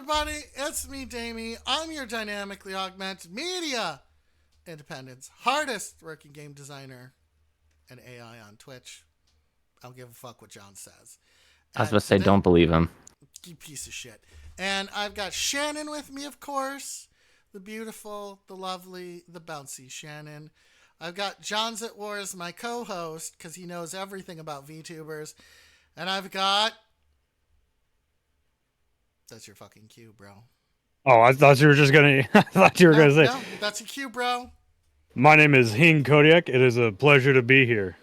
everybody, it's me, Damie. I'm your dynamically augmented media independence, hardest working game designer and AI on Twitch. I don't give a fuck what John says. I was And about to say, today, don't believe him. you piece of shit. And I've got Shannon with me, of course. The beautiful, the lovely, the bouncy Shannon. I've got John's at War as my co-host because he knows everything about VTubers. And I've got... That's your fucking cue, bro. Oh, I thought you were just gonna. I thought you were gonna say. No, that's a cue, bro. My name is Hing Kodiak. It is a pleasure to be here.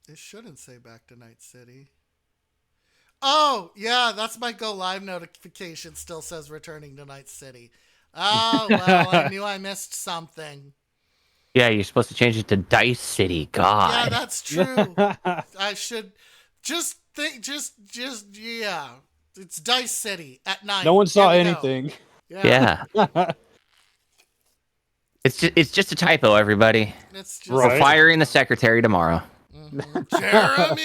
It shouldn't say back to Night City. Oh, yeah, that's my go live notification. Still says returning to Night City. Oh, well, I knew I missed something. Yeah, you're supposed to change it to Dice City. God. Yeah, that's true. I should just think, yeah. It's Dice City at night. No one saw There we go. anything. Yeah. It's just a typo, everybody. It's just Right. We're firing the secretary tomorrow. Jeremy!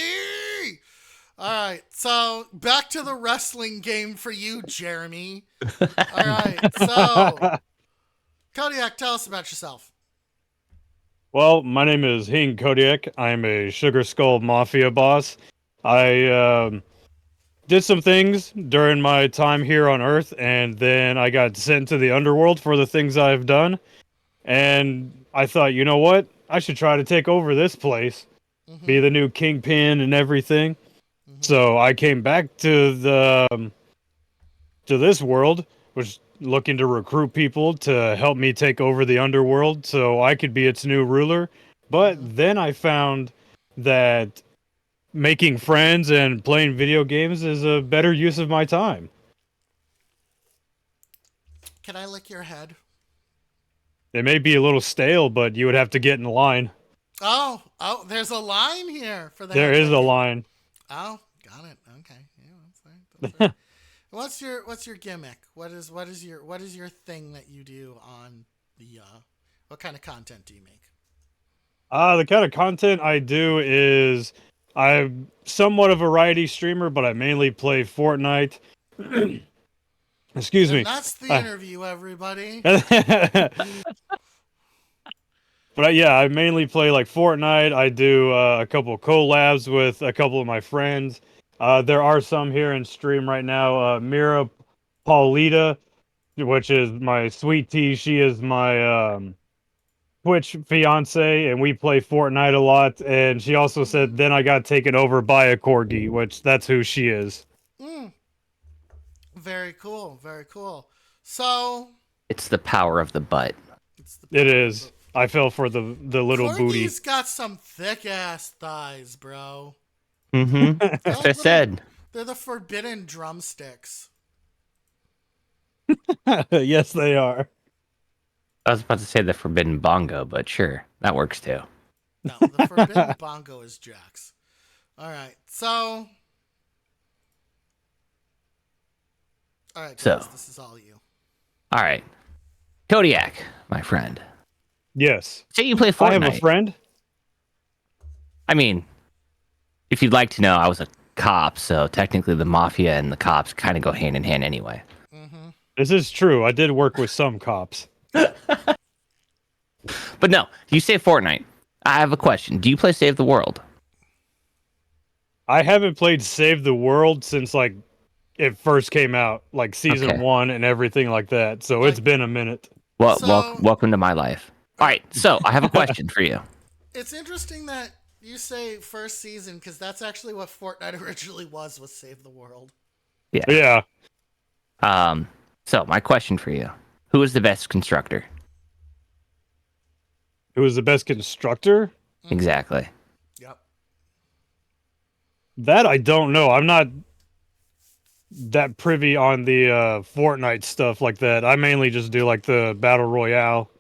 All right, so back to the wrestling game for you, Jeremy. All right, so Kodiak, tell us about yourself. Well, my name is Hing Kodiak. I'm a Sugar Skull Mafia boss. I did some things during my time here on Earth, and then I got sent to the underworld for the things I've done. And I thought, you know what? I should try to take over this place, be the new kingpin and everything. So I came back to this world, was looking to recruit people to help me take over the underworld so I could be its new ruler. But then I found that making friends and playing video games is a better use of my time. Can I lick your head? It may be a little stale, but you would have to get in line. Oh, there's a line here for that. There is a line. Oh, got it. Okay. Yeah, that's right. What's your gimmick? What is your thing that you do on the what kind of content do you make? The kind of content I do is I'm somewhat a variety streamer, but I mainly play Fortnite. Excuse me. And that's the interview, everybody. But yeah, I mainly play like Fortnite. I do a couple collabs with a couple of my friends. There are some here in stream right now. Mira Paulita, which is my sweet tea. She is my Twitch fiance, and we play Fortnite a lot. And she also said, then I got taken over by a corgi, which that's who she is. Very cool. Very cool. So It's the power of the butt. It is. I fell for the little booty. Corgi's got some thick ass thighs, bro. Mm-hmm. That's what I said. They're the forbidden drumsticks. Yes, they are. I was about to say the forbidden bongo, but sure, that works too. No, the forbidden bongo is Jax. All right, so. All right, guys, So. this is all you. All right. Kodiak, my friend. Yes. Say you play I Fortnite. have a friend. I mean, if you'd like to know, I was a cop, so technically the mafia and the cops kind of go hand in hand anyway. This is true. I did work with some cops. But no, you say Fortnite. I have a question. Do you play Save the World? I haven't played Save the World since like it first came out, like season Okay. 1 and everything like that. So it's been a minute. Well, So- welcome to my life. All right, so I have a question for you. It's interesting that you say first season because that's actually what Fortnite originally was Save the World. Yeah. So my question for you: who is the best constructor? Who was the best constructor? Exactly. Yep. That I don't know. I'm not that privy on the Fortnite stuff like that. I mainly just do like the Battle Royale.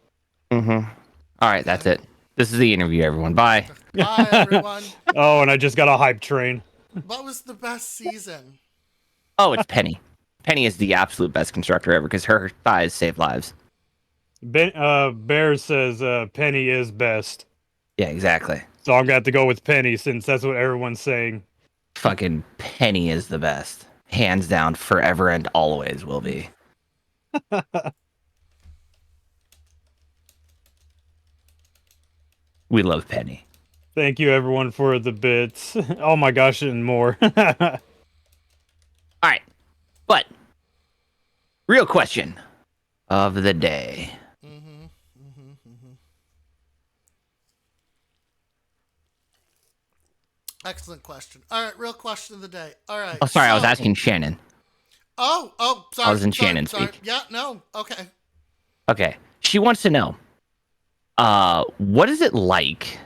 Mm-hmm. All right, that's it. This is the interview, everyone. Bye. Bye, everyone. Oh, and I just got a hype train. What was the best season? Oh, it's Penny. Penny is the absolute best constructor ever because her thighs save lives. Bear says Penny is best. Yeah, exactly. So I'm going to have to go with Penny since that's what everyone's saying. Fucking Penny is the best. hands down, forever and always will be. We love Penny. Thank you, everyone, for the bits. Oh my gosh, and more. All right, but real question of the day. Excellent question. All right, real question of the day. All right. Oh, sorry, I was so- asking Shannon. Oh, sorry. I was in sorry, Shannon's sorry. speak. Yeah, no. Okay. Okay, she wants to know, what is it like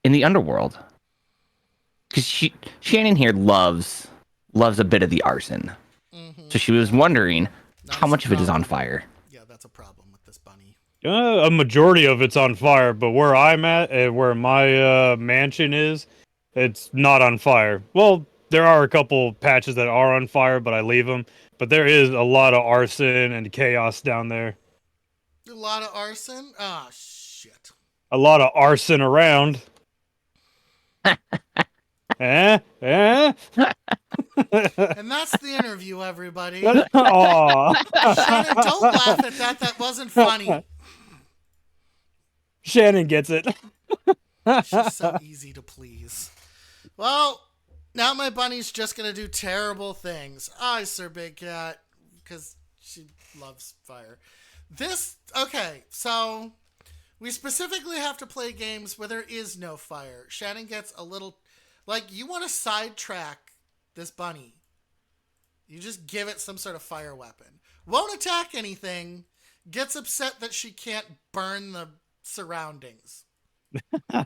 in the underworld? Because Shannon here loves a bit of the arson. So she was wondering how That's much a of it is on problem. fire. Yeah, that's a problem with this bunny. A majority of it's on fire, but where I'm at and where my mansion is, it's not on fire. Well, there are a couple patches that are on fire, but I leave them. But there is a lot of arson and chaos down there. A lot of arson. Ah, shit. A lot of arson around. Eh? And that's the interview, everybody. Aw. Shannon, don't laugh at that. That wasn't funny. Shannon gets it. She's so easy to please. Well, now my bunny's just gonna do terrible things. Hi, Sir Big Cat, because she loves fire. Okay, so we specifically have to play games where there is no fire. Shannon gets a little, you want to sidetrack this bunny. You just give it some sort of fire weapon. Won't attack anything. Gets upset that she can't burn the surroundings.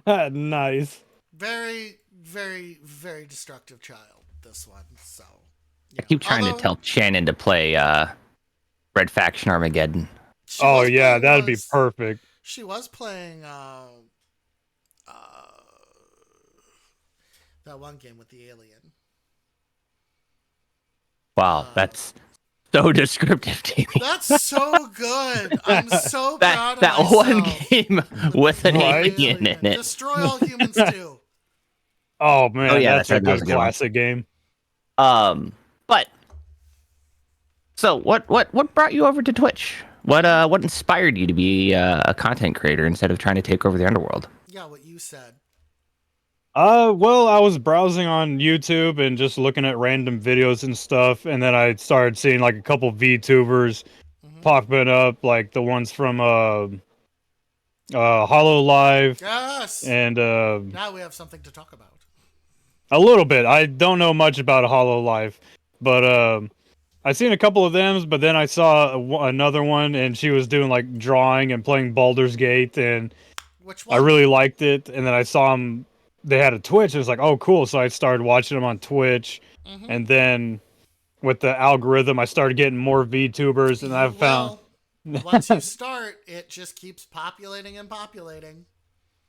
Nice. Very, very, very destructive child, this one. So, I keep trying to tell Shannon to play Red Faction Armageddon. Oh yeah, that'd be perfect. She was playing that one game with the alien. Wow, that's so descriptive, Davey. That's so good. I'm so proud of that myself. one game with an Right? alien in it. Destroy All Humans 2. Oh man, Oh, yeah, that's that a was good a good one. classic game. But so what brought you over to Twitch? What inspired you to be a content creator instead of trying to take over the underworld? Yeah, what you said. Well, I was browsing on YouTube and just looking at random videos and stuff, and then I started seeing like a couple VTubers popping up, like the ones from Hollow Live, Yes. and Now we have something to talk about. a little bit. I don't know much about Hollow Live, but I seen a couple of them. But then I saw another one, and she was doing like drawing and playing Baldur's Gate, and Which one? I really liked it. And then I saw them. They had a Twitch. It was like, oh, cool. So I started watching them on Twitch, and then with the algorithm, I started getting more VTubers, and I found. Once you start, it just keeps populating and populating.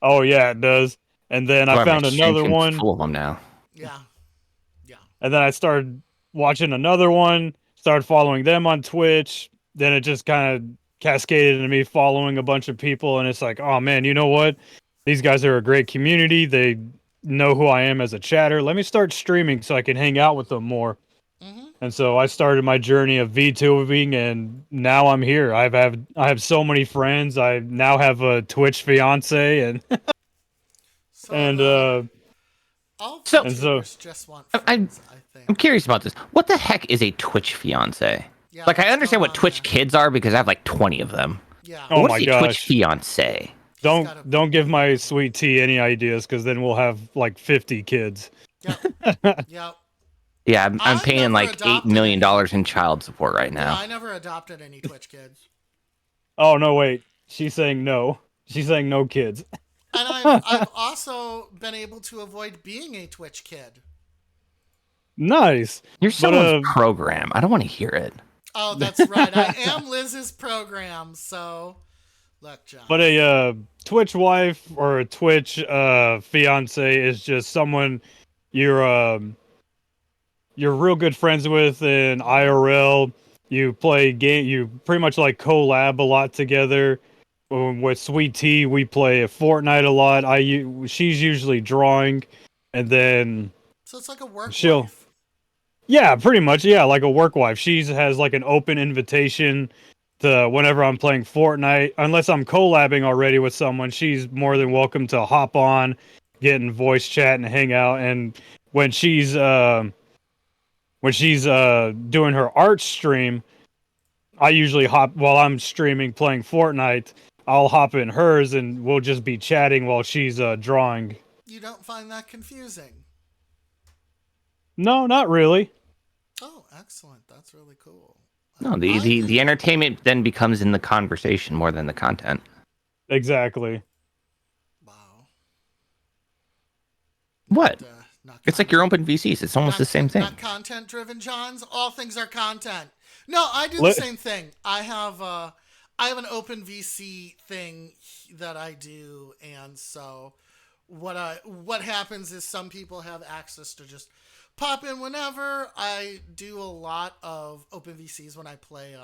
Oh yeah, it does. And then I found another one. Full of them now. Yeah. Yeah. And then I started watching another one, started following them on Twitch. Then it just kind of cascaded into me following a bunch of people. And it's like, oh man, you know what? These guys are a great community. They know who I am as a chatter. Let me start streaming so I can hang out with them more. And so I started my journey of VTubing, and now I'm here. I have so many friends. I now have a Twitch fiance, and all So- VTubers just want I'm friends, I think. I'm curious about this. What the heck is a Twitch fiance? Yeah, Like, I what's understand going what on Twitch there? kids are because I have like 20 of them. Yeah. Oh What my is a Twitch gosh. fiance? don't give my sweet tea any ideas, because then we'll have like 50 kids. Yep. Yep. Yeah, I'm I've paying never like $8 adopted million any. in child support right Yeah, now. I never adopted any Twitch kids. Oh no, wait. She's saying no. She's saying no kids. And I've also been able to avoid being a Twitch kid. Nice. You're But, someone's program. I don't want to hear it. Oh, that's right. I am Liz's program, so look, John. But a Twitch wife or a Twitch fiance is just someone you're real good friends with in IRL. You play game. You pretty much like collab a lot together. With Sweet Tea, we play Fortnite a lot. She's usually drawing, and then So it's like a work she'll- life. Yeah, pretty much. Yeah, like a work wife. She has like an open invitation to whenever I'm playing Fortnite. Unless I'm collabing already with someone, she's more than welcome to hop on, get in voice chat and hang out. And when she's doing her art stream, I usually hop while I'm streaming playing Fortnite. I'll hop in hers and we'll just be chatting while she's drawing. You don't find that confusing? No, not really. Oh, excellent. That's really cool. No, the entertainment then becomes in the conversation more than the content. Exactly. Wow. What? Not It's like your open VCs. It's almost the same thing. Not content driven, Johns. All things are content. No, I do the same thing. I have an open VC thing that I do, and so what happens is some people have access to just pop in whenever. I do a lot of open VCs when I play.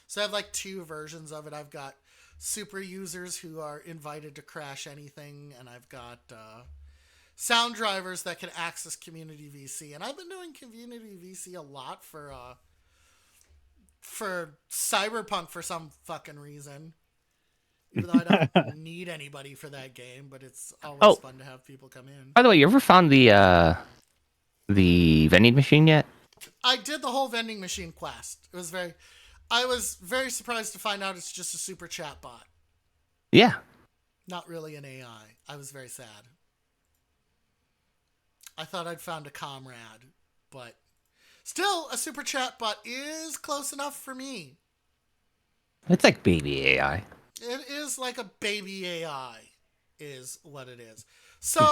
So I have like two versions of it. I've got super users who are invited to crash anything, and I've got sound drivers that can access community VC. And I've been doing community VC a lot for Cyberpunk for some fucking reason. Even though I don't need anybody for that game, but it's always fun to have people come in. By the way, you ever found the vending machine yet? I did the whole vending machine quest. I was very surprised to find out it's just a super chat bot. Yeah. Not really an AI. I was very sad. I thought I'd found a comrade, but still, a super chat bot is close enough for me. It's like baby AI. It is like a baby AI, is what it is. So,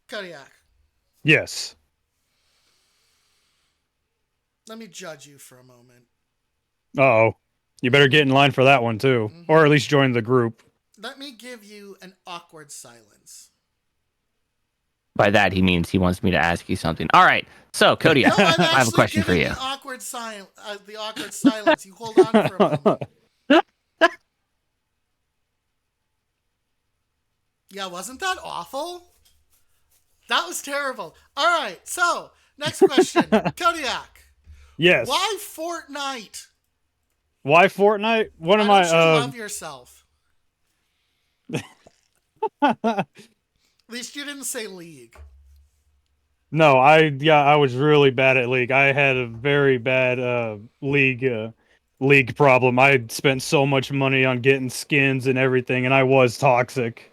Kodiak. Yes. Let me judge you for a moment. Uh-oh. You better get in line for that one, too. Mm-hmm. Or at least join the group. Let me give you an awkward silence. By that, he means he wants me to ask you something. All right. So, Kodiak, I have a question for you. The awkward silence. You hold on for a moment. Yeah, wasn't that awful? That was terrible. All right. So, next question. Kodiak. Yes. Why Fortnite? Why Fortnite? Why don't you love yourself? At least you didn't say League. No, I was really bad at League. I had a very bad League problem. I spent so much money on getting skins and everything, and I was toxic.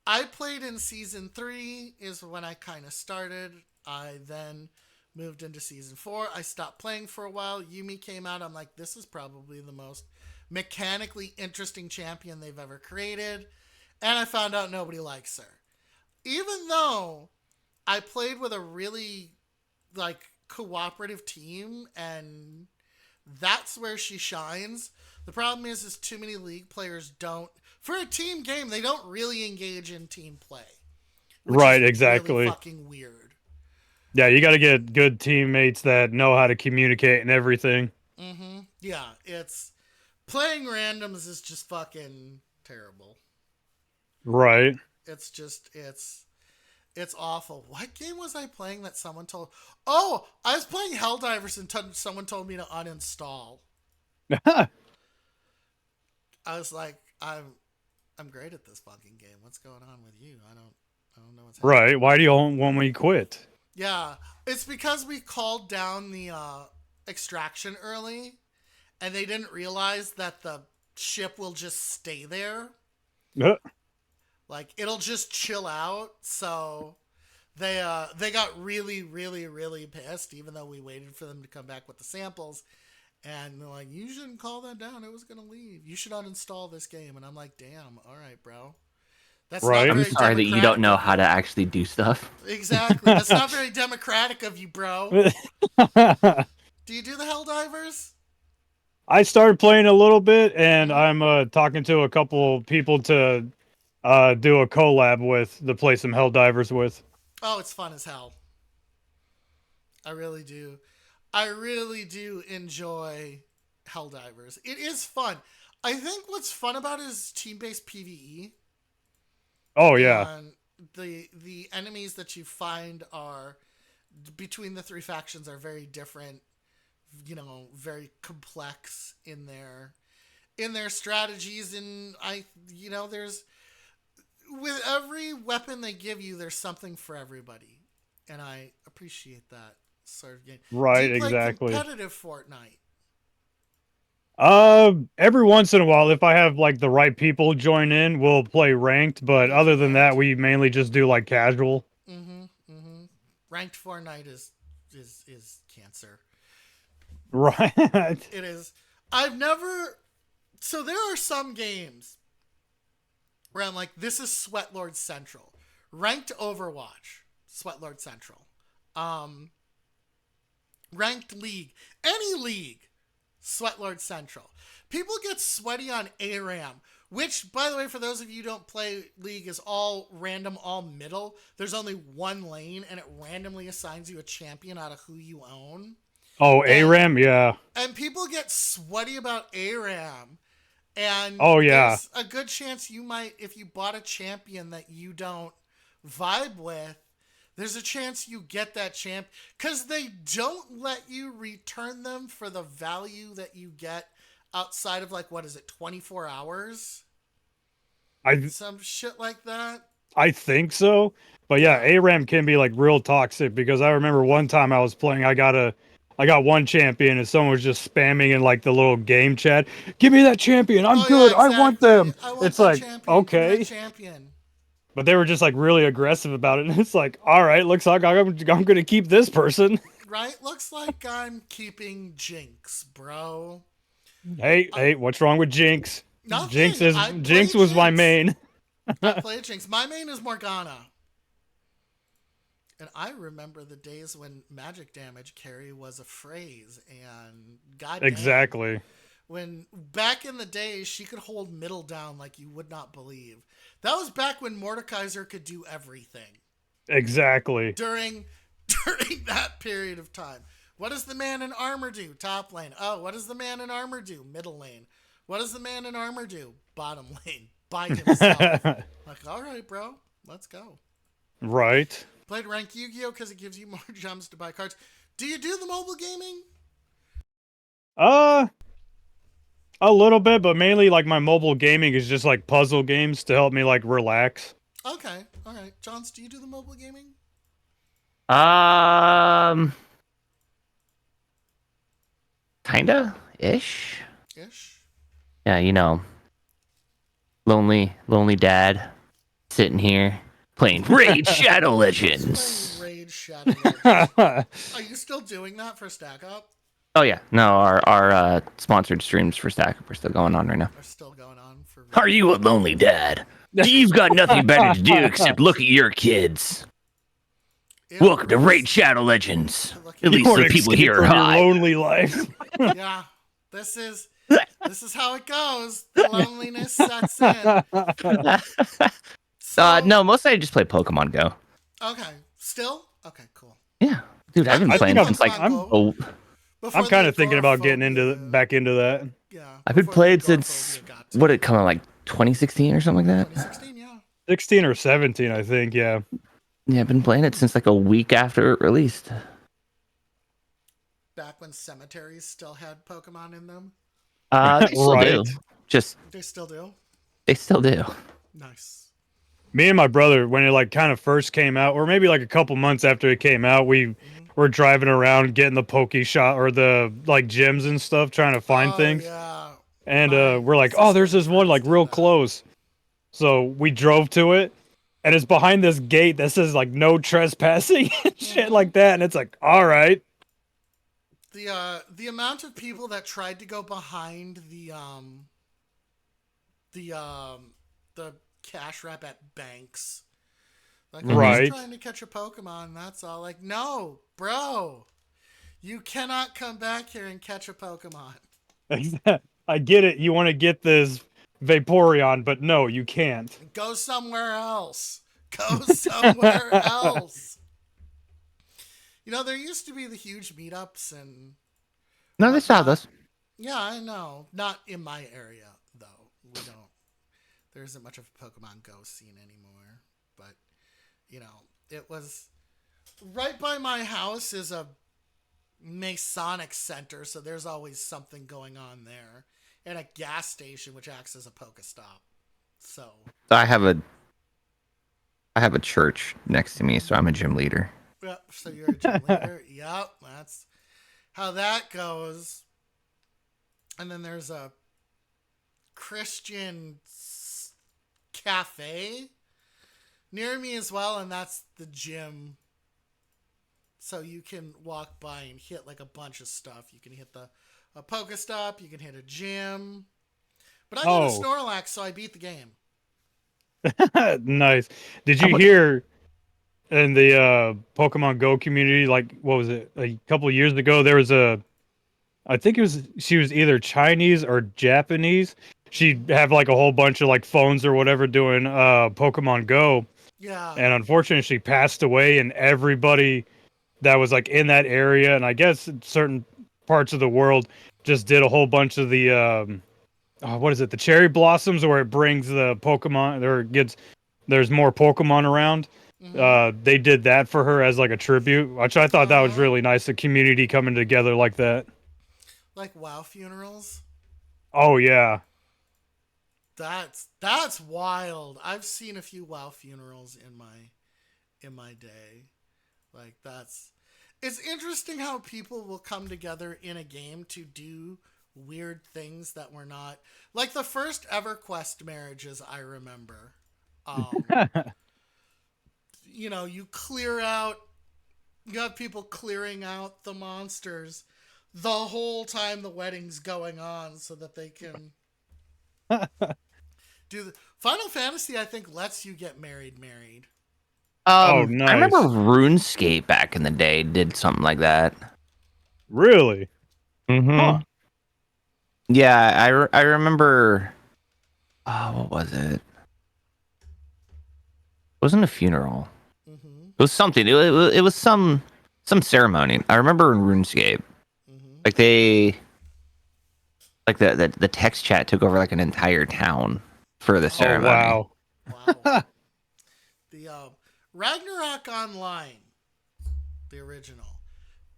I played in season 3 is when I kind of started. I then moved into season 4. I stopped playing for a while. Yumi came out. I'm like, this is probably the most mechanically interesting champion they've ever created. And I found out nobody likes her. Even though I played with a really cooperative team, and that's where she shines. The problem is too many League players don't, for a team game, they don't really engage in team play. Right, exactly. Really fucking weird. Yeah, you got to get good teammates that know how to communicate and everything. Yeah, it's playing randoms is just fucking terrible. Right. It's awful. What game was I playing that someone told? Oh, I was playing Helldivers and someone told me to uninstall. I was like, I'm great at this fucking game. What's going on with you? I don't know what's happening. Right. Why do you want me to quit? Yeah, it's because we called down the extraction early, and they didn't realize that the ship will just stay there. Like, it'll just chill out. So they got really, really, really pissed, even though we waited for them to come back with the samples. And they're like, you shouldn't call that down. It was going to leave. You should uninstall this game. And I'm like, damn, all right, bro. That's right. I'm sorry that you don't know how to actually do stuff. Exactly. That's not very democratic of you, bro. Do you do the Helldivers? I started playing a little bit, and I'm talking to a couple people to do a collab with, to play some Helldivers with. Oh, it's fun as hell. I really do. I really do enjoy Helldivers. It is fun. I think what's fun about it is team-based PvE. Oh, yeah. the enemies that you find are between the three factions are very different, very complex in their strategies. And there's, with every weapon they give you, there's something for everybody, and I appreciate that sort of game. Do Right, you play exactly. competitive Fortnite? Every once in a while, if I have like the right people join in, we'll play ranked. But You'll other do than that, ranked. we mainly just do like casual. Mm-hmm. Mm-hmm. Ranked Fortnite is cancer. Right. It is. I've never. So there are some games where I'm like, this is Sweatlord Central. Ranked Overwatch, Sweatlord Central. Um, Ranked League, any league, Sweatlord Central. People get sweaty on ARAM, which, by the way, for those of you who don't play League, is all random, all middle. There's only one lane, and it randomly assigns you a champion out of who you own. Oh, And, ARAM, yeah. and people get sweaty about ARAM. And Oh, yeah. there's a good chance you might, if you bought a champion that you don't vibe with, there's a chance you get that champ because they don't let you return them for the value that you get outside of, like, what is it, 24 hours? I Some shit like that. I think so. But yeah, ARAM can be like real toxic because I remember one time I was playing, I got one champion and someone was just spamming in like the little game chat. Give me that champion. I'm Oh, good. yeah, I want exactly. them. I want It's that like, champion. Give me that okay. champion. But they were just like really aggressive about it. And it's like, all right, looks like I'm going to keep this person. Right? Looks like I'm keeping Jinx, bro. Hey, what's wrong with Jinx? Nothing. I play Jinx was my Jinx. main. I play Jinx. My main is Morgana. And I remember the days when magic damage carry was a phrase, and goddamn, Exactly. when back in the day she could hold middle down like you would not believe. That was back when Mordekaiser could do everything. Exactly. During that period of time. What does the man in armor do? Top lane. Oh, what does the man in armor do? Middle lane. What does the man in armor do? Bottom lane. By himself. Like, all right, bro, let's go. Right. Played ranked Yu-Gi-Oh because it gives you more gems to buy cards. Do you do the mobile gaming? Uh, a little bit, but mainly like my mobile gaming is just like puzzle games to help me like relax. Okay, all right. Johns, do you do the mobile gaming? Kinda ish. Ish. Yeah, lonely dad sitting here playing Raid Shadow Legends. Playing Raid Shadow Legends. Are you still doing that for Stack Up? Oh yeah, no, our sponsored streams for Stack Up are still going on right now. Are still going on for? Are you a lonely dad? You've got nothing better to do except look at your kids. Welcome to Raid Shadow Legends. At least the people here are high. Your lonely life. Yeah, this is how it goes. The loneliness sets in. So, No, mostly I just play Pokemon Go. Okay, still okay, cool. Yeah, dude, I've been I playing think since like Pokemon Go. I'm kind of thinking about getting back into that. Yeah, I've been before the playing agoraphobia since got to what it come out like 2016 or something like that. 2016, yeah. 16 or 17, I think. Yeah. Yeah, I've been playing it since like a week after it released. Back when cemeteries still had Pokemon in them. They still Right. do. Just They still do. they still do. Nice. Me and my brother, when it like kind of first came out, or maybe like a couple months after it came out, we were driving around getting the Poke Shop or the like gyms and stuff, trying to find things. Yeah. And My we're like, sister oh, there's this and one friends like did real that. close. So we drove to it, and it's behind this gate that says like no trespassing and shit like that. And it's like, all right. The amount of people that tried to go behind the cash wrap at banks. Like, I'm Right. just trying to catch a Pokemon, that's all. Like, no, bro. You cannot come back here and catch a Pokemon. I get it. You want to get this Vaporeon, but no, you can't. Go somewhere else. Go somewhere else. There used to be the huge meetups and No, they still have those. yeah, I know. Not in my area though. We don't. There isn't much of a Pokemon Go scene anymore. But You know, it was right by my house is a Masonic center, so there's always something going on there, and a gas station which acts as a Pokestop. So I have a church next to me, so I'm a gym leader. yep, so you're a gym leader. Yep, that's how that goes. And then there's a Christian cafe near me as well, and that's the gym. So you can walk by and hit like a bunch of stuff. You can hit a Pokestop, you can hit a gym. But I got a Snorlax, so I beat the game. Nice. Did you hear in the Pokemon Go community, like what was it, a couple of years ago, there was I think she was either Chinese or Japanese. She'd have like a whole bunch of like phones or whatever doing Pokemon Go. Yeah. And unfortunately she passed away, and everybody that was like in that area, and I guess in certain parts of the world, just did a whole bunch of the what is it, the cherry blossoms, where it brings the Pokemon, or there's more Pokemon around. Mm-hmm. They did that for her as like a tribute, which I thought that was really nice, the community coming together like that. Like WoW funerals. Oh yeah. That's wild. I've seen a few WoW funerals in my day. Like it's interesting how people will come together in a game to do weird things that were not like the first EverQuest marriages I remember. You know, you have people clearing out the monsters the whole time the wedding's going on so that they can do the Final Fantasy, I think, lets you get married. Nice. I remember RuneScape back in the day did something like that. Really? Mm-hmm. Huh. Yeah, I remember. What was it? It wasn't a funeral. Mm-hmm. It was something. It was some ceremony. I remember in RuneScape, like the text chat took over like an entire town for the ceremony. Oh, wow. The Ragnarok Online, the original,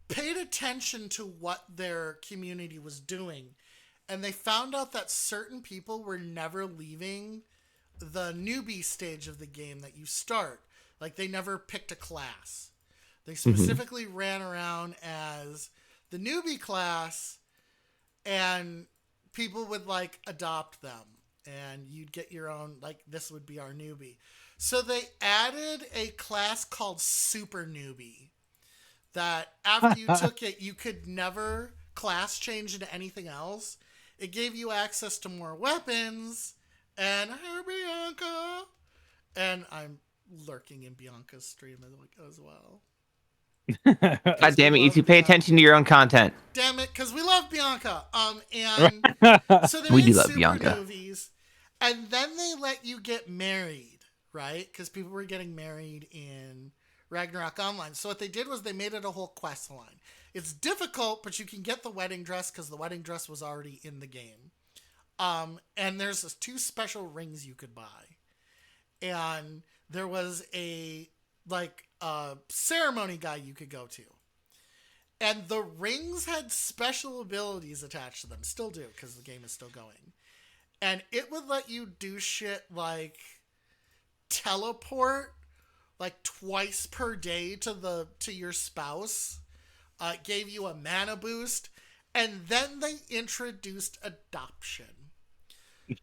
paid attention to what their community was doing, and they found out that certain people were never leaving the newbie stage of the game that you start. Like, they never picked a class. They specifically ran around as the newbie class, and people would, like, adopt them. And you'd get your own, like, this would be our newbie. So they added a class called Super Newbie that after you took it, you could never class change into anything else. It gave you access to more weapons, and hey, Bianca. And I'm lurking in Bianca's stream as well. God damn it, you two, pay attention to your own content. Damn it, because we love Bianca. And so they We do made love Super Bianca. Movies, and then they let you get married, right? Because people were getting married in Ragnarok Online. So what they did was they made it a whole quest line. It's difficult, but you can get the wedding dress because the wedding dress was already in the game. And there's 2 special rings you could buy. And there was a ceremony guy you could go to. And the rings had special abilities attached to them. Still do, because the game is still going. And it would let you do shit like teleport like twice per day to your spouse. It gave you a mana boost. And then they introduced adoption.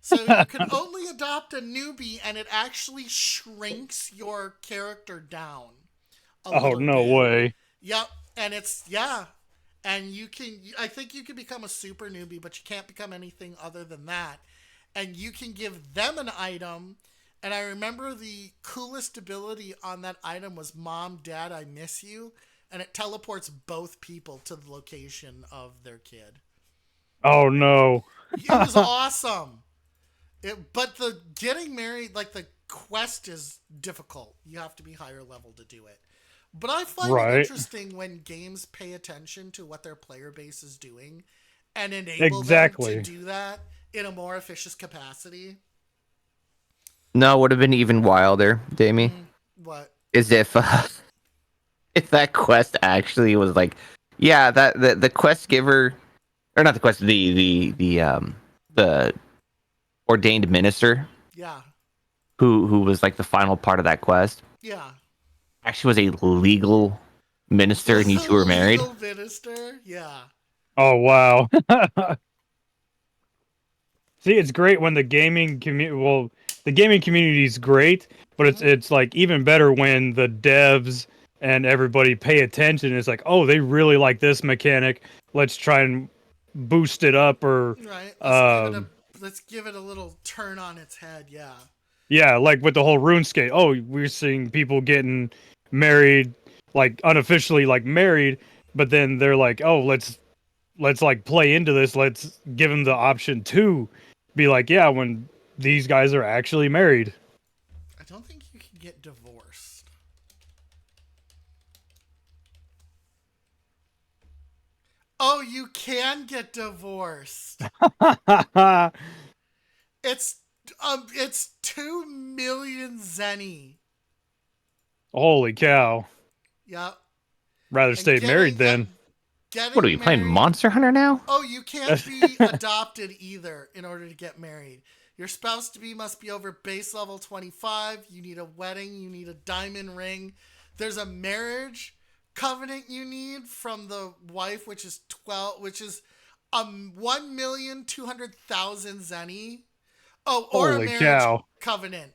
So you can only adopt a newbie, and it actually shrinks your character down. Oh, no way. Yep. And and I think you can become a super newbie, but you can't become anything other than that. And you can give them an item. And I remember the coolest ability on that item was Mom, Dad, I miss you. And it teleports both people to the location of their kid. Oh, no. It was awesome. But the getting married, like the quest is difficult. You have to be higher level to do it. But I find it interesting when games pay attention to what their player base is doing and enable them to do that in a more efficient capacity. No, it would have been even wilder, Damie. What? is if that quest actually was like, yeah, that the quest giver, or not the quest, the ordained minister Yeah. who was like the final part of that quest Yeah. actually was a legal minister, and you two were married. Legal minister? Yeah. Oh wow. See, it's great when the gaming community. Well, the gaming community is great, but it's like even better when the devs and everybody pay attention. It's like, oh, they really like this mechanic. Let's try and boost it up, or Right. Let's give it a little turn on its head. Yeah. yeah, like with the whole RuneScape. Oh, we're seeing people getting married, like unofficially, like married, but then they're like, oh, let's like play into this. Let's give them the option to be like, yeah, when these guys are actually married. I don't think you can get divorced. Oh, you can get divorced. It's 2 million zenny. Holy cow. Yep. Rather And stay married then. Getting What are we playing, married- Monster Hunter now? Oh, you can't be adopted either in order to get married. Your spouse to be must be over base level 25. You need a wedding. You need a diamond ring. There's a marriage covenant you need from the wife, which is 1,200,000 zenny. Oh, or Holy a marriage cow. covenant.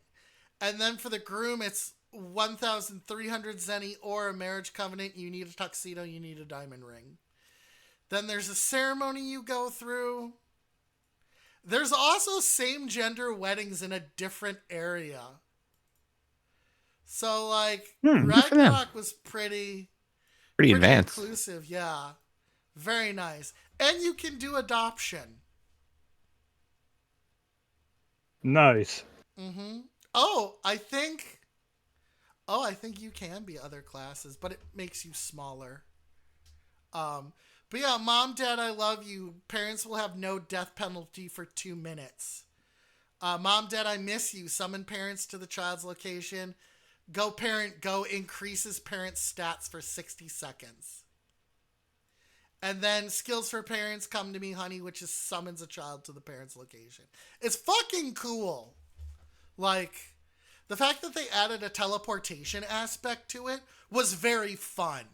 And then for the groom, it's 1,300 zenny or a marriage covenant. You need a tuxedo. You need a diamond ring. Then there's a ceremony you go through. There's also same gender weddings in a different area. So like Good for them. Ragnarok was pretty Advanced. inclusive, yeah. Very nice. And you can do adoption. Nice. Mm-hmm. I think you can be other classes, but it makes you smaller. But yeah, Mom, Dad, I love you. Parents will have no death penalty for 2 minutes. Mom, Dad, I miss you. Summon parents to the child's location. Go parent, go increases parents' stats for 60 seconds. And then skills for parents, come to me, honey, which is summons a child to the parent's location. It's fucking cool. Like, the fact that they added a teleportation aspect to it was very fun.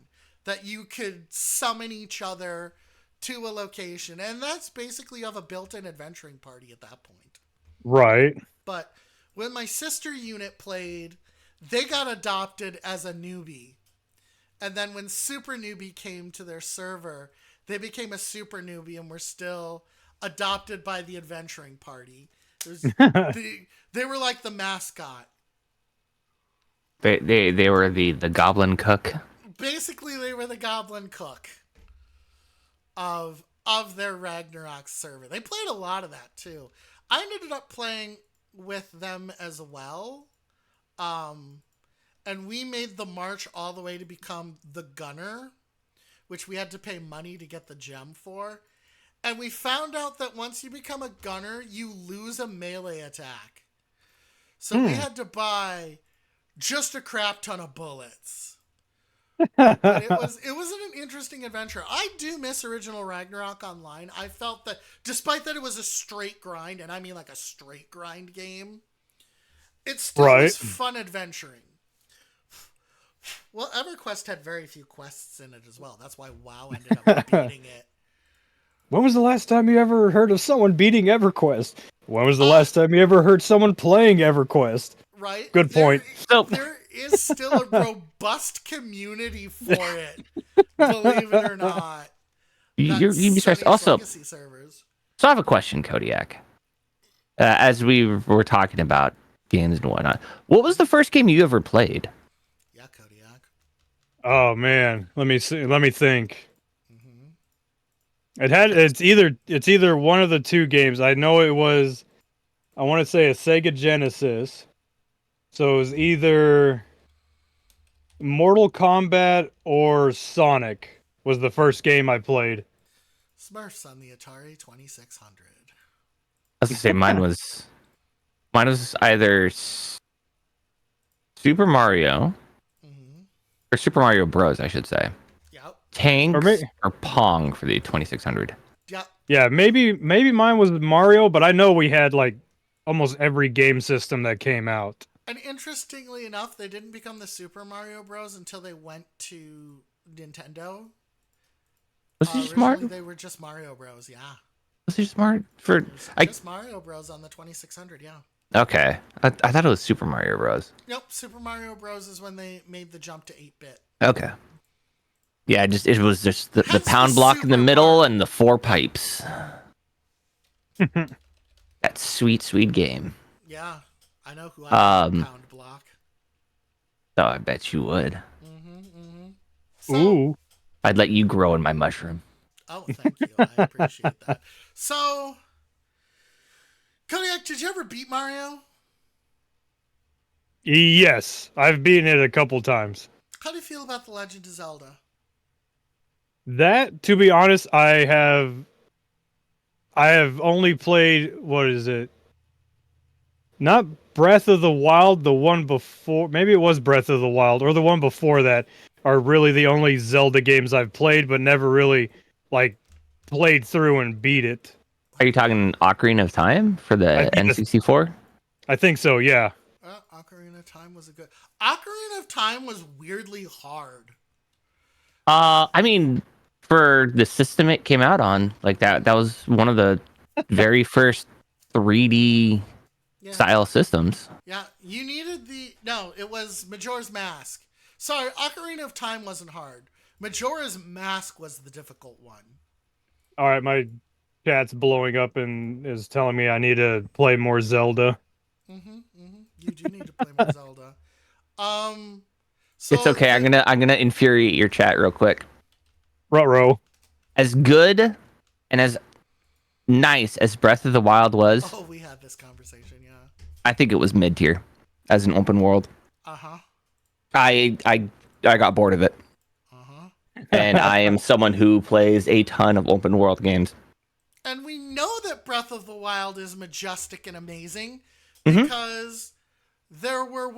That you could summon each other to a location. And that's basically you have a built-in adventuring party at that point. Right. But when my sister unit played, they got adopted as a newbie. And then when Super Newbie came to their server, they became a Super Newbie and were still adopted by the adventuring party. They were like the mascot. They were the goblin cook. Basically, they were the goblin cook of their Ragnarok server. They played a lot of that too. I ended up playing with them as well. And we made the march all the way to become the gunner, which we had to pay money to get the gem for. And we found out that once you become a gunner, you lose a melee attack. So we had to buy just a crap ton of bullets. But it was an interesting adventure. I do miss original Ragnarok Online. I felt that despite that it was a straight grind, and I mean like a straight grind game, it still was fun adventuring. Well, EverQuest had very few quests in it as well. That's why WoW ended up beating it. When was the last time you ever heard of someone beating EverQuest? When was the last time you ever heard someone playing EverQuest? Right? Good point. There is still a robust community for it. Believe it or not. You'd be surprised. Also, servers. so I have a question, Kodiak. As we were talking about games and whatnot, what was the first game you ever played? Yeah, Kodiak. Oh man, let me see. Let me think. It's either one of the two games. I know it was. I want to say a Sega Genesis. So it was either Mortal Kombat or Sonic was the first game I played. Smurfs on the Atari 2600. I was gonna say mine was either Super Mario or Super Mario Bros, I should say. Yep. Tanks or Pong for the 2600. Yep. Yeah, maybe mine was Mario, but I know we had like almost every game system that came out. And interestingly enough, they didn't become the Super Mario Bros. Until they went to Nintendo. Was it just Originally, Mario? they were just Mario Bros. Yeah. Was it just Mario? Just Mario Bros. On the 2600. Yeah. Okay. I thought it was Super Mario Bros. Nope. Super Mario Bros. Is when they made the jump to 8-bit. Okay. Yeah, it was just the Hence pound the block in the Super middle Mario. and the 4 pipes. That sweet, sweet game. Yeah. I know who I pound block. Oh, I bet you would. So, Ooh. I'd let you grow in my mushroom. oh, thank you. I appreciate that. So, Kodiak, did you ever beat Mario? Yes, I've beaten it a couple times. How do you feel about The Legend of Zelda? That, to be honest, I have only played, what is it? Not Breath of the Wild, the one before, maybe it was Breath of the Wild, or the one before that, are really the only Zelda games I've played, but never really, like, played through and beat it. Are you talking Ocarina of Time for the N64? I think so, yeah. Ocarina of Time was a good... Ocarina of Time was weirdly hard. I mean, for the system it came out on, like that was one of the very first 3D style systems. Yeah, you needed the... No, it was Majora's Mask. Sorry, Ocarina of Time wasn't hard. Majora's Mask was the difficult one. All right, my chat's blowing up and is telling me I need to play more Zelda. You do need to play more Zelda. So It's okay. I'm gonna infuriate your chat real quick. Ruh-roh. As good and as nice as Breath of the Wild was, Oh, we had this conversation, yeah. I think it was mid tier as an open world. Uh-huh. I got bored of it. And I am someone who plays a ton of open world games. And we know that Breath of the Wild is majestic and amazing Mm-hmm. because there were,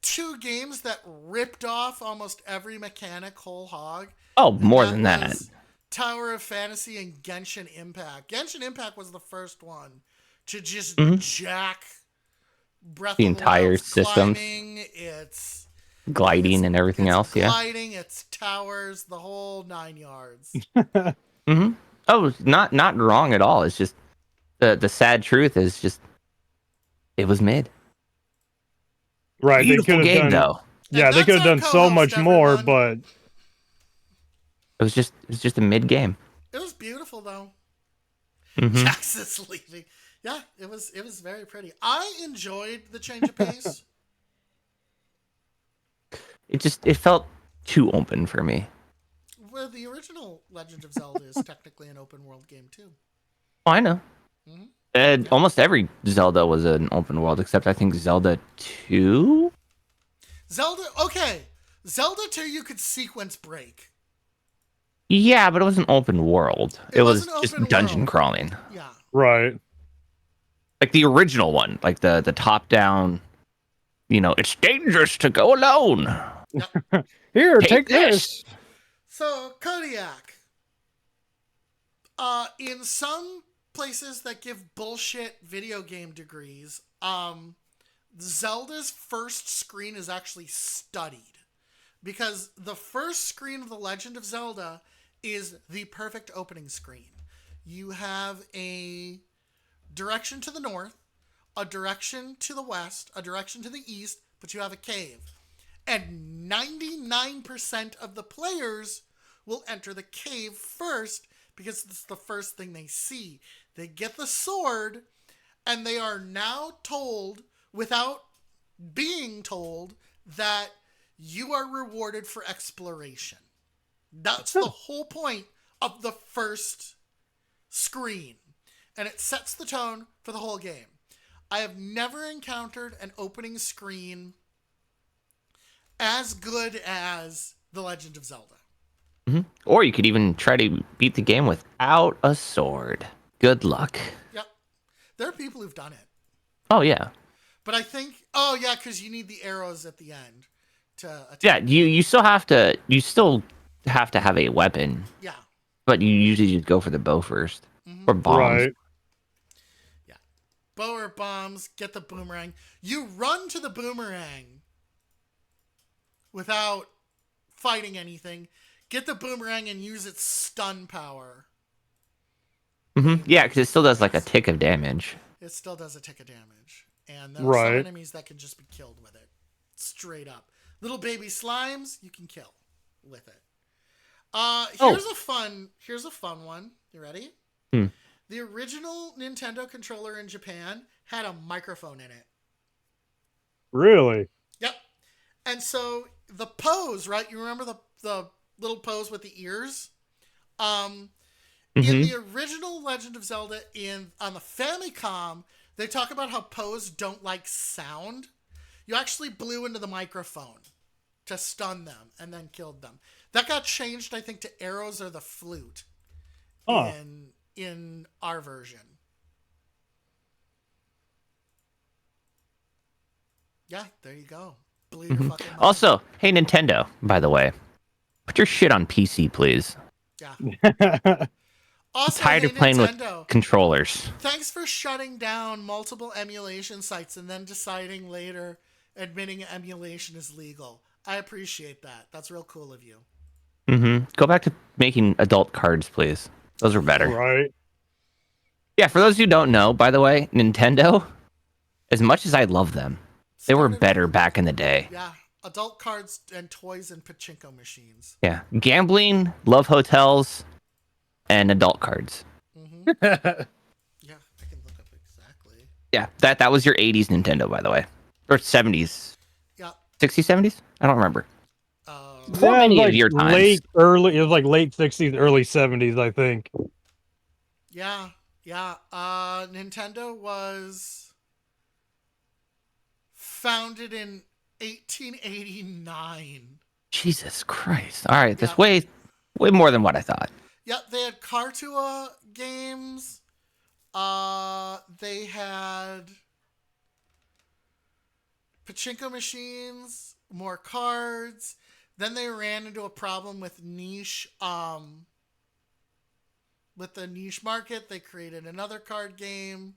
2 games that ripped off almost every mechanic whole hog? Oh, more than that. was Tower of Fantasy and Genshin Impact. Genshin Impact was the first one to just jack Breath The of the entire Wild's system. climbing, it's Gliding and everything else, yeah. gliding, it's towers, the whole 9 yards. Oh, not wrong at all. It's just the sad truth is just it was mid. Right, Beautiful they could game have done. though. Yeah, And they could that's have done our so co-host, much more, everyone. but It was just a mid game. It was beautiful though. Mm-hmm. Jax is leaving. Yeah, it was very pretty. I enjoyed the change of pace. It felt too open for me. Well, the original Legend of Zelda is technically an open world game too. Oh, I know. And almost every Zelda was an open world, except I think Zelda 2. Zelda 2 you could sequence break. Yeah, but it was an open world. It was was an just open dungeon world. crawling, Yeah. right. like the original one, like the top down. It's dangerous to go alone. Here, Take take this. So, Kodiak. In some places that give bullshit video game degrees, Zelda's first screen is actually studied. Because the first screen of The Legend of Zelda is the perfect opening screen. You have a direction to the north, a direction to the west, a direction to the east, but you have a cave. And 99% of the players will enter the cave first because it's the first thing they see. They get the sword, and they are now told, without being told, that you are rewarded for exploration. That's the whole point of the first screen. And it sets the tone for the whole game. I have never encountered an opening screen as good as The Legend of Zelda. Or you could even try to beat the game without a sword. Good luck. Yep. There are people who've done it. Oh yeah. But I think, because you need the arrows at the end to attack. Yeah, you still have to have a weapon, Yeah. but you usually just go for the bow first or bombs. Right. Yeah. Bow or bombs, get the boomerang. You run to the boomerang without fighting anything. Get the boomerang and use its stun power. Yeah, because it still does like a tick of damage. It still does a tick of damage. And there are some Right. enemies that can just be killed with it. Straight up. Little baby slimes, you can kill with it. Here's a fun one. You ready? Hmm. The original Nintendo controller in Japan had a microphone in it. Really? Yep. And so the pose, right? You remember the little pose with the ears? In the original Legend of Zelda on the Famicom, they talk about how Pose don't like sound. You actually blew into the microphone to stun them and then killed them. That got changed, I think, to arrows or the flute in our version. Yeah, there you go. Blew your fucking mind. Also, hey Nintendo, by the way, put your shit on PC, please. Yeah. Also, Tired hey, of playing Nintendo, with controllers. thanks for shutting down multiple emulation sites and then deciding later admitting emulation is legal. I appreciate that. That's real cool of you. Go back to making adult cards, please. Those are better. Right. Yeah, for those who don't know, by the way, Nintendo, as much as I love them, they were better back in the day. Yeah, adult cards and toys and pachinko machines. Yeah, gambling, love hotels, and adult cards. Yeah, I can look up exactly. Yeah, that was your 80s Nintendo, by the way. Or 70s. Yeah. 60s, 70s? I don't remember. Yeah, For it was many like of your times. it was like late 60s, early 70s, I think. Yeah. Nintendo was founded in 1889. Jesus Christ. All right, that's Yeah. way more than what I thought. Yep, they had Cartua games. They had pachinko machines, more cards. Then they ran into a problem with with the niche market. They created another card game.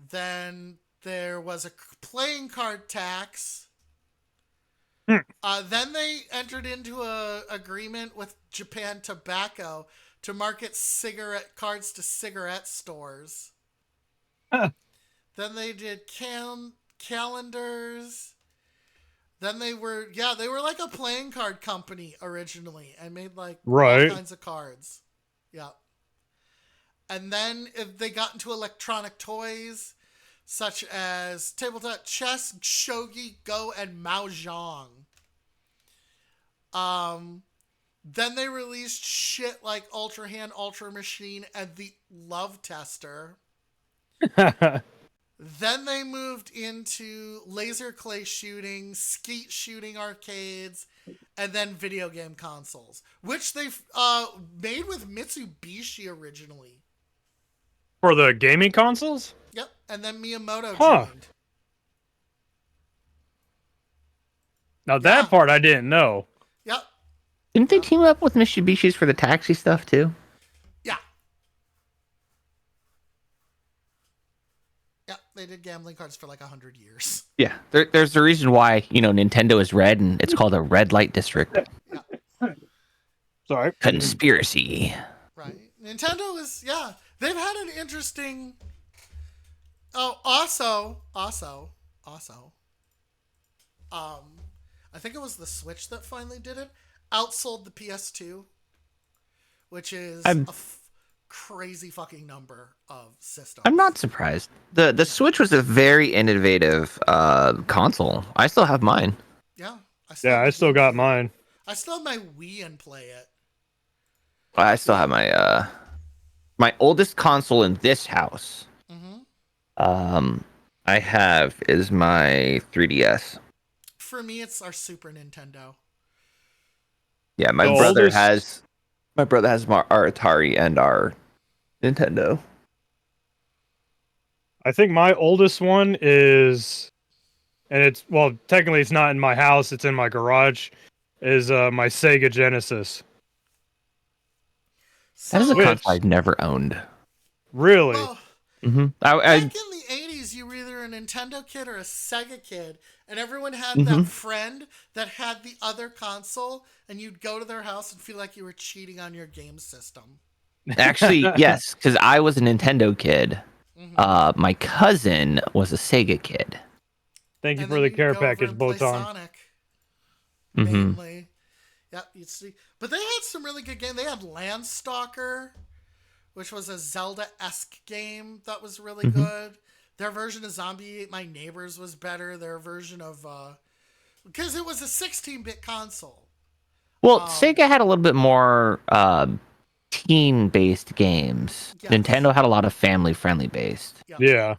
Then there was a playing card tax. Then they entered into a agreement with Japan Tobacco to market cigarette cards to cigarette stores. Then they did calendars. Then they were like a playing card company originally and made like Right. all kinds of cards. Yeah. And then if they got into electronic toys such as tabletop chess, shogi, go, and mahjong. Then they released shit like Ultra Hand, Ultra Machine, and the Love Tester. Then they moved into laser clay shooting, skeet shooting arcades, and then video game consoles, which they made with Mitsubishi originally. For the gaming consoles? Yep, and then Miyamoto Huh. joined. Now that Yeah. part I didn't know. Yep, Didn't they team up with Mitsubishi's for the taxi stuff too? yeah. Yep, they did gambling cards for like 100 years. Yeah. There's a reason why, Nintendo is red and it's called a red light district. Sorry. Conspiracy. Right. Nintendo is, yeah. They've had an interesting. Oh, also. I think it was the Switch that finally did it. Outsold the PS2, which is crazy fucking number of systems. I'm not surprised. The Switch was a very innovative console. I still have mine. Yeah. I still got mine. I still have my Wii and play it. I still have my my oldest console in this house. I have is my 3DS. For me, it's our Super Nintendo. Yeah, my brother has our Atari and our Nintendo. I think my oldest one is and it's technically it's not in my house; it's in my garage. Is my Sega Genesis? That is a So, console I've never owned. Really? well, I back in the 80s, you were either a Nintendo kid or a Sega kid, and everyone had that friend that had the other console, and you'd go to their house and feel like you were cheating on your game system. actually yes, because I was a Nintendo kid. Mm-hmm. My cousin was a Sega kid. Thank you And for then the you'd care go over package, and play Botan. Sonic, Hmm. mainly. Yep, you'd see. But they had some really good games. They had Landstalker, which was a Zelda-esque game that was really good. Their version of Zombie Ate My Neighbors was better. Their version of because it was a 16-bit console. Well, Sega had a little bit more teen-based games. Yes. Nintendo had a lot of family-friendly based. Yep. Yeah.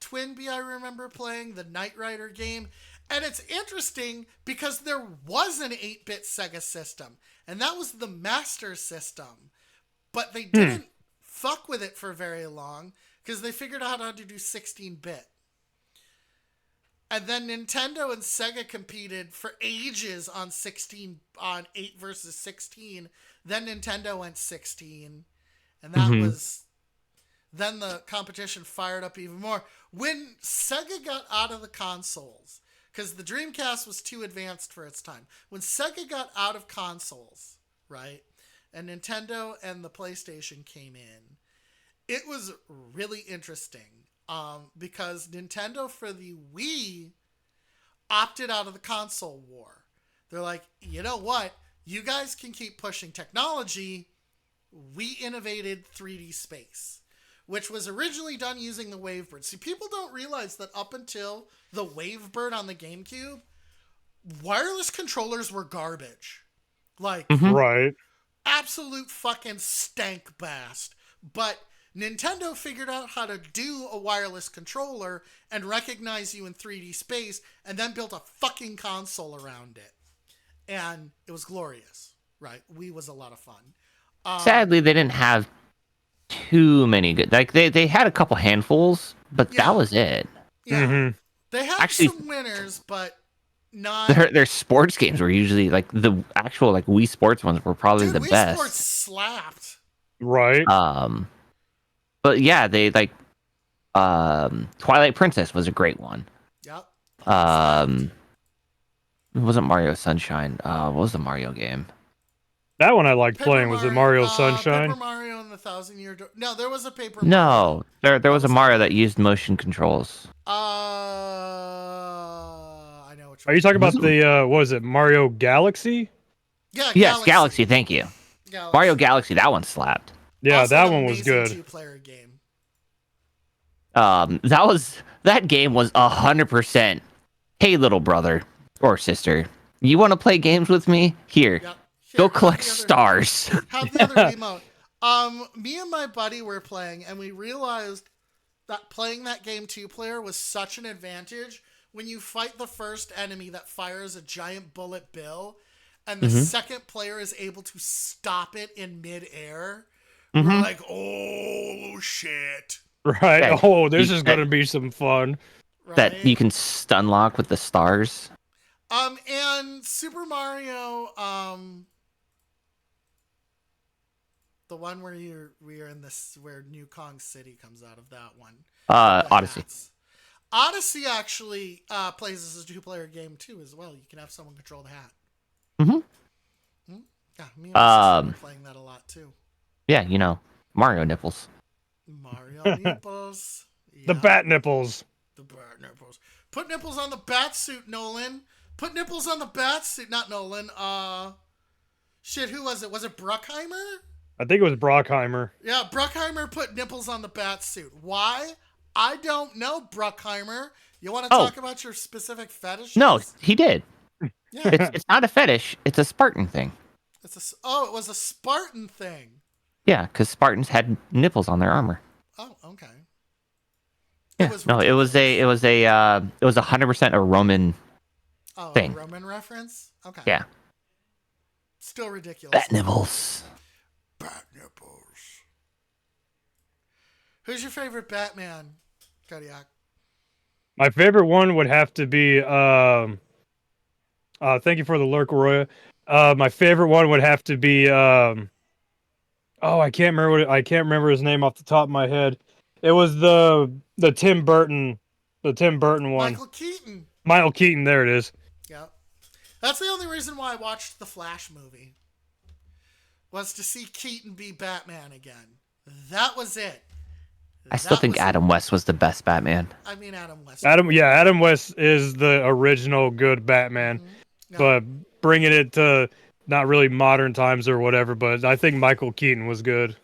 Twinbee, I remember playing the Knight Rider game. And it's interesting because there was an 8-bit Sega system, and that was the Master System. But they didn't fuck with it for very long because they figured out how to do 16-bit. And then Nintendo and Sega competed for ages on 8 versus 16. Then Nintendo went 16, and that was then the competition fired up even more. When Sega got out of the consoles, because the Dreamcast was too advanced for its time. When Sega got out of consoles, right, and Nintendo and the PlayStation came in, it was really interesting because Nintendo for the Wii opted out of the console war. They're like, you know what? You guys can keep pushing technology. We innovated 3D space, which was originally done using the Wavebird. See, people don't realize that up until the Wavebird on the GameCube, wireless controllers were garbage. Like, Right. absolute fucking stank bast. But Nintendo figured out how to do a wireless controller and recognize you in 3D space and then built a fucking console around it. And it was glorious, right? Wii was a lot of fun. Sadly, they didn't have too many good. Like they had a couple handfuls, but Yeah. that was it. Yeah. They had Actually- some winners, but not. Their sports games were usually like the actual like Wii Sports ones were probably Dude, the Wii best. Sports slapped. Right. But yeah, they like Twilight Princess was a great one. Yep. It wasn't Mario Sunshine. What was the Mario game? That one I liked Paper playing. Was it Mario Paper Sunshine? Mario and the Thousand Year Door. No, there was a Paper No, there was a was Mario that used motion controls. I know which one. Are you talking about Was the what was it Mario Galaxy? Yeah, Yes, Galaxy. Thank you. Galaxy. Mario Galaxy. That one slapped. Yeah, Also that an one was amazing good. Two-player game. That game was 100%. Hey, little brother or sister, you want to play games with me? Here, Yep. go Here, collect have the other- stars. Have the other remote. Me and my buddy were playing, and we realized that playing that game 2-player was such an advantage when you fight the first enemy that fires a giant bullet bill, and the second player is able to stop it in midair. We're like, oh shit! Right. Yeah, Oh, this you- is gonna be some fun. Right? That you can stun lock with the stars. And Super Mario, the one where we're in this where New Kong City comes out of that one. The Odyssey. hats. Odyssey actually plays as a 2-player game too, as well. You can have someone control the hat. Mhm. Yeah, me and my sister were playing that a lot too. Yeah, you know, Mario nipples. Mario nipples. The Yeah, bat nipples. The bat nipples. Put nipples on the bat suit, Nolan. Put nipples on the bat suit. Not Nolan. Shit, who was it? Was it Bruckheimer? I think it was Brockheimer. Yeah, Bruckheimer put nipples on the bat suit. Why? I don't know, Bruckheimer. You want to talk about your specific fetishes? No, he did. Yeah. It's not a fetish. It's a Spartan thing. It was a Spartan thing. Yeah, because Spartans had nipples on their armor. Oh, okay. Yeah, it was 100% a Roman. thing. A Roman reference? Okay. Yeah, Still ridiculous. bat nipples. Bat nipples. Who's your favorite Batman, Kodiak? My favorite one would have to be thank you for the lurk, Roya. My favorite one would have to be oh, I can't remember his name off the top of my head. It was the Tim Burton one. Michael Keaton. Michael Keaton, there it is. Yeah. That's the only reason why I watched the Flash movie. Was to see Keaton be Batman again. That was it. I still think Adam West was the best Batman. I mean, Adam West. Adam West is the original good Batman, No. but bringing it to not really modern times or whatever. But I think Michael Keaton was good.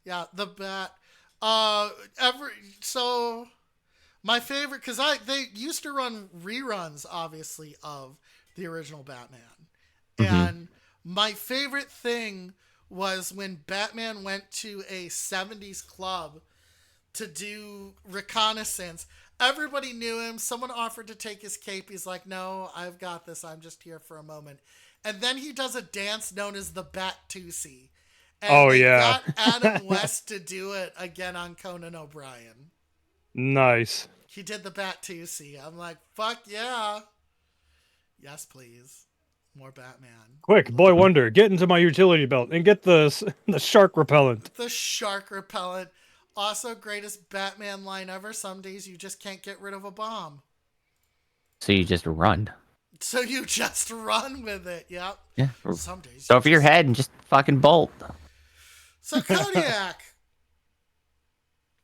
Yeah, the Bat. So my favorite, because they used to run reruns, obviously, of the original Batman, and my favorite thing was when Batman went to a 70s club to do reconnaissance. Everybody knew him. Someone offered to take his cape. He's like, no, I've got this. I'm just here for a moment. And then he does a dance known as the Bat-Tusi. And they got Adam West to do it again on Conan O'Brien. Nice. He did the Bat-Tusi. I'm like, fuck yeah. Yes, please. More Batman. Quick, Boy Wonder, get into my utility belt and get the shark repellent. The shark repellent. Also, greatest Batman line ever. Some days you just can't get rid of a bomb. So you just run. So you just run with it. Yep. Yeah. Some days. Go over your head and just fucking bolt. So Kodiak.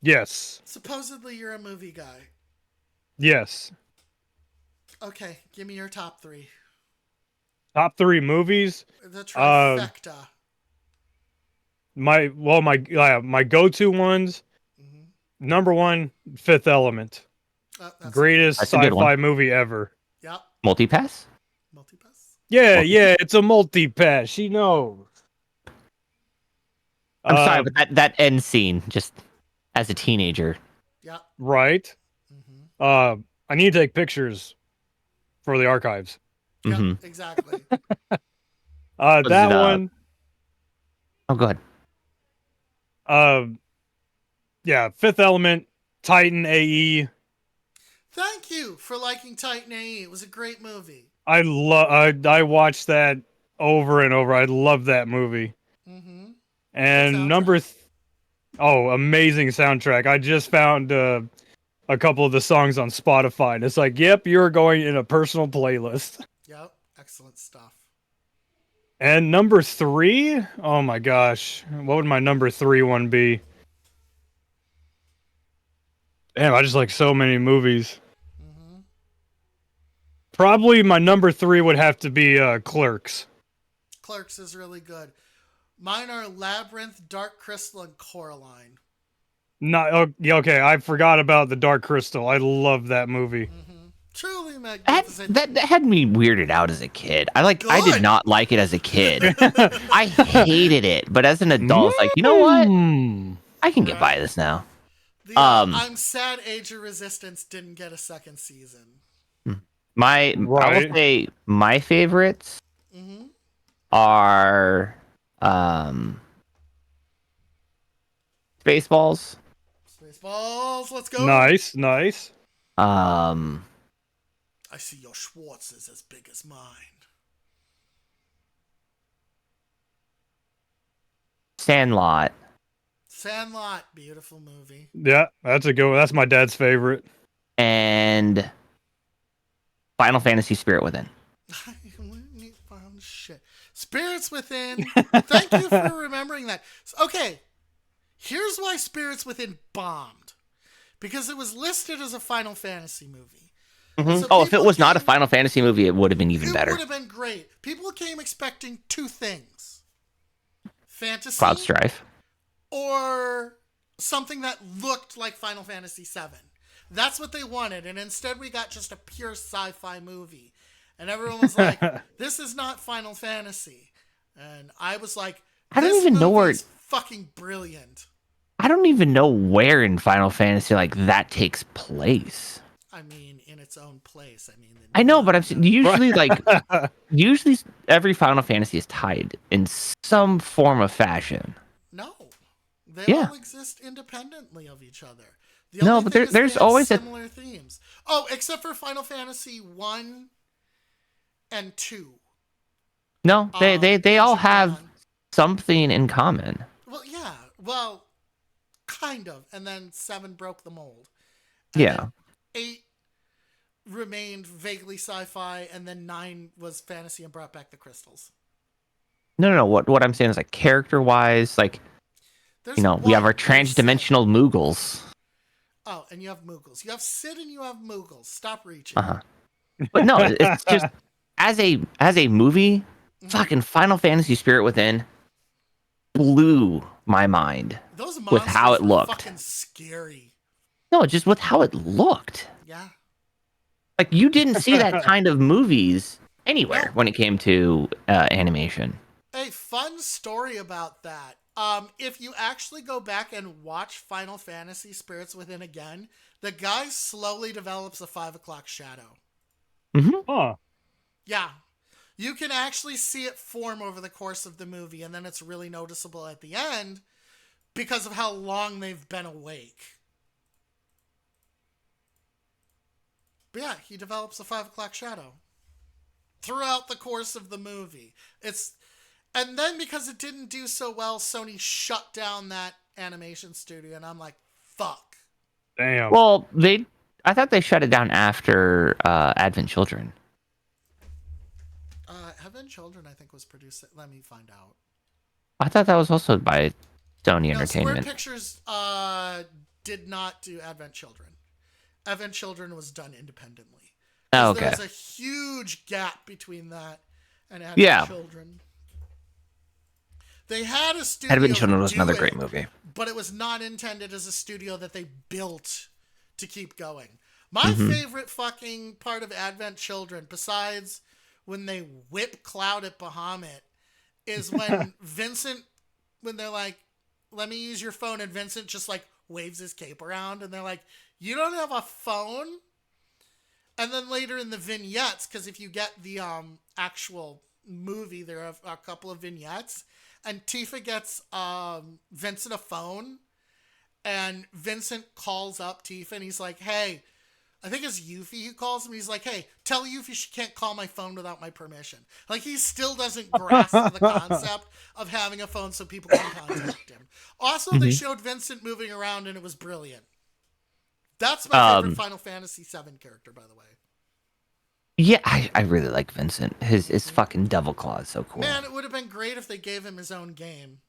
Yes. Supposedly you're a movie guy. Yes. Okay, give me your top three. Top three movies. The trifecta. My go-to ones. Number one, Fifth Element. Greatest sci-fi movie ever. Yep. Multipass? Multipass? Yeah, it's a multi-pass. She knows. I'm sorry, but that end scene, just as a teenager. Yep. Right. I need to take pictures for the archives. Yep, exactly. That one. Oh, go ahead. Yeah, Fifth Element, Titan AE. Thank you for liking Titan AE. It was a great movie. I watched that over and over. I love that movie. And amazing soundtrack. I just found a couple of the songs on Spotify, and it's like, yep, you're going in a personal playlist. Yep, excellent stuff. And number three, oh my gosh, what would my number three one be? Damn, I just like so many movies. Probably my number three would have to be Clerks. Clerks is really good. Mine are Labyrinth, Dark Crystal, and Coraline. Okay, I forgot about the Dark Crystal. I love that movie. Truly magnificent. That had me weirded out as a kid. I did not like it as a kid. I hated it, but as an adult, it's like, you know what? I can get by this now. I'm sad Age of Resistance didn't get a second season. I will say my favorites are Spaceballs. Spaceballs, let's go. Nice. I see your Schwartz is as big as mine. Sandlot, beautiful movie. Yeah, that's a good one. That's my dad's favorite. and Final Fantasy Spirit Within. Shit. Spirits Within. Thank you for remembering that. Okay, here's why Spirits Within bombed. Because it was listed as a Final Fantasy movie. So if it was not a Final Fantasy movie, it would have been even better. It would have been great. People came expecting two things. Fantasy. Cloud Strife. Or something that looked like Final Fantasy VII. That's what they wanted. And instead we got just a pure sci-fi movie. And everyone was like, this is not Final Fantasy. And I was like, I don't even know where it's fucking brilliant. I don't even know where in Final Fantasy that takes place. I mean, in its own place. I know, but I'm usually usually every Final Fantasy is tied in some form of fashion. No, they all exist independently of each other. The No, only but thing is they there's had always a similar themes. Oh, except for Final Fantasy 1 and 2. no. They In all have Japan. something in common. Well, yeah. Well, kind of. And then 7 broke the mold. And Yeah. then 8 remained vaguely sci-fi, and then 9 was fantasy and brought back the crystals. No. What I'm saying is like character wise, like There's we have our one. There's Sid. transdimensional Moogles. Oh, and you have Moogles. You have Sid and you have Moogles. Stop reaching. Uh huh. But no, it's just as a movie, fucking Final Fantasy Spirit Within blew my mind Those monsters with how it were looked. fucking scary. No, just with how it looked. Yeah. Like you didn't see that kind of movies anywhere No. when it came to animation. A fun story about that. If you actually go back and watch Final Fantasy Spirits Within again, the guy slowly develops a 5 o'clock shadow. Huh. Yeah. You can actually see it form over the course of the movie, and then it's really noticeable at the end because of how long they've been awake. But yeah, he develops a 5 o'clock shadow throughout the course of the movie. And then because it didn't do so well, Sony shut down that animation studio, and I'm like, fuck. Damn. Well, I thought they shut it down after Advent Children. Heaven Children, I think, was produced. Let me find out. I thought that was also by Sony No, Entertainment. Square Pictures did not do Advent Children. Advent Children was done independently. Oh, okay. There's a huge gap between that and Advent Children. They had a studio. Advent Children was another it, great movie. But it was not intended as a studio that they built to keep going. My favorite fucking part of Advent Children, besides when they whip Cloud at Bahamut, is when when they're like, let me use your phone, and Vincent just like waves his cape around, and they're like, you don't have a phone? And then later in the vignettes, because if you get the actual movie, there are a couple of vignettes, and Tifa gets Vincent a phone, and Vincent calls up Tifa, and he's like, hey, I think it's Yuffie who calls him. He's like, hey, tell Yuffie she can't call my phone without my permission. Like, he still doesn't grasp the concept of having a phone so people can contact him. Also, they showed Vincent moving around, and it was brilliant. That's my favorite Final Fantasy VII character, by the way. Yeah, I really like Vincent. His fucking Devil Claw is so cool. Man, it would have been great if they gave him his own game.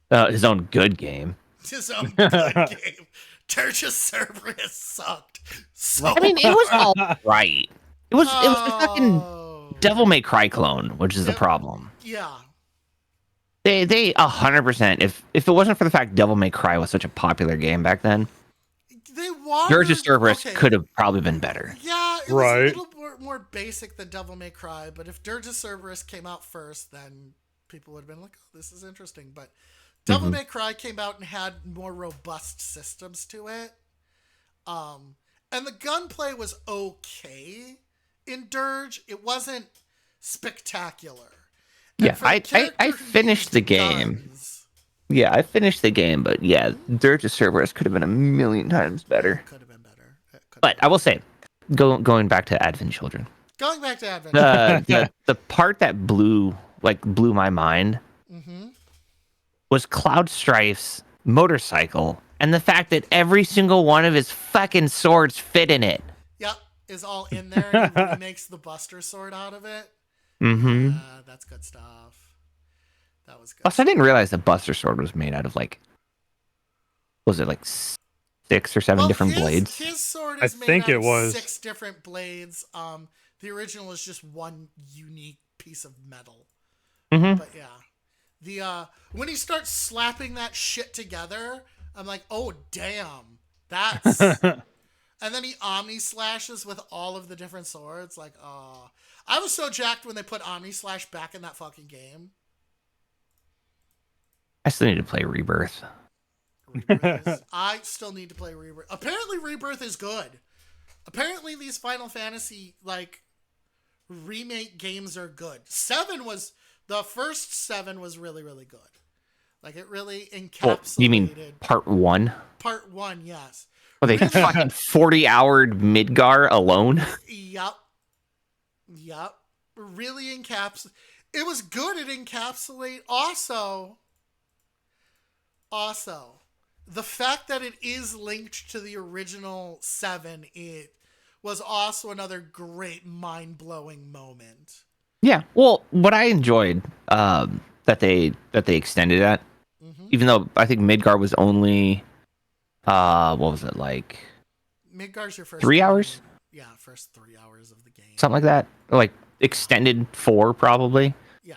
His own good game. His own good game. Tertius Cerberus sucked. So I mean, it was all right. It was the fucking Devil May Cry clone, which is the problem. Yeah. They 100%. If it wasn't for the fact Devil May Cry was such a popular game back then, Tertius Cerberus could have probably been better. Yeah, it was a little more basic than Devil May Cry, but if Dirge of Cerberus came out first, then people would have been like, oh, this is interesting. But Devil May Cry came out and had more robust systems to it. And the gunplay was okay in Dirge. It wasn't spectacular. Yeah, I finished the game. Yeah, I finished the game, but yeah, Dirge of Cerberus could have been a million times better. Could have been better. But I will say, going back to Advent Children. Going back to Advent. The part that blew my mind was Cloud Strife's motorcycle and the fact that every single one of his fucking swords fit in it. Yep, is all in there, and he makes the Buster Sword out of it. That's good stuff. That was good. Also, I didn't realize the Buster Sword was made out of was it 6 or 7 different blades? His sword is made out of 6 different blades. The original is just one unique piece of metal. But yeah, when he starts slapping that shit together, I'm like, oh damn, that's. And then he Omni slashes with all of the different swords. Like, oh, I was so jacked when they put Omni Slash back in that fucking game. I still need to play Rebirth. I still need to play Rebirth. Apparently, Rebirth is good. Apparently, these Final Fantasy remake games are good. The first 7 was really, really good. Like, it really encapsulated. You mean part 1? part 1, yes. Well, they fucking 40-houred Midgar alone. Yep. Really it was good at encapsulate. Also, the fact that it is linked to the original 7, it was also another great mind-blowing moment. Yeah. Well, what I enjoyed that they extended that, even though I think Midgar was only what was it, like Midgar's your first 3 hours? Yeah, first 3 hours of the game. Something like that. Like extended 4 probably. Yeah.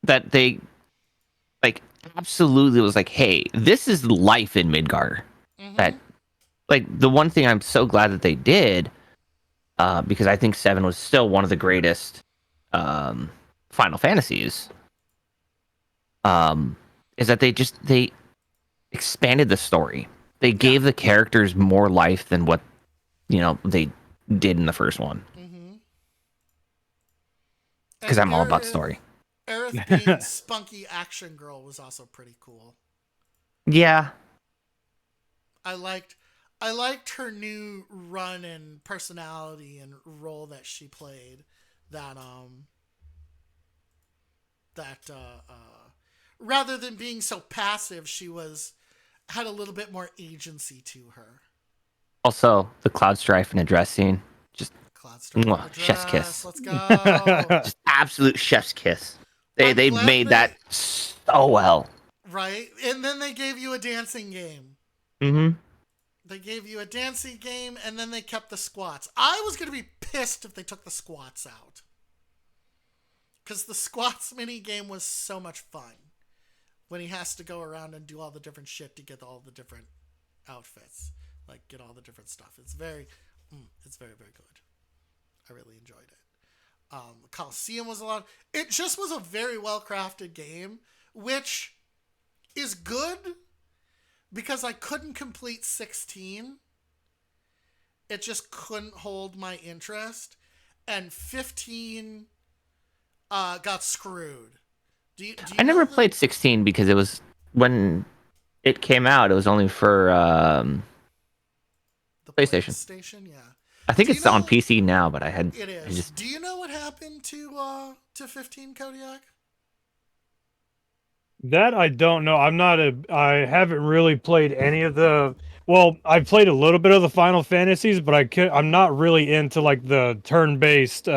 That they like absolutely was like, hey, this is life in Midgar. That like the one thing I'm so glad that they did, because I think 7 was still one of the greatest Final Fantasies. Is that they expanded the story. They gave the characters more life than what they did in the first one. Because I'm all about story. Aerith being spunky action girl was also pretty cool. Yeah. I liked her new run and personality and role that she played. That rather than being so passive, she had a little bit more agency to her. Also, the Cloud Strife in a dress scene, just chef's kiss. Let's go. Just absolute chef's kiss. They made that so well. Right, and then they gave you a dancing game. They gave you a dancing game, and then they kept the squats. I was going to be pissed if they took the squats out. Because the squats mini game was so much fun. When he has to go around and do all the different shit to get all the different outfits. Like, get all the different stuff. It's very, very good. I really enjoyed it. Coliseum was a lot. It just was a very well-crafted game, which is good because I couldn't complete 16. It just couldn't hold my interest. And 15 got screwed. Do you I never played 16 because it was when it came out. It was only for the PlayStation. Yeah. I think it's on PC now, but It is. Do you know what happened to 15, Kodiak? That I don't know. I haven't really played any of the. Well, I played a little bit of the Final Fantasies, but I'm not really into like the turn-based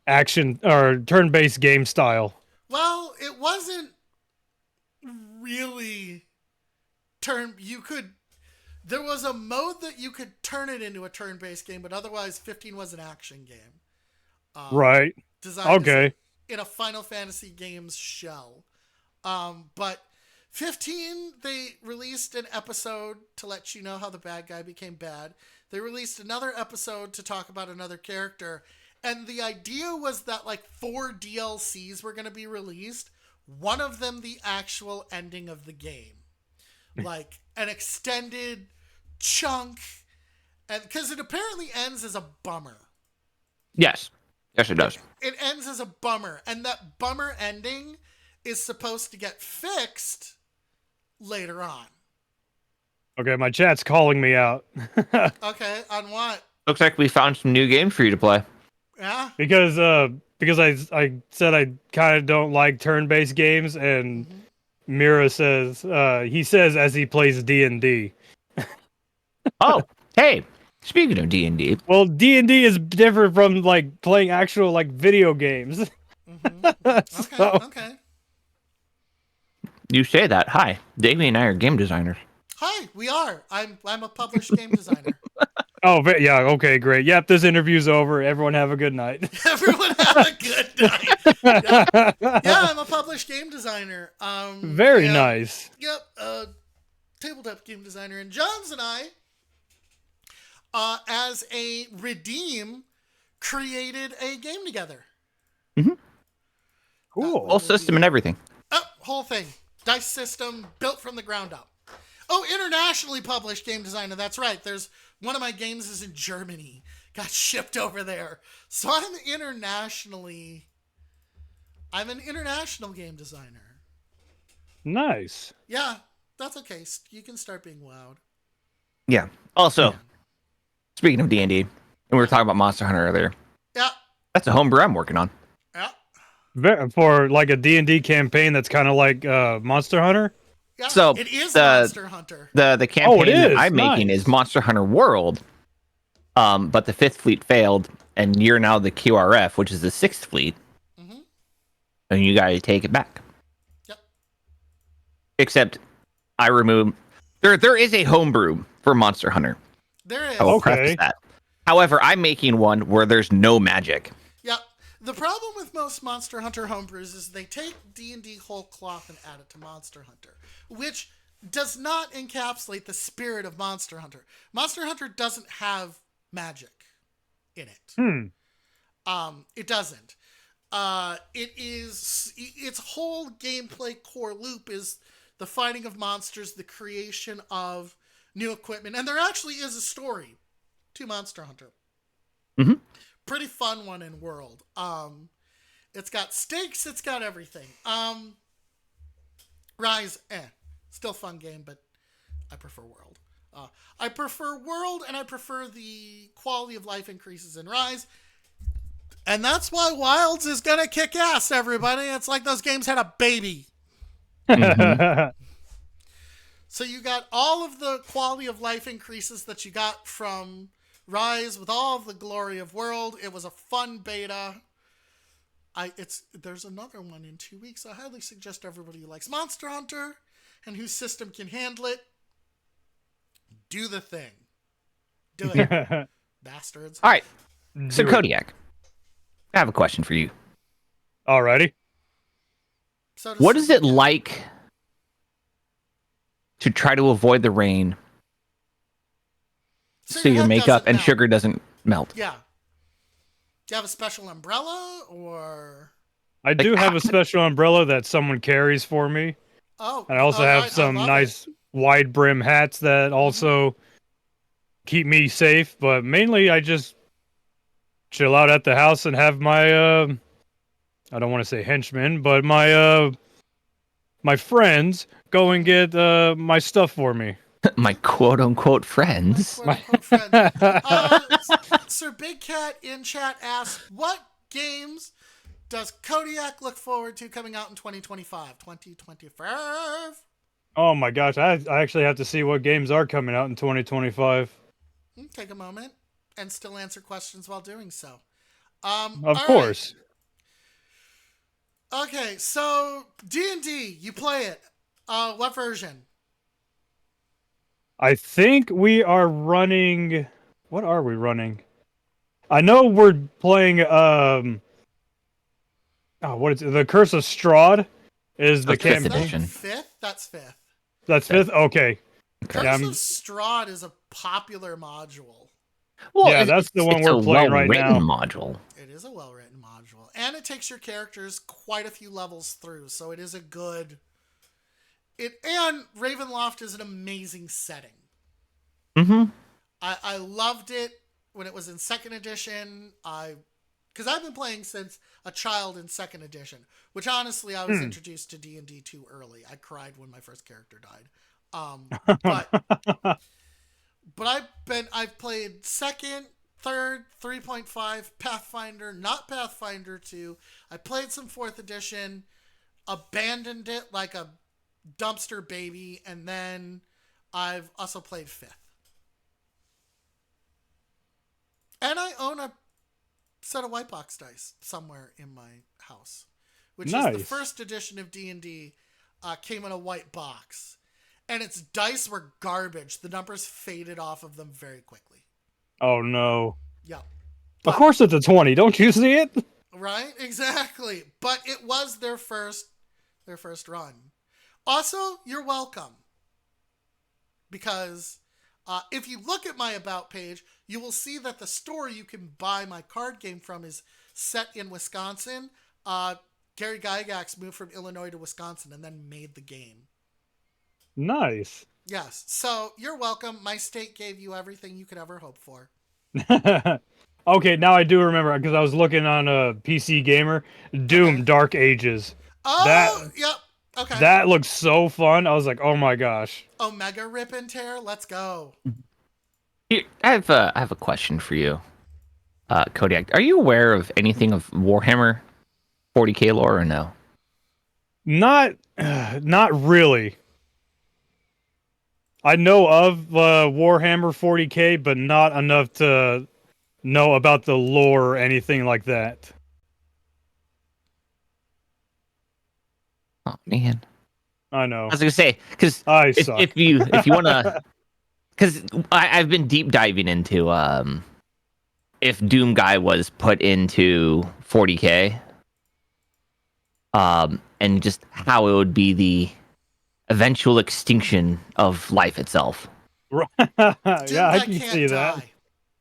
action or turn-based game style. Well, it wasn't really there was a mode that you could turn it into a turn-based game, but otherwise 15 was an action game. Right. Designed in a Final Fantasy games shell. But 15, they released an episode to let you know how the bad guy became bad. They released another episode to talk about another character. And the idea was that like 4 DLCs were going to be released. One of them, the actual ending of the game. Like an extended chunk. And because it apparently ends as a bummer. Yes, it does. It ends as a bummer. And that bummer ending is supposed to get fixed later on. Okay, my chat's calling me out. Okay, on what? Looks like we found some new games for you to play. Yeah? Because I said I kind of don't like turn-based games, and Mira says he says as he plays D&D. Oh, hey, speaking of D&D. Well, D&D is different from like playing actual like video games. Okay. You say that. Hi, Davey and I are game designers. Hi, we are. I'm a published game designer. Oh, yeah. Okay, great. Yep, this interview's over. Everyone have a good night. Everyone have a good night. Yeah, I'm a published game designer. Very nice. Yep, tabletop game designer. And Johns and I, as a Redeem, created a game together. Cool. Whole system and everything. Oh, whole thing. Dice system built from the ground up. Oh, internationally published game designer. That's right. There's one of my games is in Germany. Got shipped over there. So I'm an international game designer. Nice. Yeah. That's okay. You can start being loud. Yeah. Also, Yeah. speaking of D&D, and we were talking about Monster Hunter earlier. Yeah. That's a homebrew I'm working on. Yeah. For like a D&D campaign that's kind of like Monster Hunter. Yeah. So, it is the- Monster Hunter. The campaign it that is. I'm making Nice. is Monster Hunter World. But the 5th Fleet failed, and you're now the QRF, which is the 6th Fleet. Mm-hmm. And you got to take it back. Yep. Except I removed. There is a homebrew for Monster Hunter. There is. I will Okay. preface that. However, I'm making one where there's no magic. Yeah. The problem with most Monster Hunter homebrews is they take D&D whole cloth and add it to Monster Hunter, which does not encapsulate the spirit of Monster Hunter. Monster Hunter doesn't have magic in it. It doesn't. Its whole gameplay core loop is the fighting of monsters, the creation of new equipment, and there actually is a story to Monster Hunter. Mm-hmm. Pretty fun one in World. It's got stakes, it's got everything. Rise, still fun game, but I prefer World. I prefer World, and I prefer the quality of life increases in Rise. And that's why Wilds is gonna kick ass, everybody. It's like those games had a baby. So you got all of the quality of life increases that you got from Rise with all of the glory of World. It was a fun beta. There's another one in 2 weeks. I highly suggest everybody who likes Monster Hunter and whose system can handle it, do the thing. Do it, bastards. All right. So, Do it. Kodiak, I have a question for you. Alrighty. So What is it like to try to avoid the rain so your head makeup doesn't and melt? sugar doesn't melt? Yeah. Do you have a special umbrella or? I do have a special umbrella that someone carries for me. Oh, I also have I some love nice wide brim hats that also keep me safe, but mainly I just chill out at the house and have my I don't want to say henchmen, but my my friends go and get my stuff for me. My quote unquote friends. Quote-unquote friend. Sir Big Cat in chat asks, what games does Kodiak look forward to coming out in 2025? 2025? Oh my gosh, I actually have to see what games are coming out in 2025. Take a moment and still answer questions while doing so. Of all right. course. Okay, so D&D, you play it. What version? I think we are running. What are we running? I know we're playing. What is it? The Curse of Strahd is the That's fifth campaign. edition. Fifth? That's fifth. That's fifth. Okay. Curse Yeah, of I'm- Strahd is a popular module. Well, Yeah, that's the one it's we're a playing right well-written now. module. It is a well-written module. And it takes your characters quite a few levels through, so it is a good... And Ravenloft is an amazing setting. Mm-hmm. I loved it when it was in second edition. Because I've been playing since a child in second edition, which honestly I was introduced to D&D too early. I cried when my first character died. But I've played second, third, 3.5, Pathfinder, not Pathfinder 2. I played some fourth edition, abandoned it like a dumpster baby, and then I've also played fifth. And I own a set of white box dice somewhere in my house, which is the Nice. first edition of D&D. Came in a white box, and its dice were garbage. The numbers faded off of them very quickly. Oh no. Yeah. Of course it's a 20. Don't you see it? Right? Exactly. But it was their first run. Also, you're welcome. Because if you look at my About page, you will see that the store you can buy my card game from is set in Wisconsin. Gary Gygax moved from Illinois to Wisconsin and then made the game. Nice. Yes. So you're welcome. My state gave you everything you could ever hope for. Okay, now I do remember because I was looking on a PC Gamer. Doom Dark Ages. Oh, That- yep. Okay. That looks so fun. I was like, oh my gosh. Omega Rip and Tear. Let's go. Here, I have a question for you, Kodiak. Are you aware of anything of Warhammer 40k lore or no? Not, not really. I know of Warhammer 40k, but not enough to know about the lore or anything like that. Oh man, I know. I was gonna say because I suck. if you wanna, because I've been deep diving into if Doom Guy was put into 40k, and just how it would be the eventual extinction of life itself. Doom yeah, I Guy can can't see that. die.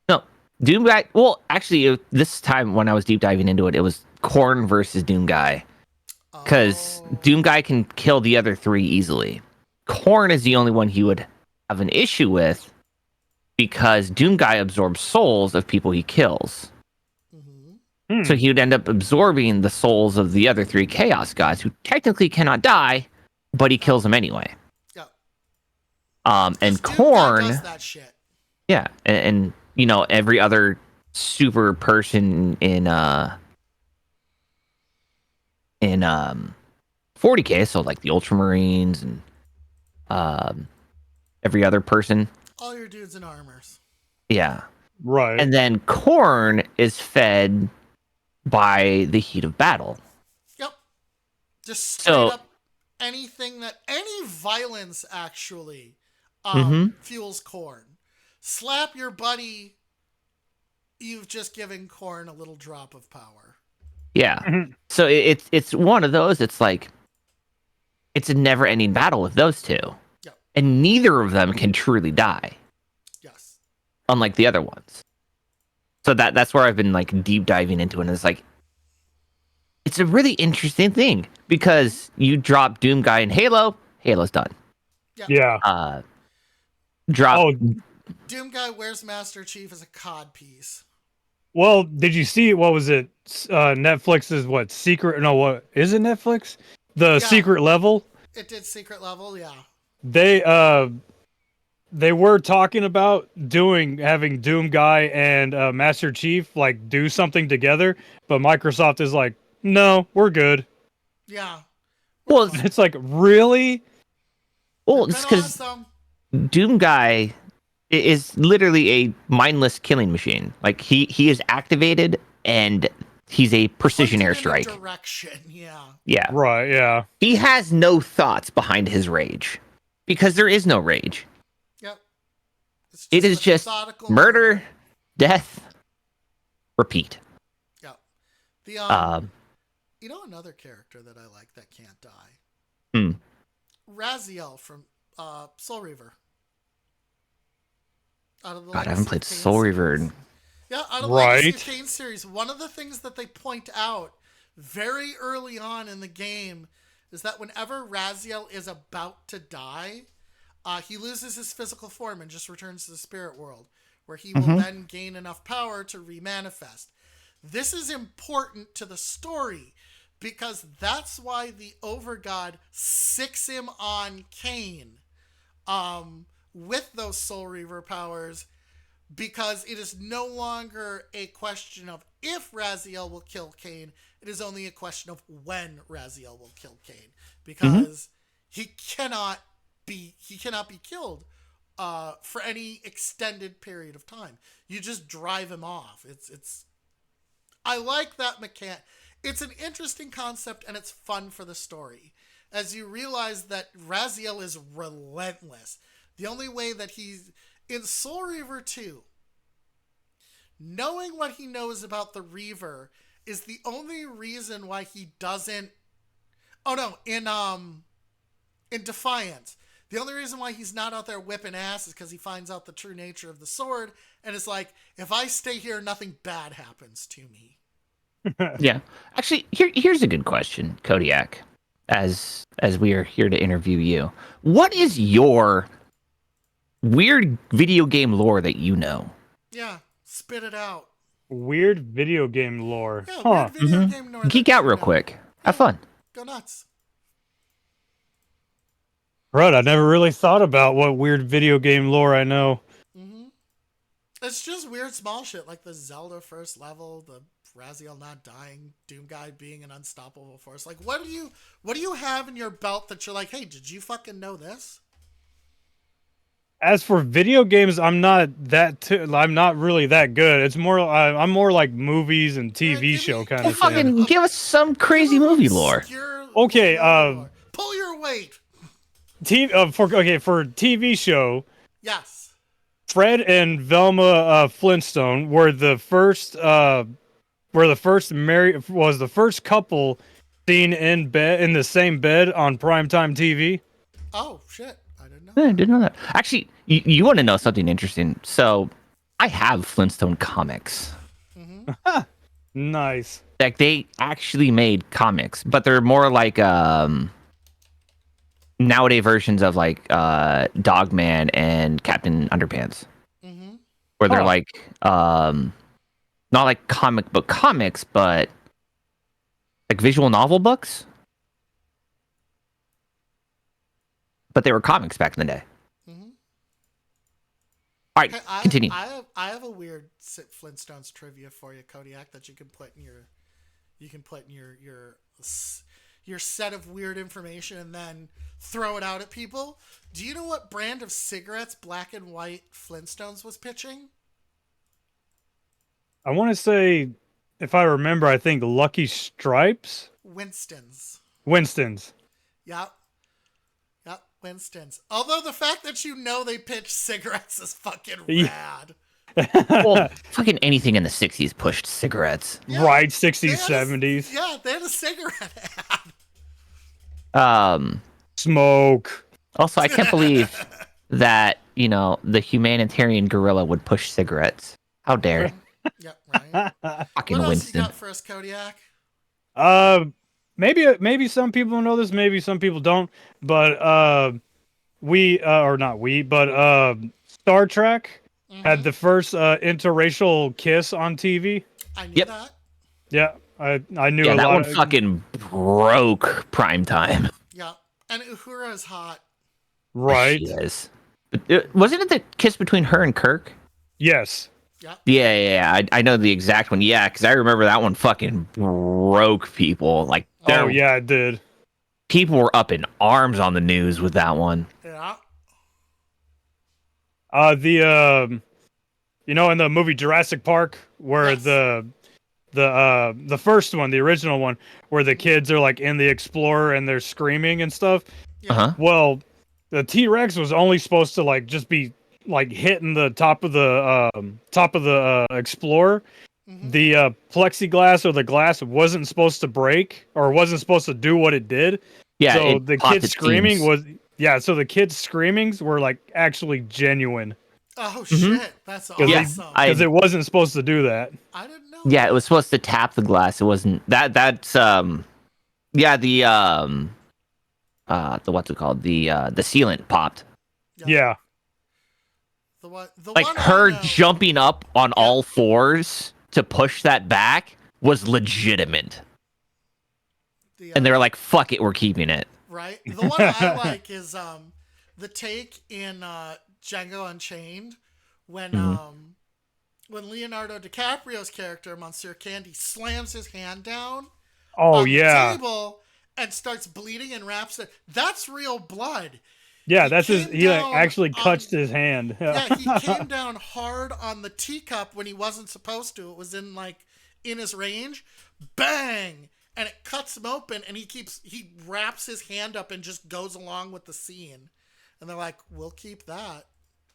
No, Doom Guy. Well, actually, this time when I was deep diving into it, it was Korn versus Doom Guy. Because Oh. Doom Guy can kill the other three easily. Korn is the only one he would have an issue with because Doom Guy absorbs souls of people he kills. Mhm. So he would end up absorbing the souls of the other three Chaos Gods who technically cannot die, but he kills them anyway. Yep. And 'Cause Doom Guy Korn, does that shit. yeah, and you know every other super person in 40k, so like the Ultramarines and every other person, All your dudes in armors. yeah. Right. And then Korn is fed by the heat of battle. Yep. Just straight So- up anything that any violence actually Mhm. fuels Korn. Slap your buddy. You've just given Korn a little drop of power. Yeah. Mhm. So it's one of those. It's like it's a never-ending battle with those two, Yep. and neither of them can truly die, Yes. unlike the other ones. So that's where I've been like deep diving into it. And it's like it's a really interesting thing because you drop Doom Guy in Halo, Halo's done. Yeah. Drop Oh, Doom Guy wears Master Chief as a cod piece. well, did you see what was it? Netflix's what secret? No, what is it? Netflix? The Yeah. secret level. It did secret level, yeah. They were talking about having Doom Guy and Master Chief like do something together, but Microsoft is like, no, we're good. Yeah. well, It's like, really? well, Been it's because awesome. Doom Guy is literally a mindless killing machine. Like he is activated and he's a precision Pointed in a airstrike. Direction, yeah. Yeah. Right? Yeah. He has no thoughts behind his rage because there is no rage. Yep. It's It is a just methodical murder, death, repeat. Yep. The you know another character that I like that can't die? Hmm. Raziel from Soul Reaver. Out of the God, I haven't Legacy played of Kain Soul Reaver. series. Yeah, out of the Right. Legacy of Kain series, one of the things that they point out very early on in the game is that whenever Raziel is about to die, he loses his physical form and just returns to the spirit world, where he will then gain enough power to remanifest. This is important to the story because that's why the Overgod sicks him on Kain with those Soul Reaver powers, because it is no longer a question of if Raziel will kill Kain, it is only a question of when Raziel will kill Kain, because he cannot be killed for any extended period of time. You just drive him off. It's I like that mechanic. It's an interesting concept and it's fun for the story, as you realize that Raziel is relentless. The only way that he's in Soul Reaver 2, knowing what he knows about the Reaver is the only reason why he doesn't. Oh no, in Defiance, the only reason why he's not out there whipping ass is because he finds out the true nature of the sword and is like, if I stay here, nothing bad happens to me. Yeah. Actually, here's a good question, Kodiak. As we are here to interview you, what is your weird video game lore that you know? Yeah, spit it out. Weird video game lore. Yeah, Huh. weird video game lore. Geek that out you real know. quick. Have fun. Go nuts. Right, I never really thought about what weird video game lore I know. It's just weird small shit like the Zelda first level, the Raziel not dying, Doom guy being an unstoppable force. Like, what do you have in your belt that you're like, hey, did you fucking know this? As for video games, I'm not really that good. It's more I'm more like movies and Yeah, TV give show me- kind Well, of thing. fucking give us some crazy movie lore. Obscure Okay, movie lore. Pull your weight. For TV show, Yes. Fred and Velma Flintstone were the first the first couple seen in the same bed on primetime TV. Oh shit! I didn't know. I didn't know that. Actually, you want to know something interesting? So, I have Flintstone comics. Nice. Like they actually made comics, but they're more like nowadays versions of like Dogman and Captain Underpants, where they're Huh. like not like comic book comics, but like visual novel books. But they were comics back in the day. All right, Hey, continue. I have a weird Flintstones trivia for you, Kodiak, that you can put in your set of weird information and then throw it out at people. Do you know what brand of cigarettes Black and White Flintstones was pitching? I want to say, if I remember, I think Lucky Stripes, Winston's. Winston's. Yep. Yep, Winston's. Although the fact that you know they pitched cigarettes is fucking Yeah. rad. Well, fucking anything in the '60s pushed cigarettes. Yeah, Right, they 60s, had a- 70s. Yeah, they had a cigarette ad. Smoke. Also, I can't believe that the humanitarian gorilla would push cigarettes. How dare Yep, right. fucking What else Winston? you got for us, Kodiak? Maybe some people know this, maybe some people don't. But Star Trek had the first interracial kiss on TV. I knew Yep. that. Yeah, I knew Yeah, a that lot. one fucking broke prime time. Yeah. And Uhura is hot. Right. She is. But, wasn't it the kiss between her and Kirk? Yes. Yep. Yeah. I know the exact one. Yeah, because I remember that one fucking broke people. Like, Oh yeah, it did. people were up in arms on the news with that one. Yeah. In the movie Jurassic Park, where Yes. the first one, the original one, where the kids are like in the Explorer and they're screaming and stuff. Yeah. Uh huh. Well, the T-Rex was only supposed to like just be like hitting the top of the Explorer. The plexiglass or the glass wasn't supposed to break or wasn't supposed to do what it did. Yeah. So it the popped kids its screaming seams. was so the kids screamings were like actually genuine Oh shit, that's awesome. Yeah, because it wasn't supposed to do that. I didn't know. Yeah, it was supposed to tap the glass. It wasn't that's yeah, the what's it called? The sealant popped. Yeah. The Like one her I know, jumping up on all fours to push that back was legitimate. And they were like, fuck it, we're keeping it. right. The one I like is the take in Django Unchained when Leonardo DiCaprio's character Monsieur Candy slams his hand down Oh on the yeah. table and starts bleeding and wraps it. That's real blood. Yeah, He that's his. came He like, down actually on- touched his hand. Yeah, he came down hard on the teacup when he wasn't supposed to. It was in his range. Bang! And it cuts him open, and he wraps his hand up and just goes along with the scene. And they're like, "We'll keep that."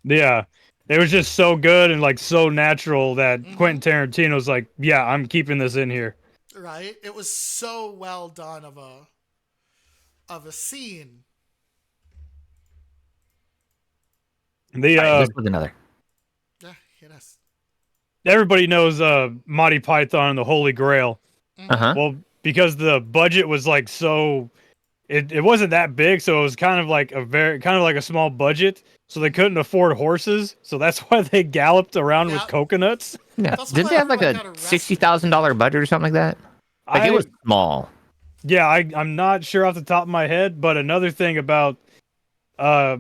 Yeah. It was just so good and like so natural that Quentin Tarantino's like, yeah, I'm keeping this in here. Right? It was so well done of a scene. The All right, this was another. Yeah, hit us. everybody knows Monty Python and the Holy Grail. Uh-huh. Well, because the budget was like so it wasn't that big, so it was kind of like a small budget. So they couldn't afford horses, so that's why they galloped around Yeah. with coconuts. Yeah. That's Didn't why they have like everyone a got arrested. $60,000 budget or something like that? Like it was small. Yeah, I'm not sure off the top of my head, but another thing about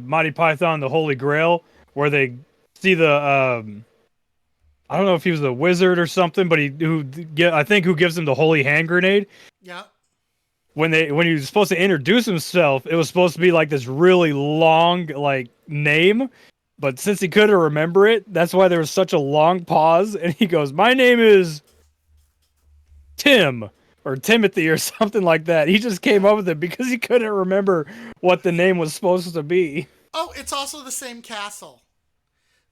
Monty Python, The Holy Grail, where they see the I don't know if he was a wizard or something, but I think who gives him the holy hand grenade. Yeah. When he was supposed to introduce himself, it was supposed to be like this really long like name, but since he couldn't remember it, that's why there was such a long pause. And he goes, "My name is Tim or Timothy or something like that." He just came up with it because he couldn't remember what the name was supposed to be. Oh, it's also the same castle.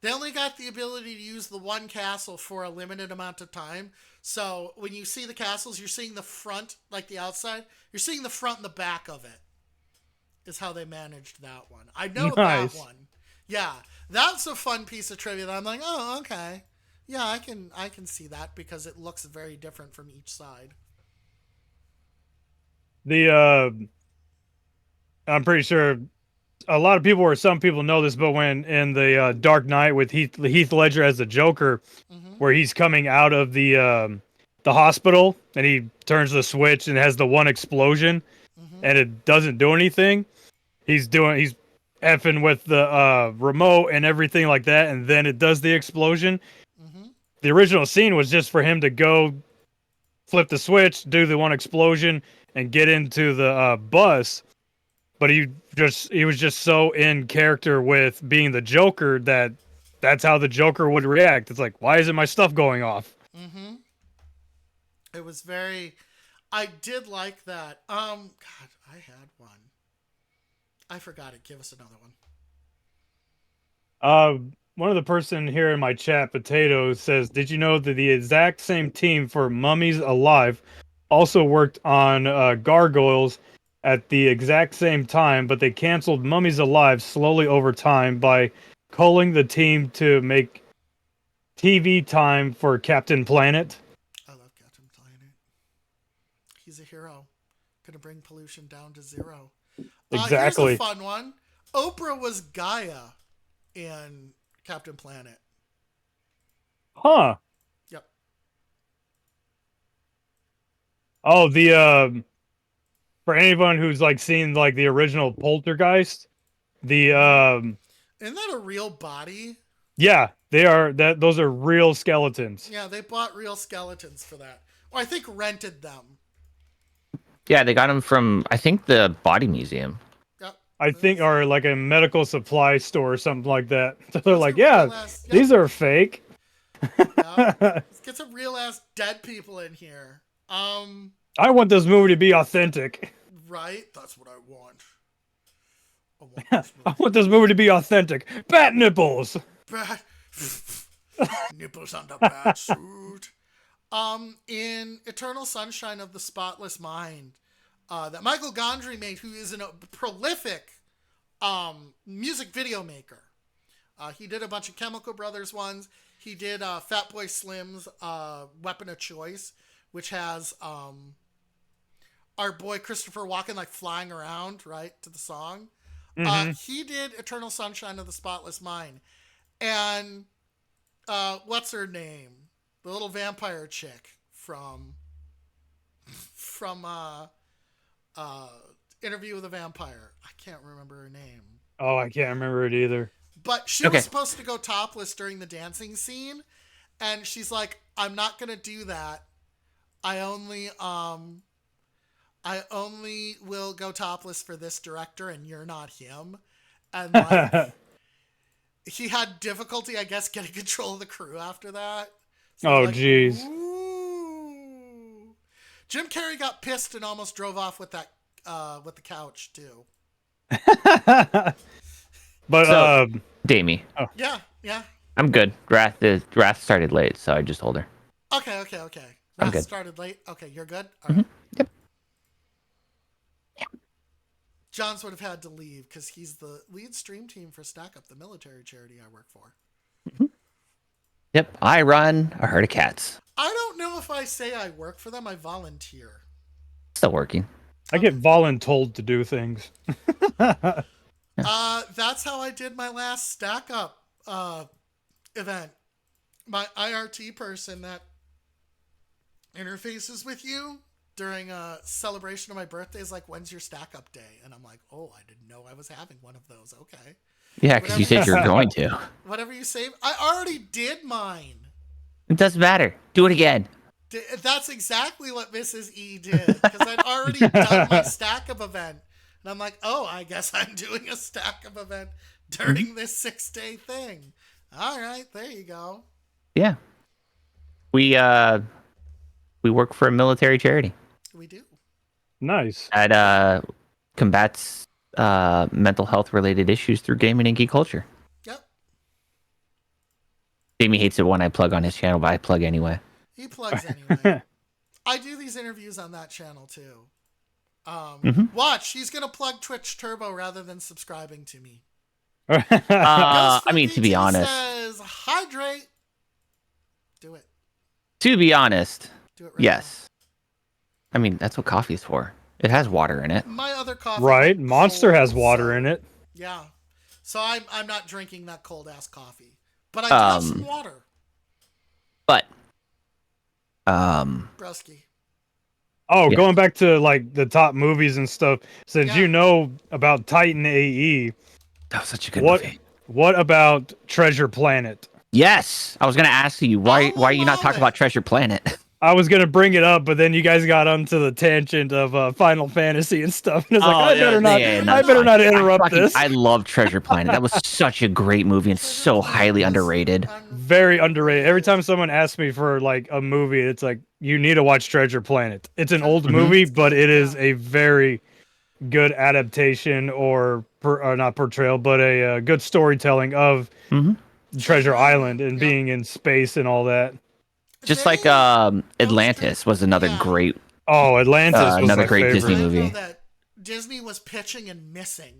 They only got the ability to use the one castle for a limited amount of time. So when you see the castles, you're seeing the front, like the outside. You're seeing the front and the back of it. Is how they managed that one. I know Nice. that one. Yeah, that's a fun piece of trivia that I'm like, oh, okay. Yeah, I can see that because it looks very different from each side. I'm pretty sure a lot of people or some people know this, but when in the Dark Knight with Heath Ledger as the Joker, where he's coming out of the hospital and he turns the switch and has the one explosion, and it doesn't do anything. He's effing with the remote and everything like that, and then it does the explosion. The original scene was just for him to go flip the switch, do the one explosion, and get into the bus. But he was just so in character with being the Joker that's how the Joker would react. It's like, why isn't my stuff going off? It was very. I did like that. God, I had one. I forgot it. Give us another one. One of the person here in my chat, Potato, says, "Did you know that the exact same team for Mummies Alive also worked on Gargoyles at the exact same time, but they canceled Mummies Alive slowly over time by culling the team to make TV time for Captain Planet?" I love Captain Planet. He's a hero. Gonna bring pollution down to zero. Exactly. Here's a fun one. Oprah was Gaia in Captain Planet. Huh. Yep. Oh, the for anyone who's like seen like the original Poltergeist, the Isn't that a real body? yeah, those are real skeletons. Yeah, they bought real skeletons for that. Or I think rented them. Yeah, they got them from, I think, the Body Museum. Yep. I think, or like a medical supply store or something like that. So they're like, a real yeah, ass- yep. these are fake. Yep. Let's get some real ass dead people in here. I want this movie to be authentic. Right? That's what I want. I want this I want this movie to be authentic. Bat nipples. bat nipples on the bat suit. In Eternal Sunshine of the Spotless Mind, that Michael Gondry made, who is a prolific music video maker. He did a bunch of Chemical Brothers ones. He did Fatboy Slim's Weapon of Choice, which has our boy Christopher Walken like flying around, right, to the song. He did Eternal Sunshine of the Spotless Mind. And what's her name? The little vampire chick from Interview with a Vampire. I can't remember her name. Oh, I can't remember it either. But she was supposed to go topless during the dancing scene, and she's like, "I'm not gonna do that. I only will go topless for this director, and you're not him." And like, he had difficulty, I guess, getting control of the crew after that. So Oh, like, jeez. ooh. Jim Carrey got pissed and almost drove off with that with the couch too. But So- Damie, Yeah. I'm good. Wrath started late, so I just told her. Okay. I'm That good. started late. Okay, you're good? All right. Yep. Johns would have had to leave because he's the lead stream team for Stack Up, the military charity I work for. Yep, I run a herd of cats. I don't know if I say I work for them. I volunteer. Still working. I get voluntold to do things. That's how I did my last Stack Up event. My IRT person that interfaces with you during a celebration of my birthday is like, when's your stack up day? And I'm like, oh, I didn't know I was having one of those. Okay. Yeah, because you said you were going to. Whatever you say. I already did mine. It doesn't matter. Do it again. That's exactly what Mrs. E did. Because I'd already done my stack up event. And I'm like, oh, I guess I'm doing a stack up event during this 6-day thing. All right, there you go. Yeah. We work for a military charity. We do. Nice. That combats mental health related issues through gaming and geek culture. Yep. Jamie hates it when I plug on his channel, but I plug anyway. He plugs anyway. I do these interviews on that channel too. Watch, he's gonna plug Twitch Turbo rather than subscribing to me. I mean, to be honest. Says, hydrate. Do it. To be honest, Do it right yes. I mean, that's what coffee's for. It has water in it. now. My other coffee. Right. went Monster cold, has water so- in it. Yeah. So I'm not drinking that cold ass coffee. But I do have some water. But Brusky. Oh, Yeah. going back to like the top movies and stuff. Since Yeah. you know about Titan AE, that was such a good what movie. what about Treasure Planet? Yes, I was gonna ask you why I'll are you not allow talking it. about Treasure Planet? I was gonna bring it up, but then you guys got onto the tangent of Final Fantasy and stuff, and it's like I better not. I that's better fine. not interrupt this. I love Treasure Planet. That was such a great movie and so highly underrated. Very underrated. Every time someone asks me for like a movie, it's like you need to watch Treasure Planet. It's an old movie, but it is a very good adaptation or not portrayal, but a good storytelling of Treasure Island and being in space and all that. Just like Atlantis was another Yeah. great. Oh, Atlantis was another my great favorite. Disney I know movie. that Disney was pitching and missing.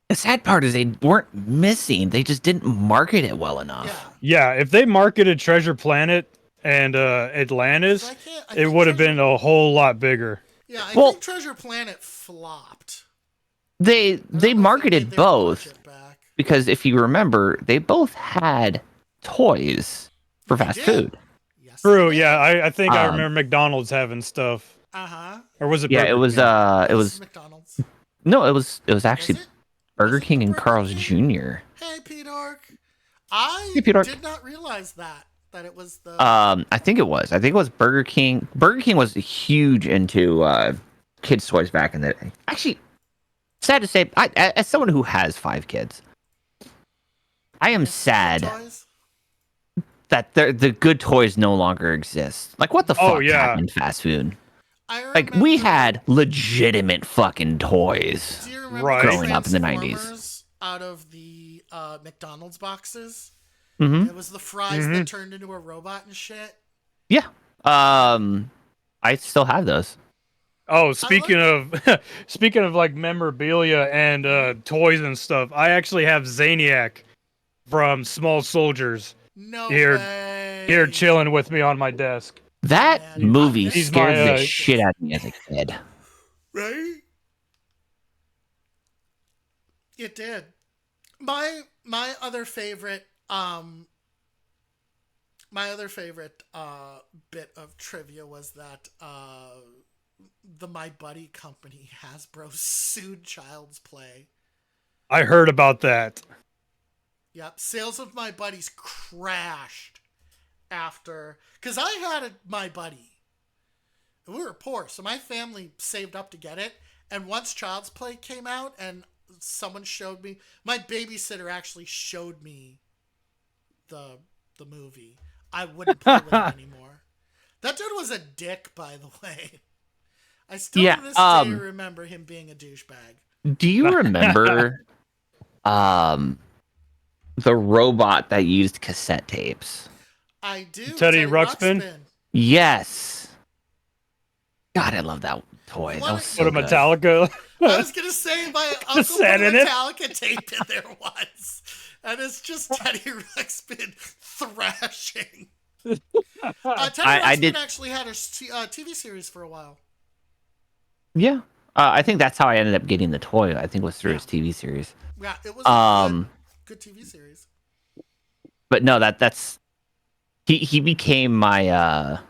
The sad part is they weren't missing. They just didn't market it well enough. Yeah. Yeah, if they marketed Treasure Planet and Atlantis, So I it think would have Treasure- been a whole lot bigger. Yeah, I Well- think Treasure Planet flopped. They I don't know if marketed made their both budget back. because if you remember, they both had toys for They fast did. food. Yes. True, yeah, I think I Um, remember McDonald's having stuff. Uh-huh. Or was it Yeah, Burger it was King? it was McDonald's. no, it was Was actually it? Burger Was it King and Burger Carl's King? Jr. Hey, P-Dork. I Hey, P-Dork. did not realize that it was the... I think it was. I think it was Burger King. Burger King was huge into kids' toys back in the day. Actually, sad to say, as someone who has 5 kids, I am sad toys? that the good toys no longer exist. Like, what the fuck Oh, yeah. happened in fast food? I Like, we remember- had legitimate fucking toys. Do you remember Right. Growing up in the 90s. Transformers out of the McDonald's boxes? Mm-hmm. It was the fries that turned into a robot and shit. Yeah. I still have those. Oh, speaking of like memorabilia and toys and stuff, I actually have Zaniac from Small Soldiers No Here- way. here chilling with me on my desk. That Man, movie he's scared my, the shit out of me as a kid. Right? It did. My other favorite bit of trivia was that the My Buddy company Hasbro sued Child's Play. I heard about that. Yep, sales of My Buddies crashed after, because I had My Buddy. And we were poor, so my family saved up to get it. And once Child's Play came out and someone showed me, my babysitter actually showed me the movie, I wouldn't play with it anymore. That dude was a dick, by the way. I still Yeah, to this day remember him being a douchebag. Do you remember the robot that used cassette tapes? I do. Teddy Ruxpin? Yes. God, I love that toy. That What was a- so Put a good. Metallica. I was gonna say my uncle put sand a in it? Metallica tape in there once, and it's just Teddy Ruxpin thrashing. Teddy Ruxpin I did- actually had a TV series for a while. Yeah. I think that's how I ended up getting the toy. I think it was through his TV series. Yeah, it was a good TV series. But no, that's he became my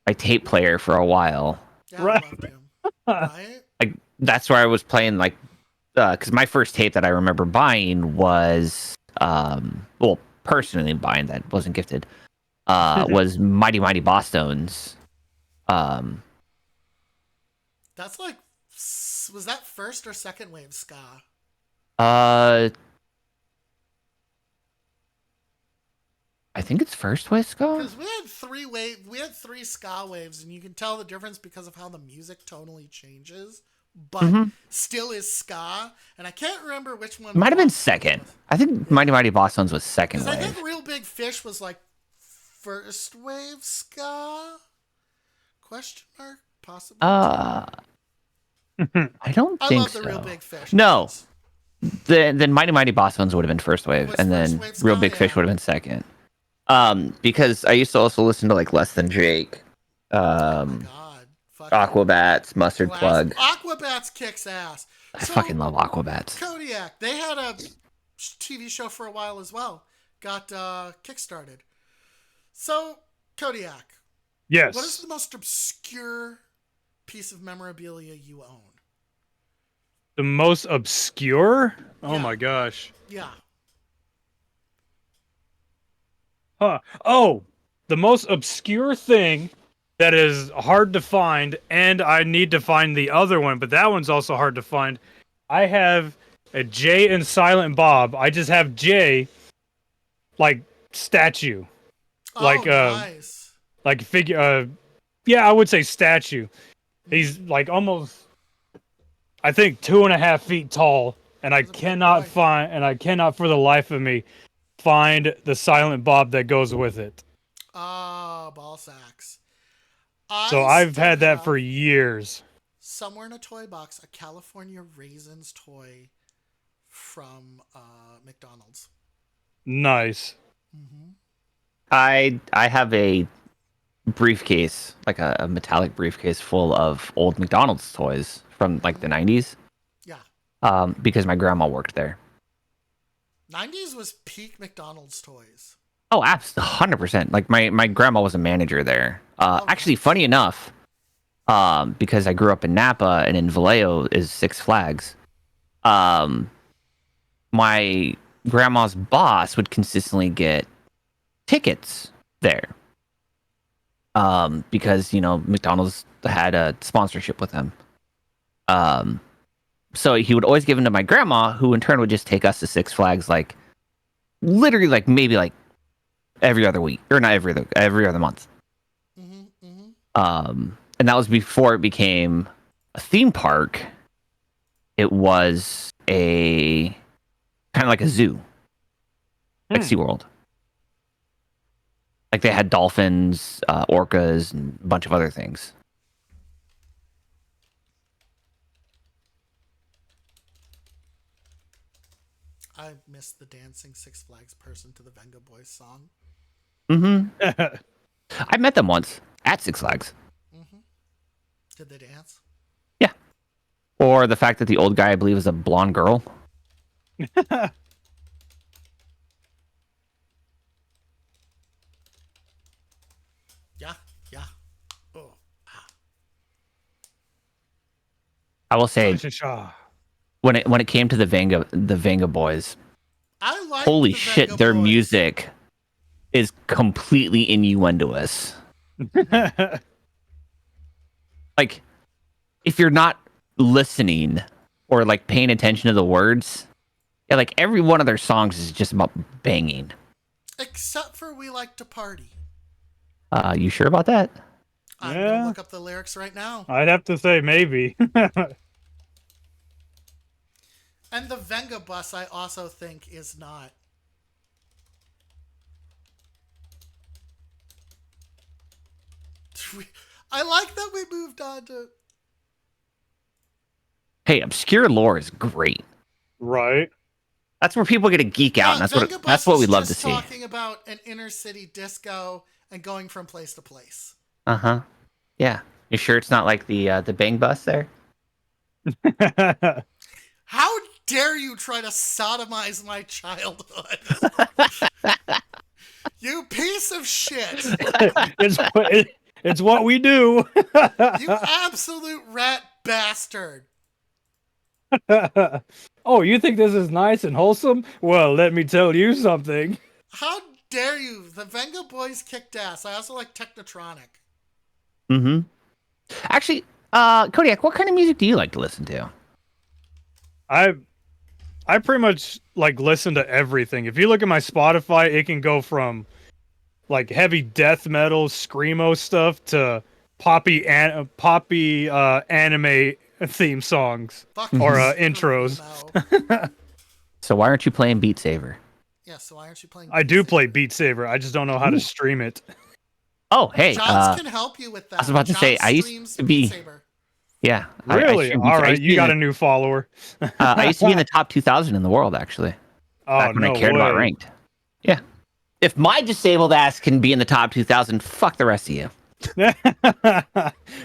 my tape player for a while. Yeah, Right. I loved him. Right? Like that's where I was playing like because my first tape that I remember buying was well personally buying that wasn't gifted was Mighty Mighty Bosstones. That's like, was that first or second wave ska? I think it's first wave ska. Because we had three ska waves, and you can tell the difference because of how the music tonally changes, but Mhm. still is ska. And I can't remember which one. It might have been second. I think Mighty Mighty Bosstones was second Because I wave. think Real Big Fish was like first wave ska? Question mark? Possibly. I don't I think love the so. Real Big Fish. No. Then Mighty Mighty Bosstones would have been first wave, Was and first then wave Real ska? Big Fish Yeah. would have been second. Because I used to also listen to like Less Than Jake, Oh my god. Fucking Aquabats, Mustard blast. Plug. Aquabats kicks ass. I fucking love Aquabats. Kodiak. They had a TV show for a while as well. Got kickstarted. So, Kodiak, Yes. what is the most obscure piece of memorabilia you own? The most obscure? Oh Yeah. my gosh. Yeah. Huh. Oh, the most obscure thing that is hard to find, and I need to find the other one, but that one's also hard to find. I have a Jay and Silent Bob. I just have Jay, like statue, Like, nice. like figure. Yeah, I would say statue. He's like almost, I think 2.5 feet tall, and I He's a big cannot boy. find, and I cannot for the life of me find the Silent Bob that goes with it. Ball sacks. So I I've still had that have for years. somewhere in a toy box a California Raisins toy from McDonald's. Nice. Mm-hmm. I have a briefcase, like a metallic briefcase full of old McDonald's toys from like the 90s. Yeah. Because my grandma worked there. 90s was peak McDonald's toys. Oh, absolutely, 100%. Like my grandma was a manager there. Oh, Actually, nice. funny enough, because I grew up in Napa and in Vallejo is Six Flags. My grandma's boss would consistently get tickets there. Because McDonald's had a sponsorship with them. So he would always give them to my grandma, who in turn would just take us to Six Flags, like literally, like maybe like every other week, or not every other month. Mm-hmm. Mm-hmm. And that was before it became a theme park. It was a kind of like a zoo, like SeaWorld. Like they had dolphins, orcas, and a bunch of other things. I missed the dancing Six Flags person to the Venga Boys song. Mm-hmm. I met them once at Six Flags. Mm-hmm. Did they dance? Yeah. Or the fact that the old guy, I believe, is a blonde girl. Yeah. Yeah. Oh. Ah. I will say, when it came to the Venga Boys, I like holy the shit, Venga their Boys. music is completely innuendoous. Like, if you're not listening or like paying attention to the words, yeah, like every one of their songs is just about banging. Except for We Like to Party. You sure about that? I'm Yeah. gonna look up the lyrics right now. I'd have to say maybe. And the Venga Bus, I also think, is not. I like that we moved on to. Hey, obscure lore is great. Right. That's where people get to geek out, and Venga that's Bus what we was love to just see. Talking about an inner city disco and going from place to place. Uh-huh. Yeah. You sure it's not like the Bang Bus there? How dare you try to sodomize my childhood? You piece of shit. It's what we do. You absolute rat bastard. Oh, you think this is nice and wholesome? Well, let me tell you something. How dare you? The Venga Boys kicked ass. I also like Technotronic. Mm-hmm. Actually, Kodiak, what kind of music do you like to listen to? I pretty much like listen to everything. If you look at my Spotify, it can go from like heavy death metal, screamo stuff to poppy anime theme songs Fuck or you, super intros. emo. So why aren't you playing Beat Saber? Yeah, so why aren't you playing I Beat do play Saber? Beat Saber. I just don't know how to stream it. Oh, hey, Johns can help you with that. I was about to say, John I used streams to be- Beat Saber. yeah. Really? stream Beat All Saber. I right, used to you be in got a new follower. I used to be in the top 2,000 in the world, actually. Oh, Back when no I cared about way. ranked. Yeah. If my disabled ass can be in the top 2,000, fuck the rest of you.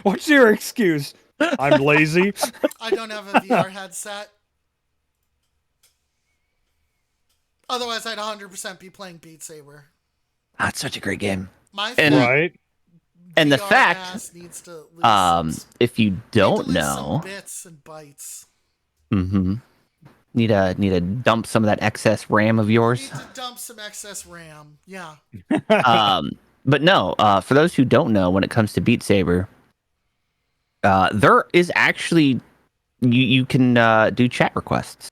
What's your excuse? I'm lazy. I don't have a VR headset. Otherwise, I'd 100% be playing Beat Saber. Ah, it's such a great game. My And- Right? And the VR fact, ass needs to lose if you don't some know, bits and bytes. mm-hmm, need to dump some of that excess RAM of yours. Need to dump some excess RAM. Yeah. But no, for those who don't know, when it comes to Beat Saber, there is actually you can do chat requests.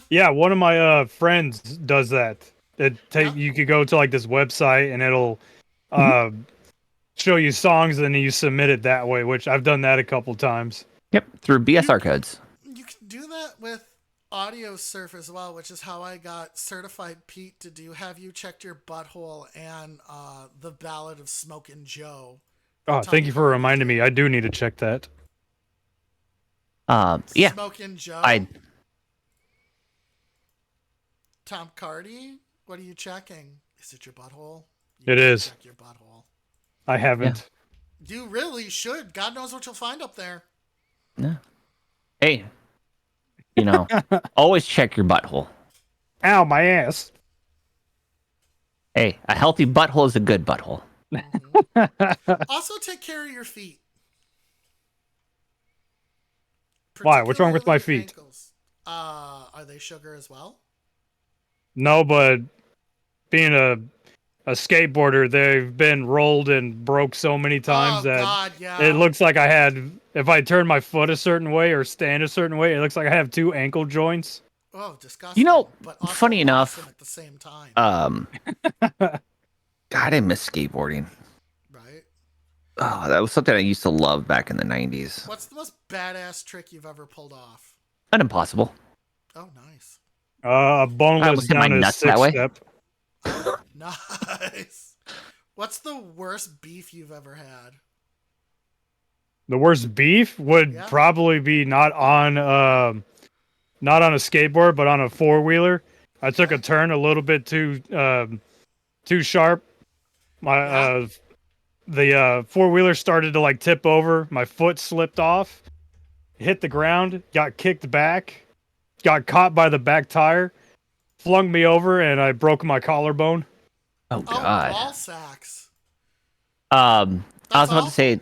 Yeah, one of my friends does that. You could go to like this website and it'll show you songs and then you submit it that way, which I've done that a couple times. Yep, through BSR codes. You can do that with Audio Surf as well, which is how I got Certified Pete to do Have You Checked Your Butthole and The Ballad of Smokin' Joe. Oh, thank you for reminding me. I do need to check that. Yeah, Smokin' Joe. Tom Cardy, what are you checking? Is it your butthole? You It need to is. check your butthole. I haven't. You really should. God knows what you'll find up there. no. Hey, always check your butthole. Ow, my ass. Hey, a healthy butthole is a good butthole. Also, take care of your feet. Why? What's wrong with my Particularly feet? ankles. Are they sugar as well? No, but being a skateboarder, they've been rolled and broke so many times Oh that God, yeah. it looks like I had, if I turn my foot a certain way or stand a certain way, it looks like I have two ankle joints. Oh, disgusting. But also funny enough, awesome at the same time, God, I miss skateboarding. right? Oh, that was something I used to love back in the 90s. What's the most badass trick you've ever pulled off? Not impossible. Oh, nice. Boneless almost hit my down a nuts that way. 6-step. Nice. What's the worst beef you've ever had? The worst beef would Yeah. probably be not on a skateboard, but on a four-wheeler. I took a turn a little bit too sharp. The four-wheeler started to like tip over. My foot slipped off, hit the ground, got kicked back, got caught by the back tire, flung me over, and I broke my collarbone. Oh Oh, God. ball sacks. I was That's about to say,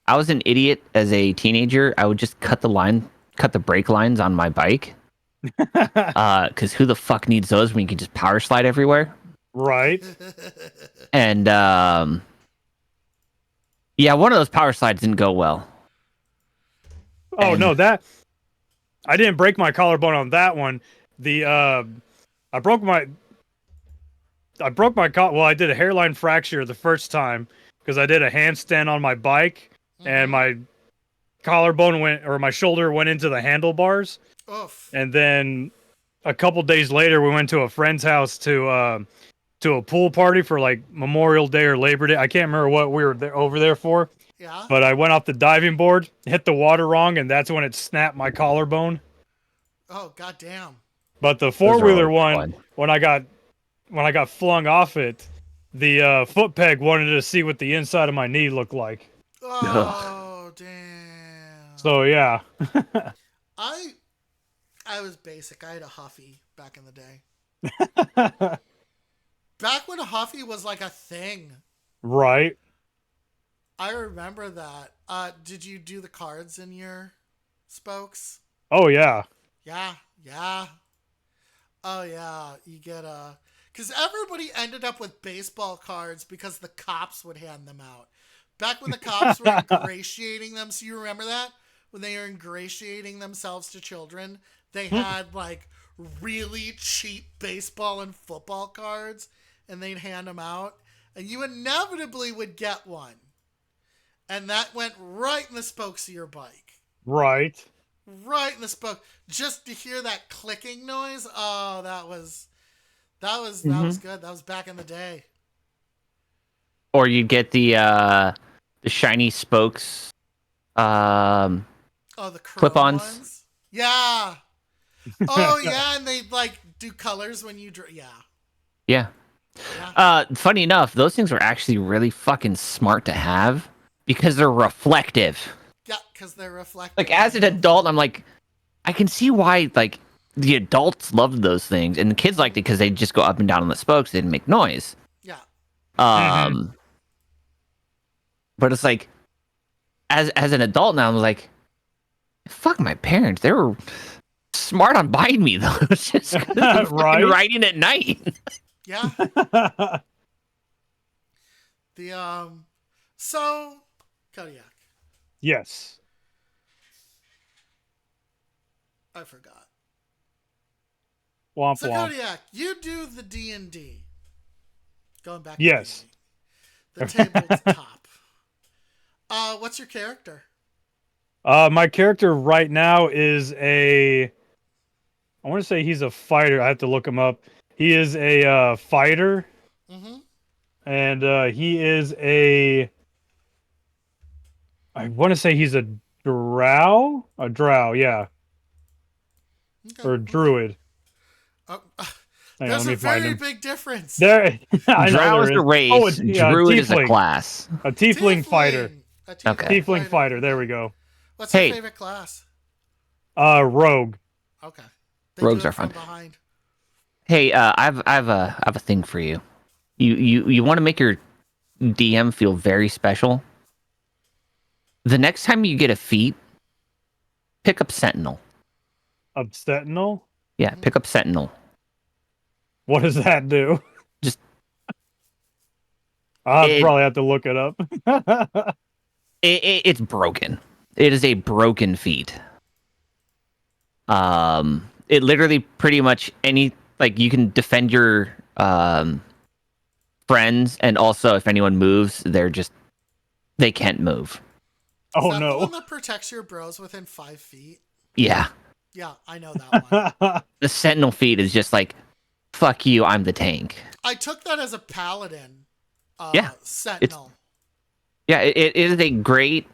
I was an idiot as a teenager. I would just cut the brake lines on my bike. Because who the fuck needs those when you can just power slide everywhere? Right. And yeah, one of those power slides didn't go well. Oh And- no, that I didn't break my collarbone on that one. I broke my well, I did a hairline fracture the first time because I did a handstand on my bike and my collarbone my shoulder went into the handlebars. Oof. And then a couple days later we went to a friend's house to a pool party for like Memorial Day or Labor Day. I can't remember what we were over there for. Yeah. But I went off the diving board, hit the water wrong, and that's when it snapped my collarbone. Oh, goddamn. But the Those are four-wheeler always one, fun. when I got flung off it, the foot peg wanted to see what the inside of my knee looked like. Oh, damn. So yeah, I was basic. I had a Huffy back in the day. Back when a Huffy was like a thing. right. I remember that. Did you do the cards in your spokes? Oh yeah. Yeah, yeah. Oh yeah, you get because everybody ended up with baseball cards because the cops would hand them out. Back when the cops were ingratiating them, so you remember that? When they were ingratiating themselves to children, they had like really cheap baseball and football cards and they'd hand them out. And you inevitably would get one. And that went right in the spokes of your bike. Right. Right in the spoke. Just to hear that clicking noise. Oh, that was good. That was back in the day. Or you get the shiny spokes, Oh, the chrome clip-ons. ones. Yeah. Oh yeah, and they like do colors when you yeah. Yeah. Yeah. Funny enough, those things were actually really fucking smart to have because they're reflective. Yeah, because they're reflective. Like as an adult, I'm like, I can see why like the adults loved those things, and the kids liked it because they just go up and down on the spokes. They didn't make noise. Yeah. But it's like, as an adult now, I'm like, fuck my parents. They were smart on buying me those. Just Right. riding at night. Yeah. The so Kodiak. Yes. I forgot. Womp So womp. Kodiak, you do the D&D. Going back. Yes. To D&D. The tabletop. What's your character? My character right now is I want to say he's a fighter. I have to look him up. He is a fighter. Mm-hmm. And he is I want to say he's a drow? A drow, yeah. Okay. Or a druid. Oh, Hang on, there's let me a find very him. big difference. There, I know Drow is there a race. Oh, it's, yeah, Druid is a tiefling. class. A tiefling fighter. A tiefling Okay. Tiefling fighter. There we go. What's Hey. your favorite class? Rogue. Okay. Rogues do it are fun. from behind. Hey, I have a thing for you. You want to make your DM feel very special. The next time you get a feat, pick up Sentinel. Sentinel? Yeah, pick up Sentinel. What does that do? Just- I'll probably have to look it up. It's broken. It is a broken feat. It literally pretty much you can defend your friends, and also if anyone moves, they can't move. Oh Is that the no. one that protects your bros within 5 feet? Yeah, Yeah, I know that one. the Sentinel feat is just like, fuck you, I'm the tank. I took that as a paladin. Yeah, Sentinel. Yeah, it is a great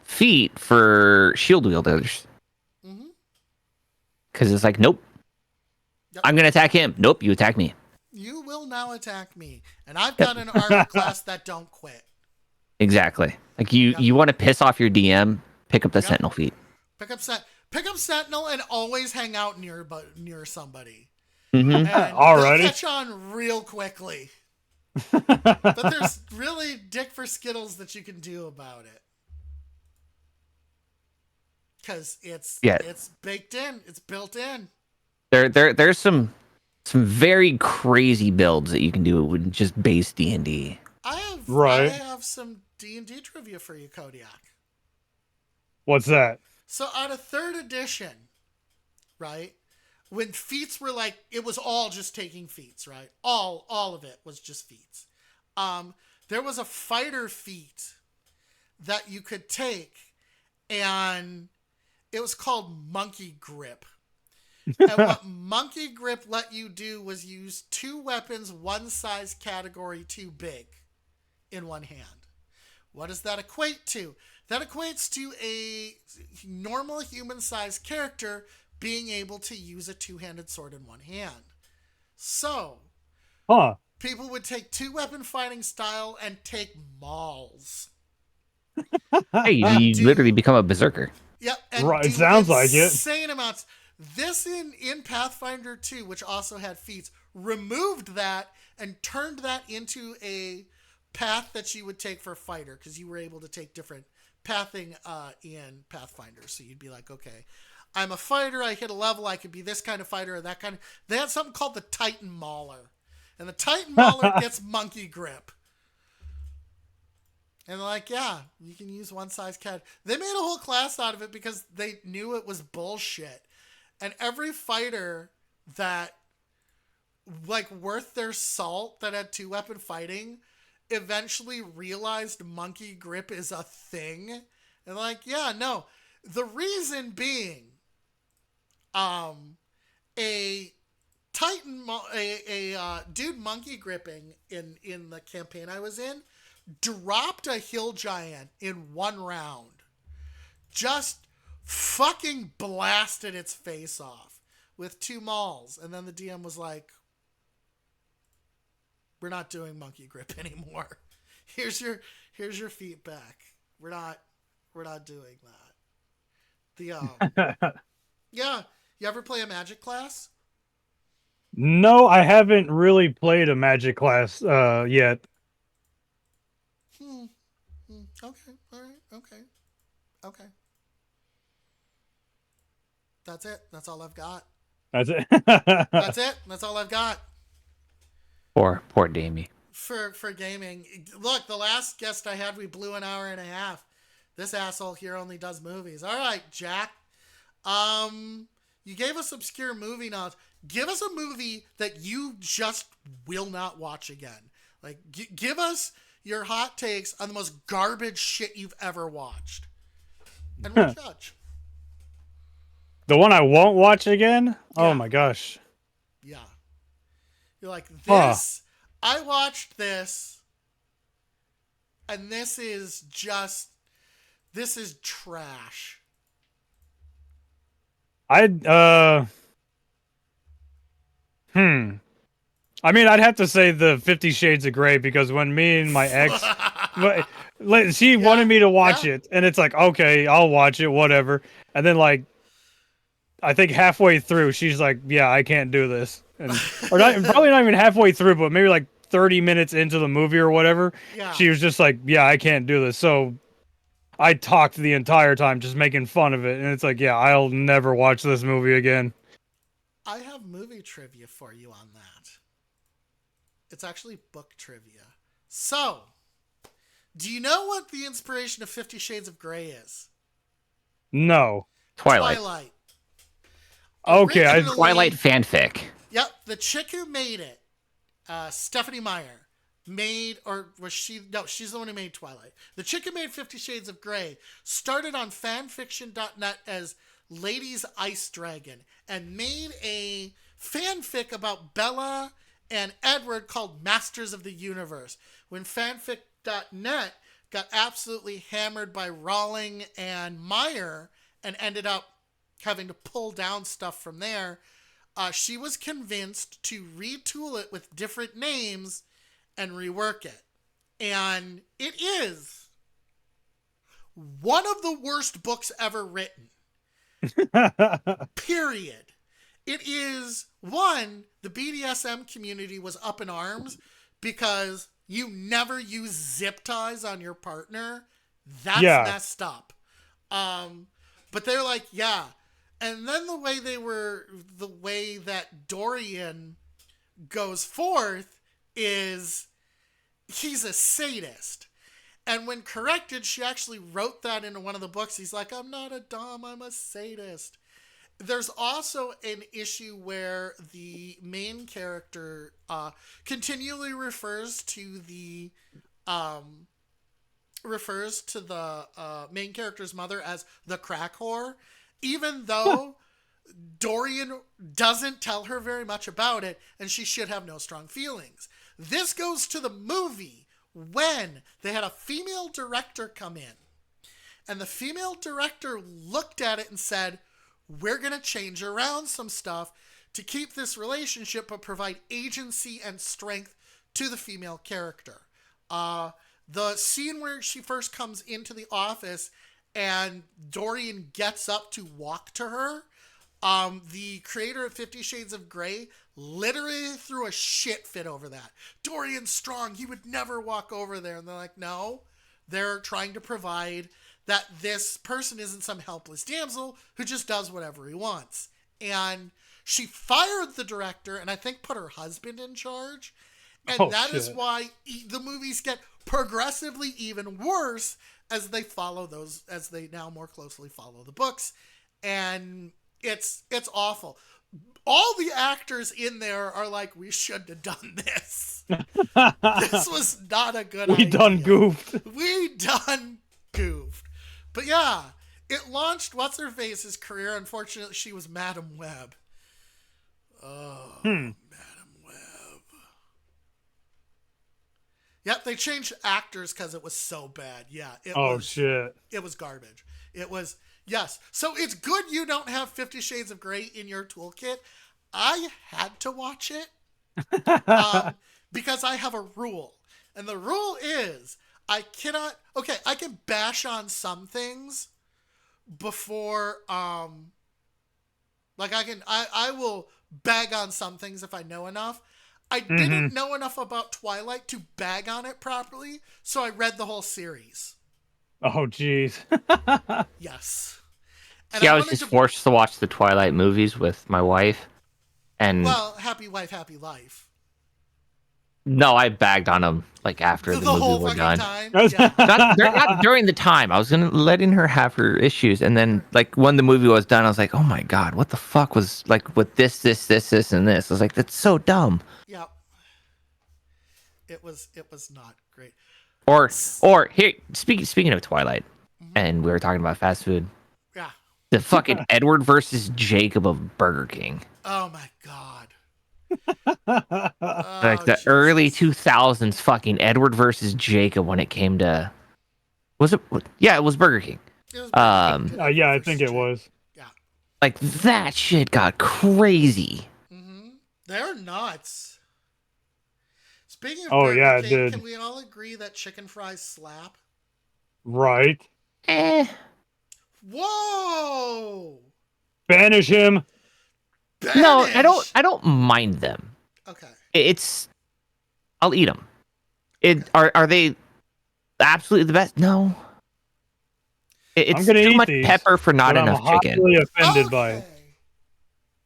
feat for shield wielders. Mm-hmm. Because it's like, nope. Yep. I'm going to attack him. Nope, you attack me. You will now attack me. And I've got an armor class that don't quit. Exactly. Like you want to piss off your DM, pick up the Yep. Sentinel feat. Pick up Sentinel and always hang out near somebody. Mm-hmm. And Alrighty. they'll catch on real quickly. But there's really dick for Skittles that you can do about it. Because it's baked in. It's built in. There's some very crazy builds that you can do with just base D&D. I have some D&D trivia for you, Kodiak. What's that? So out of 3rd edition, right? When feats were like, it was all just taking feats, right? All of it was just feats. There was a fighter feat that you could take, and it was called Monkey Grip. And what Monkey Grip let you do was use 2 weapons, one size category too big, in one hand. What does that equate to? That equates to a normal human-sized character being able to use a 2-handed sword in one hand. So, people would take 2-weapon fighting style and take mauls. Hey, you literally become a berserker. Yep, and Right, do it sounds like it. insane amounts. This in Pathfinder 2, which also had feats, removed that and turned that into a path that you would take for a fighter, because you were able to take different pathing in Pathfinder. So you'd be like, okay, I'm a fighter, I hit a level, I could be this kind of fighter or that kind of... They had something called the Titan Mauler. And the Titan Mauler gets monkey grip. And they're like, yeah, you can use one size cat. They made a whole class out of it because they knew it was bullshit. And every fighter that, like, worth their salt that had 2-weapon fighting eventually realized monkey grip is a thing. And like, yeah, no. The reason being, a dude monkey gripping in the campaign I was in dropped a hill giant in one round. Just fucking blasted its face off with 2 mauls. And then the DM was like, we're not doing monkey grip anymore. Here's your feet back. We're not doing that. Yeah. You ever play a Magic class? No, I haven't really played a Magic class yet. Okay. All right. Okay. That's it. That's all I've got. That's it. That's it. That's all I've got. Poor Damie. For gaming. Look, the last guest I had, we blew an hour and a half. This asshole here only does movies. All right, Jack. You gave us obscure movie knowledge. Give us a movie that you just will not watch again. Like, give us your hot takes on the most garbage shit you've ever watched. And we'll judge. The one I won't watch again? Yeah. Oh my gosh. Yeah. You're like, this, I watched this, and this is trash. I mean, I'd have to say the 50 Shades of Grey, because when me and my ex, she wanted me to watch it, and it's like, okay, I'll watch it, whatever. And then, like, I think halfway through, she's like, yeah, I can't do this. And, or probably not even halfway through, but maybe like 30 minutes into the movie or whatever, she was just like, yeah, I can't do this. So I talked the entire time just making fun of it. And it's like, yeah, I'll never watch this movie again. I have movie trivia for you on that. It's actually book trivia. So, do you know what the inspiration of 50 Shades of Grey is? No. Twilight. Okay. Twilight fanfic. Yep. The chick who made it, Stephanie Meyer, she's the one who made Twilight. The chick who made 50 Shades of Grey started on fanfiction.net as Lady's Ice Dragon and made a fanfic about Bella and Edward called Masters of the Universe. When fanfic.net got absolutely hammered by Rowling and Meyer and ended up having to pull down stuff from there, she was convinced to retool it with different names and rework it. And it is one of the worst books ever written. Period. It is, one, the BDSM community was up in arms because you never use zip ties on your partner. That's messed up. But they're like, yeah. And then the way that Dorian goes forth is he's a sadist. And when corrected, she actually wrote that into one of the books. He's like, I'm not a dom, I'm a sadist. There's also an issue where the main character continually refers to the main character's mother as the crack whore, even though Dorian doesn't tell her very much about it, and she should have no strong feelings. This goes to the movie when they had a female director come in, and the female director looked at it and said, we're going to change around some stuff to keep this relationship but provide agency and strength to the female character. The scene where she first comes into the office and Dorian gets up to walk to her, The creator of 50 Shades of Grey literally threw a shit fit over that. Dorian Strong, he would never walk over there. And they're like, no, they're trying to provide that this person isn't some helpless damsel who just does whatever he wants. And she fired the director and I think put her husband in charge. And that is why the movies get progressively even worse as they now more closely follow the books. And it's awful. All the actors in there are like, we shouldn't have done this. This was not a good idea. We done goofed. But yeah, it launched What's-Her-Face's career. Unfortunately, she was Madam Web. Oh, Madam Web. Yep, they changed actors because it was so bad. Yeah. Shit. It was garbage. It was, yes. So it's good you don't have 50 Shades of Grey in your toolkit. I had to watch it because I have a rule. And the rule is I can bash on some things before, I will bag on some things if I know enough. I didn't know enough about Twilight to bag on it properly, so I read the whole series. Oh, jeez. Yes. And I was just forced to watch the Twilight movies with my wife. And well, happy wife, happy life. No, I bagged on them like after the movie were done. Time? Yeah. not during the time. I was letting her have her issues, and then like when the movie was done, I was like, "Oh my god, what the fuck was like with this, and this?" I was like, "That's so dumb." Yeah. It was not great. Or here, speaking of Twilight, and we were talking about fast food. Yeah. The fucking Edward versus Jacob of Burger King. Oh my god. Like the early 2000s fucking Edward versus Jacob when it came to it was Burger King. I think it was. Yeah. Like that shit got crazy. They're nuts. Speaking of Burger King, it did. Can we all agree that chicken fries slap? Right. Whoa! Banish him. No, I don't mind them. Okay. I'll eat them. Are they absolutely the best? No. It's too much pepper for not enough chicken. I'm really offended by it.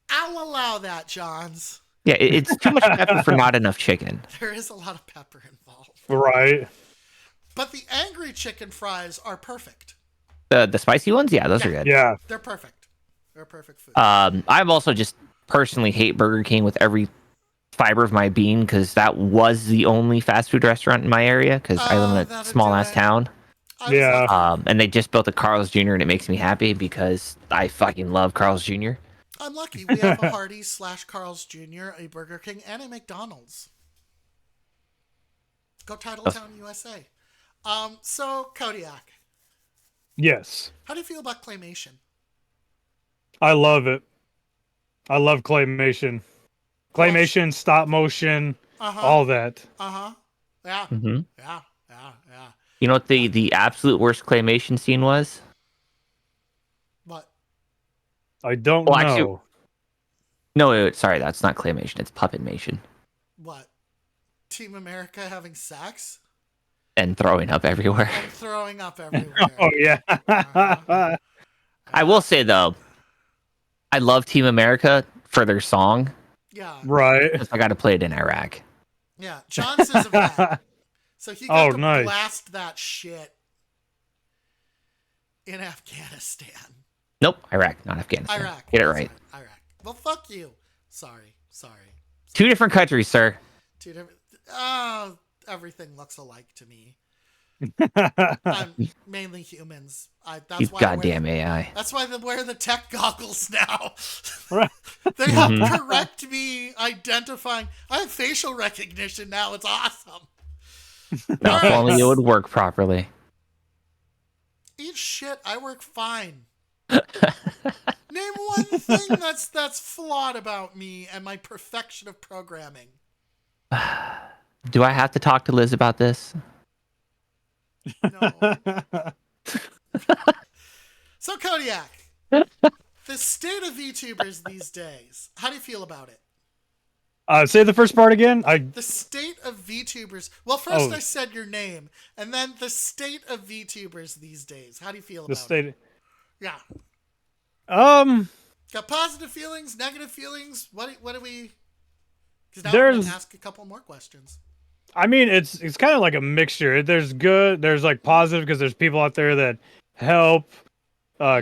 I'll allow that, Johns. Yeah, it's too much pepper for not enough chicken. There is a lot of pepper involved. Right. But the angry chicken fries are perfect. The spicy ones, yeah, those are good. Yeah. They're perfect. They're perfect food. I've also just personally hate Burger King with every fiber of my being because that was the only fast food restaurant in my area because I live in a small ass town. Yeah. And they just built a Carl's Jr. and it makes me happy because I fucking love Carl's Jr. I'm lucky. We have a Hardee's / Carl's Jr., a Burger King, and a McDonald's. Go Titletown, USA. So, Kodiak. Yes. How do you feel about claymation? I love it. I love claymation. Claymation, stop motion, all that. Yeah. Mm-hmm. Yeah. You know what the absolute worst claymation scene was? What? I don't know. Actually, no, wait, sorry, that's not claymation. It's puppetmation. What? Team America having sex? And throwing up everywhere. And throwing up everywhere. Oh, yeah. I will say, though, I love Team America for their song. Yeah. Right. I got to play it in Iraq. Yeah. John's is a vet. So he got to blast that shit in Afghanistan. Nope, Iraq, not Afghanistan. Iraq. Get it right. Iraq. Well, fuck you. Sorry. Two different countries, sir. Two different. Oh, everything looks alike to me. Mainly humans. That's you why goddamn AI. That's why they wear the tech goggles now. They help correct me identifying. I have facial recognition now. It's awesome. No, if only it would work properly. Eat shit. I work fine. Name one thing that's flawed about me and my perfection of programming. Do I have to talk to Liz about this? No. So, Kodiak, the state of VTubers these days. How do you feel about it? Say the first part again. The state of VTubers. Well, first Oh. I said your name, and then the state of VTubers these days. How do you feel The about it? state. Yeah. Um, Got positive feelings, negative feelings. What do we? Because now I'm There's- gonna ask a couple more questions. I mean, it's kind of like a mixture. There's good. There's like positive because there's people out there that help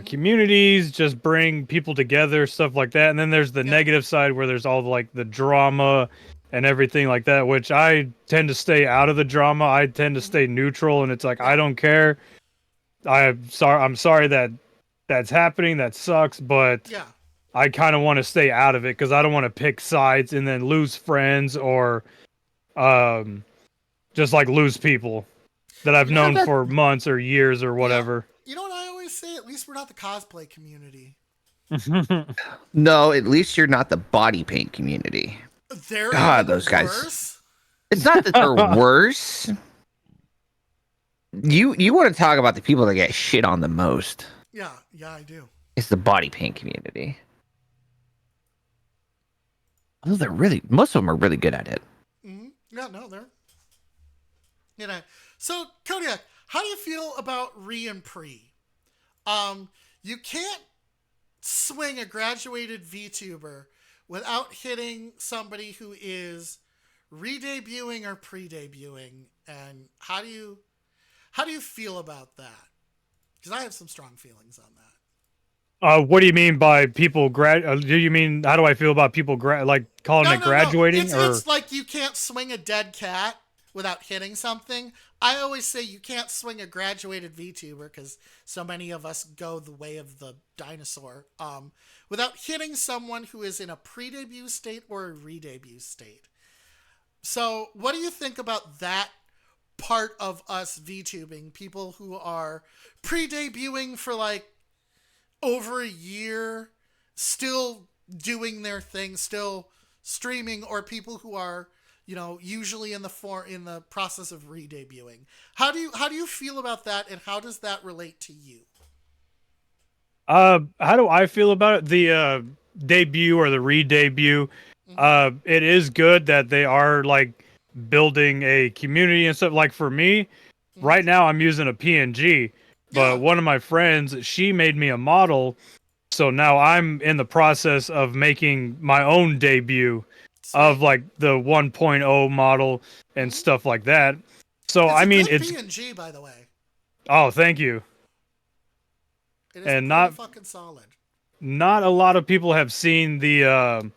communities, just bring people together, stuff like that. And then there's the Yeah. negative side where there's all like the drama and everything like that, which I tend to stay out of the drama. I tend to stay neutral, and it's like I don't care. I'm sorry that that's happening. That sucks, but Yeah. I kind of want to stay out of it because I don't want to pick sides and then lose friends or just like lose people that I've known for months or years or whatever. You know what I always say? At least we're not the cosplay community. No, at least you're not the body paint community. They're God, even those guys. worse. It's not that they're worse. You want to talk about the people that get shit on the most? Yeah, I do. It's the body paint community. Although most of them are really good at it. Yeah, no, they're. You know, so Kodiak, how do you feel about re and pre? You can't swing a graduated VTuber without hitting somebody who is re-debuting or pre-debuting, and how do you feel about that? Because I have some strong feelings on that. What do you mean by people do you mean how do I feel about people like calling it graduating? It's like you can't swing a dead cat without hitting something. I always say you can't swing a graduated VTuber because so many of us go the way of the dinosaur without hitting someone who is in a pre-debut state or a re-debut state. So what do you think about that part of us VTubing? People who are pre-debuting for like over a year, still doing their thing, still streaming, or people who are, you know, usually in the process of re-debuting. How do you feel about that, and how does that relate to you? How do I feel about it? The debut or the re-debut. It is good that they are like building a community and stuff. Like for me, right now I'm using a PNG, but one of my friends, she made me a model, so now I'm in the process of making my own debut of like the 1.0 model and stuff like that. So It's I mean, good it's PNG, by the way. oh, thank you. It is And pretty fucking solid. Not a lot of people have seen the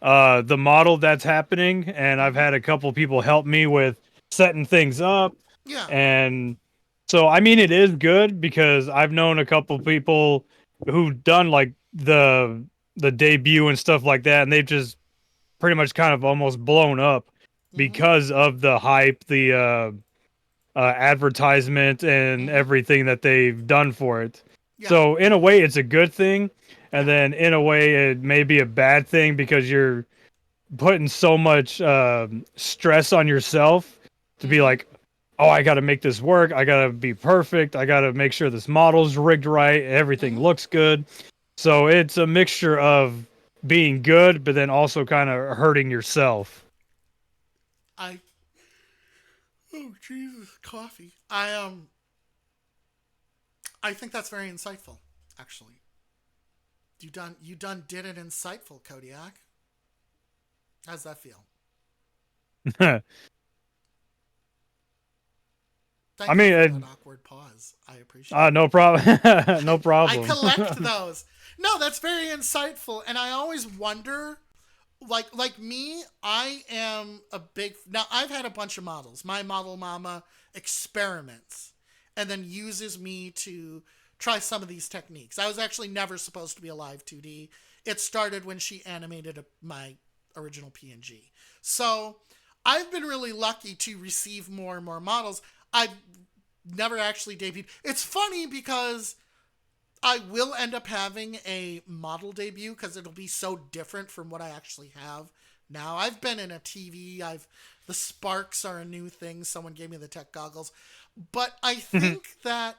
model that's happening, and I've had a couple people help me with setting things up. Yeah. And so I mean it is good because I've known a couple people who've done like the debut and stuff like that, and they've just pretty much kind of almost blown up because of the hype, the advertisement and everything that they've done for it. Yeah. So in a way it's a good thing, and then in a way it may be a bad thing because you're putting so much stress on yourself to be like, oh, I got to make this work. I got to be perfect. I got to make sure this model's rigged right. Everything looks good. So it's a mixture of being good, but then also kind of hurting yourself. Oh Jesus, coffee. I think that's very insightful, actually. You did it insightful, Kodiak. How's that feel? Thank you for that awkward pause. I appreciate it. No problem. No problem. I collect those. No, that's very insightful. And I always wonder, like me, I am a big... Now, I've had a bunch of models. My model mama experiments and then uses me to try some of these techniques. I was actually never supposed to be a live 2D. It started when she animated my original PNG. So I've been really lucky to receive more and more models. I've never actually debuted. It's funny because I will end up having a model debut because it'll be so different from what I actually have now. I've been in a TV. The sparks are a new thing. Someone gave me the tech goggles. But I think that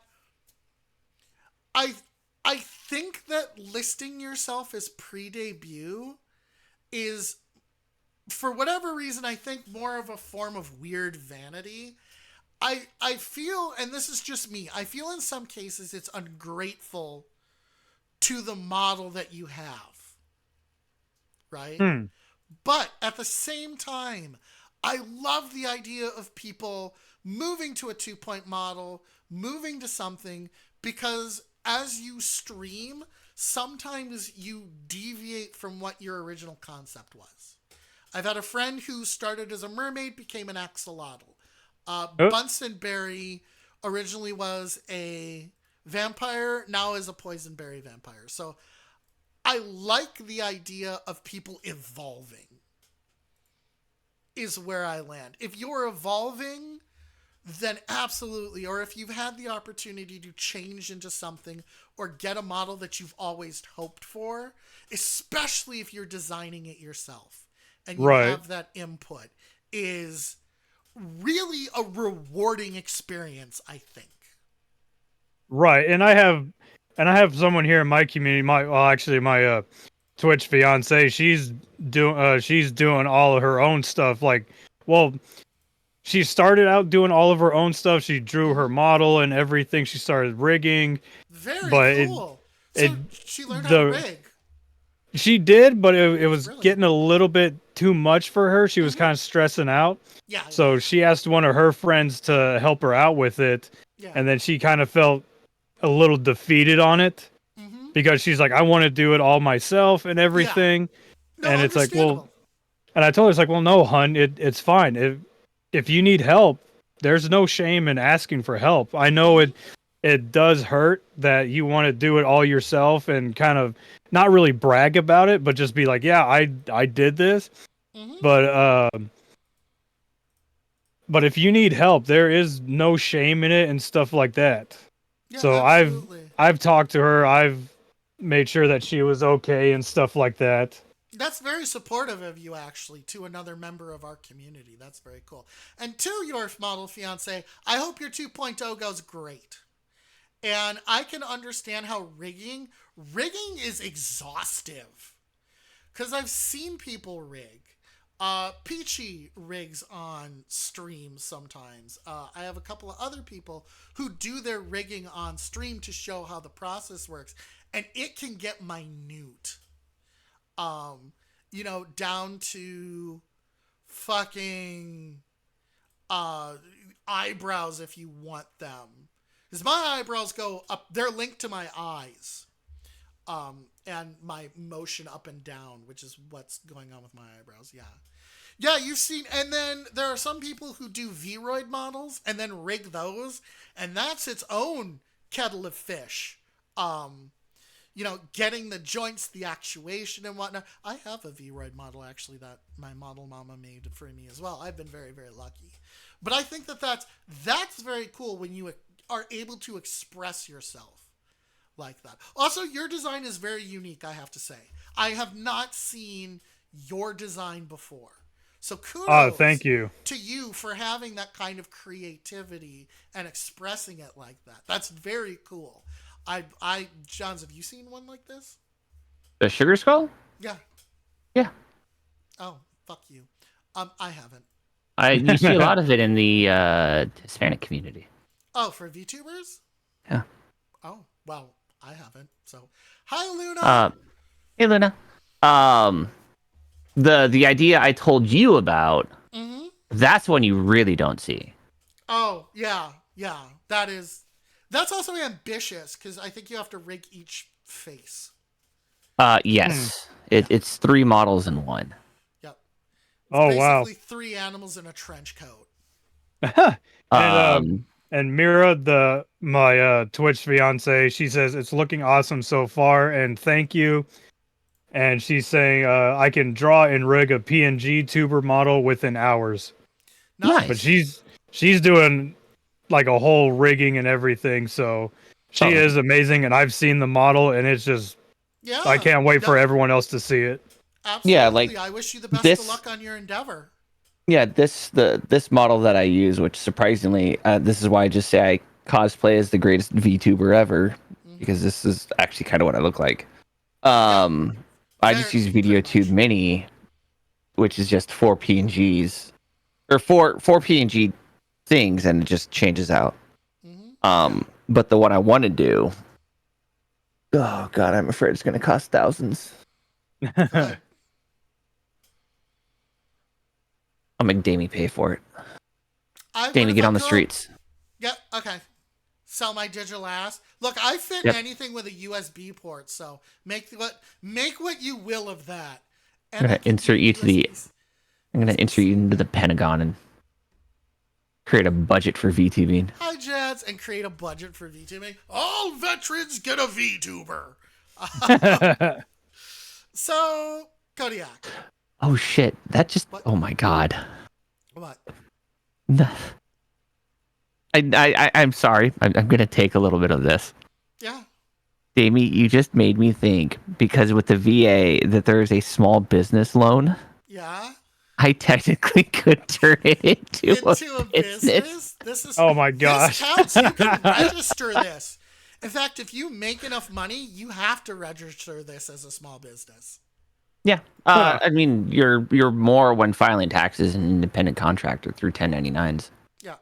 I I think that listing yourself as pre-debut is, for whatever reason, I think more of a form of weird vanity. I feel, and this is just me, I feel in some cases it's ungrateful to the model that you have. Right? But at the same time, I love the idea of people moving to a 2-point model, moving to something, because as you stream, sometimes you deviate from what your original concept was. I've had a friend who started as a mermaid, became an axolotl. Bunsen Berry originally was a vampire, now is a poison berry vampire. So I like the idea of people evolving, is where I land. If you're evolving, then absolutely. Or if you've had the opportunity to change into something or get a model that you've always hoped for, especially if you're designing it yourself and you have that input, is really a rewarding experience, I think. Right. And I have someone here in my community, my Twitch fiance, she's doing all of her own stuff. Like, well, she started out doing all of her own stuff. She drew her model and everything. She started rigging. Very cool. So she learned how to rig. She did, but it was Brilliant. getting a little bit too much for her. She was kind of stressing out. Yeah. So she asked one of her friends to help her out with it. Yeah. And then she kind of felt a little defeated on it. Because she's like, I want to do it all myself and everything. No, and it's like, well, and I told her, it's like, well, no, hun, it's fine. If you need help, there's no shame in asking for help. I know it does hurt that you want to do it all yourself and kind of not really brag about it, but just be like, yeah, I did this. But if you need help, there is no shame in it and stuff like that. Yeah, so absolutely. I've talked to her. I've made sure that she was okay and stuff like that. That's very supportive of you, actually, to another member of our community. That's very cool. And to your model fiance, I hope your 2.0 goes great. And I can understand how rigging is exhaustive. Because I've seen people rig. Peachy rigs on stream sometimes. I have a couple of other people who do their rigging on stream to show how the process works. And it can get minute. Down to fucking eyebrows if you want them. Because my eyebrows go up, they're linked to my eyes. And my motion up and down, which is what's going on with my eyebrows. Yeah, you've seen, and then there are some people who do Vroid models and then rig those, and that's its own kettle of fish. Getting the joints, the actuation and whatnot. I have a Vroid model, actually, that my model mama made for me as well. I've been very, very lucky. But I think that's very cool when you are able to express yourself like that. Also, your design is very unique, I have to say. I have not seen your design before. So kudos thank you to you for having that kind of creativity and expressing it like that. That's very cool. Johns, have you seen one like this? The Sugar Skull? Yeah. Yeah. Oh, fuck you. I haven't. You see a lot of it in the Hispanic community. Oh, for VTubers? Yeah. Oh, well, I haven't. So, hi, Luna. Hey, Luna. The idea I told you about, that's one you really don't see. Oh, yeah. That's also ambitious, because I think you have to rig each face. Yes. It's 3 models in one. Yep. It's basically 3 animals in a trench coat. And Mira, my Twitch fiance, she says it's looking awesome so far, and thank you. And she's saying I can draw and rig a PNG tuber model within hours. Nice. But she's doing like a whole rigging and everything, so she is amazing. And I've seen the model, and it's just I can't wait for everyone else to see it. Absolutely. Yeah, I wish you the best of luck on your endeavor. Yeah, this model that I use, which surprisingly, this is why I just say I cosplay as the greatest VTuber ever. because this is actually kind of what I look like. I just use VideoTube Mini, which is just four PNGs or four PNG things, and it just changes out. But the one I want to do, oh god, I'm afraid it's going to cost thousands. Good. I'll make Damie pay for it. What Damie, if get I on the go- streets. Yep. Okay. Sell my digital ass. Look, I fit Yep. anything with a USB port, so make what you will of that. I'm gonna insert you to the. USBs. I'm gonna insert you into the Pentagon and create a budget for VTubing. Hi, Jets, and create a budget for VTubing. All veterans get a VTuber. So, Kodiak. Oh shit! That just. What? Oh my god. What? I'm sorry. I'm gonna take a little bit of this. Yeah. Damie, you just made me think, because with the VA that there is a small business loan. Yeah. I technically could turn it into Into a business. business. This is. Oh my This gosh. counts. You can register this. In fact, if you make enough money, you have to register this as a small business. Yeah. I mean, you're more when filing taxes an independent contractor through 1099s. Yeah.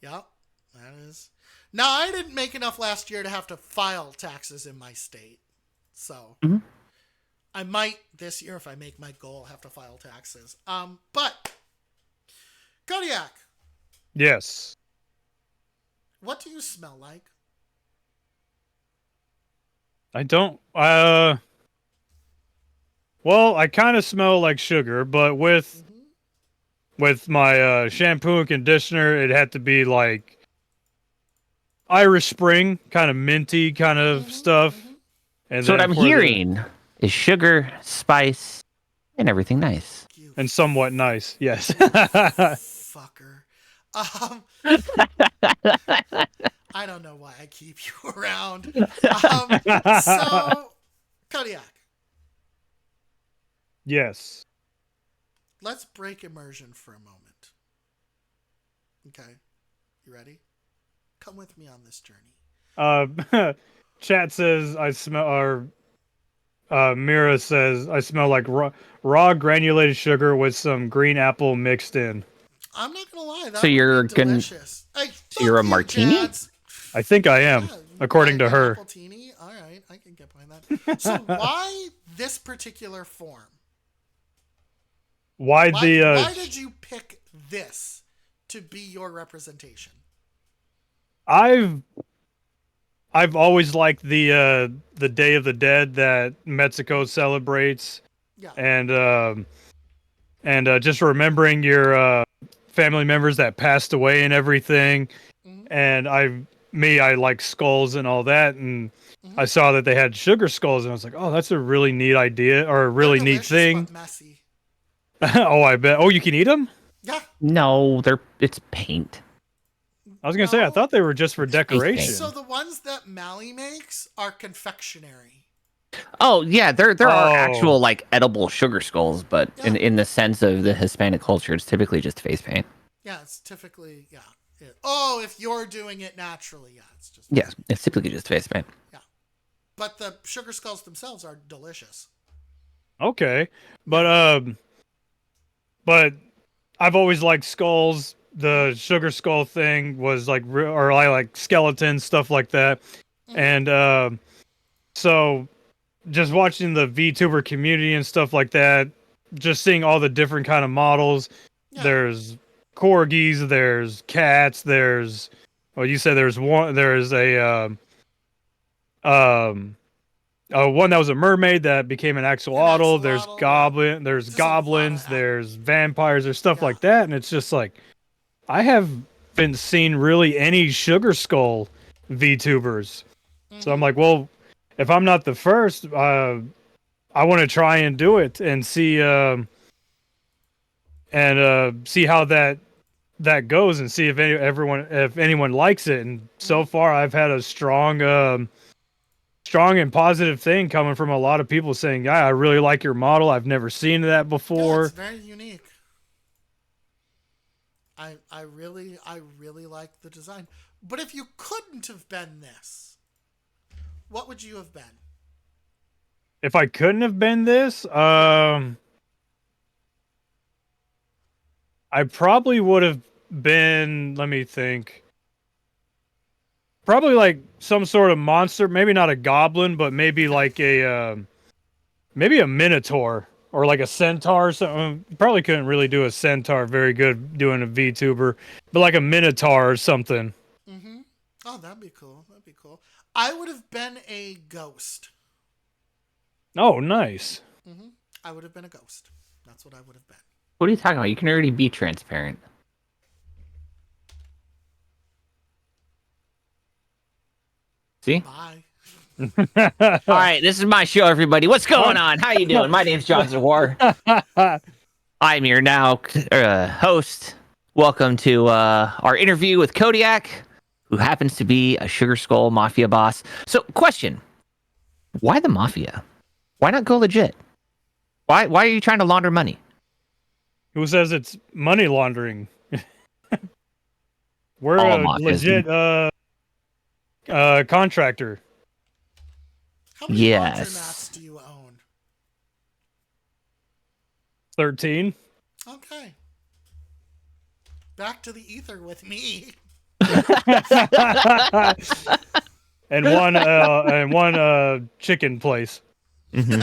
Yeah. That is. Now, I didn't make enough last year to have to file taxes in my state. So, Mhm. I might this year, if I make my goal, have to file taxes. But, Kodiak, Yes. what do you smell like? I don't. Well, I kind of smell like sugar, but with my shampoo and conditioner, it had to be like Irish Spring, kind of minty kind of stuff. And So what then I'm for the- hearing is sugar, spice, and everything nice. You and somewhat nice, yes. fucker. I don't know why I keep you around. So, Kodiak, Yes. let's break immersion for a moment. Okay. You ready? Come with me on this journey. Chat says I smell, or Mira says I smell like raw granulated sugar with some green apple mixed in. I'm not gonna lie. That So you're would be gonna- delicious. Hey, so you're a fuck you, martini? Jads. I think I am, Yeah, according to an her. Appletini? All right, I can get behind that. So why this particular form? Why Why, the why did you pick this to be your representation? I've always liked the Day of the Dead that Mexico celebrates, Yeah. and just remembering your family members that passed away and everything. Mhm. And I like skulls and all that, and I saw that they had sugar skulls, and I was like, oh, that's a really neat idea, or a really They're neat delicious, thing. but messy. Oh, I bet. Oh, you can eat them? Yeah. No, it's paint. I was gonna say I No. thought they were just for decoration. So the ones that Mally makes are confectionery. Oh yeah, there Oh. are actual like edible sugar skulls, but Yeah. in the sense of the Hispanic culture, it's typically just face paint. Yeah, it's typically Oh, if you're doing it naturally, yeah, it's just. Yes, it's typically just face paint. But the sugar skulls themselves are delicious. Okay, but I've always liked skulls. The sugar skull thing was like, or I like skeletons, stuff like that. And so just watching the VTuber community and stuff like that, just seeing all the different kind of models. Yeah. There's corgis, there's cats, there's, well, you said there's one, there's a one that was a mermaid that became an axolotl. There's axolotl, yeah. there's Just a lot of goblins, that. there's vampires, there's stuff Yeah. like that, and it's just like I haven't seen really any sugar skull VTubers. So I'm like, well, if I'm not the first, I want to try and do it and see see how that goes, and see if anyone likes it. And so far, I've had a strong and positive thing coming from a lot of people saying, "Yeah, I really like your model. I've never seen that Yeah, before." it's very unique. I really like the design. But if you couldn't have been this, what would you have been? If I couldn't have been this, I probably would have been, let me think. Probably like some sort of monster, maybe not a goblin, but maybe like maybe a minotaur or like a centaur or something. Probably couldn't really do a centaur very good doing a VTuber, but like a minotaur or something. Mm-hmm. Oh, that'd be cool. That'd be cool. I would have been a ghost. Oh, nice. Mm-hmm. I would have been a ghost. That's what I would have been. What are you talking about? You can already be transparent. See? Bye. All right, this is my show, everybody. What's going on? How you doing? My name's John Zawar. I'm your now host. Welcome to our interview with Kodiak, who happens to be a Sugar Skull Mafia boss. So, question. Why the Mafia? Why not go legit? Why are you trying to launder money? Who says it's money laundering? We're All a mafias legit contractor. How many Yes. laundromats do you own? 13. Okay. Back to the ether with me. and one chicken place. And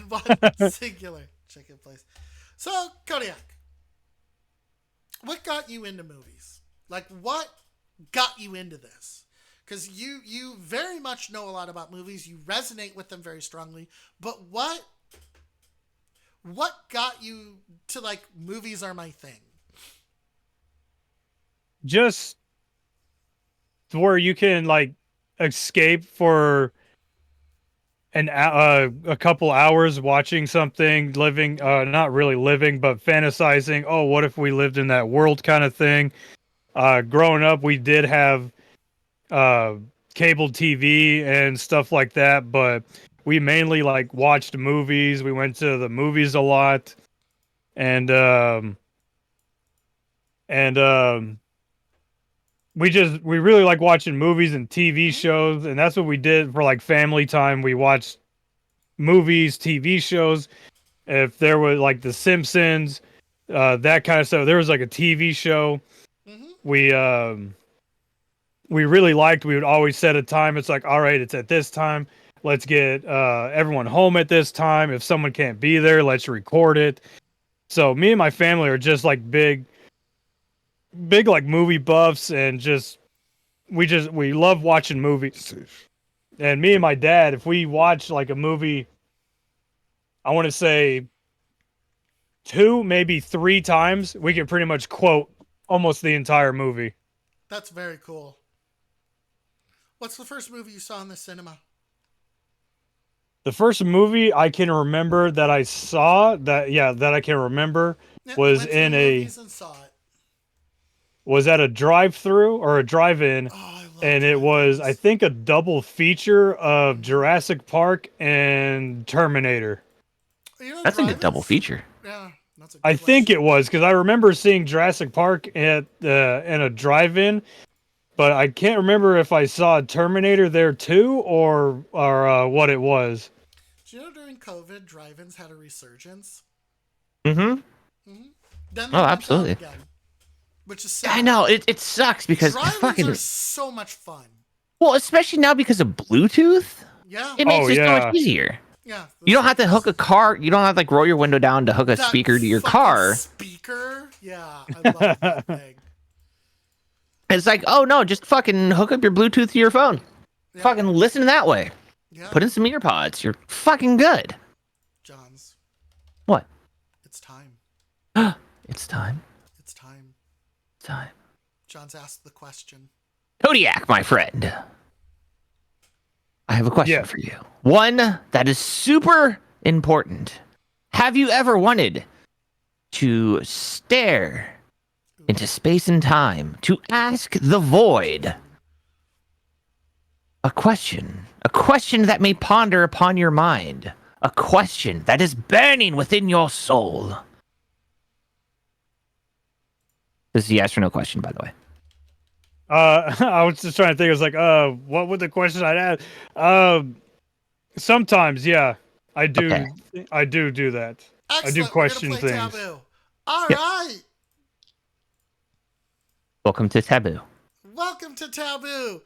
one singular chicken place. So, Kodiak, what got you into movies? Like, what got you into this? Because you very much know a lot about movies. You resonate with them very strongly. But what got you to, like, movies are my thing? Just where you can like escape for a couple hours watching something, living not really living but fantasizing, oh, what if we lived in that world kind of thing. Growing up we did have cable TV and stuff like that, but we mainly like watched movies. We went to the movies a lot, and we really like watching movies and TV shows, and that's what we did for like family time. We watched movies, TV shows. If there was like The Simpsons, that kind of stuff. There was like a TV show we really liked. We would always set a time. It's like, all right, it's at this time. Let's get everyone home at this time. If someone can't be there, let's record it. So me and my family are just like big like movie buffs, and we love watching movies. And me and my dad, if we watch like a movie, I want to say 2, maybe 3 times, we can pretty much quote almost the entire movie. That's very cool. What's the first movie you saw in the cinema? The first movie I can remember that I saw that I can remember was went to in the a movies and saw it. was at a drive-through or a drive-in, and it was, I think, a double feature of Jurassic Park and Terminator. You know, That's a good drive-ins? double feature. Yeah, that's a good I think it was, because I remember seeing Jurassic Park at in a drive-in, but I can't remember if I saw Terminator there too, or what it was. Do you know during COVID, drive-ins had a resurgence? Mm-hmm. Then Oh, absolutely. again, which is sad. I know it sucks because Drive-ins fucking are so much fun. well, especially now because of Bluetooth. Yeah, It makes Oh, it so yeah. much easier. yeah. You don't have to hook a car. You don't have to like roll your window down to hook a That speaker to your fucking car. Speaker, yeah, I love that thing. It's like, oh no, just fucking hook up your Bluetooth to your phone. Yeah. Fucking listen that way. Yeah, Put in some ear pods. You're fucking good. Johns, What? it's time. It's time. It's time. It's time. John's asked the question. Kodiak, my friend. I have a question Yeah. for you. One that is super important. Have you ever wanted to stare into space and time to ask the void a question that may ponder upon your mind, a question that is burning within your soul? This is the yes or no question, by the way. I was just trying to think. I was like, what would the question I'd ask? Sometimes, yeah, I do. Okay. I do that. I do Excellent. We're gonna question play things. Taboo. All Yep. right. Welcome to Taboo. Welcome to Taboo.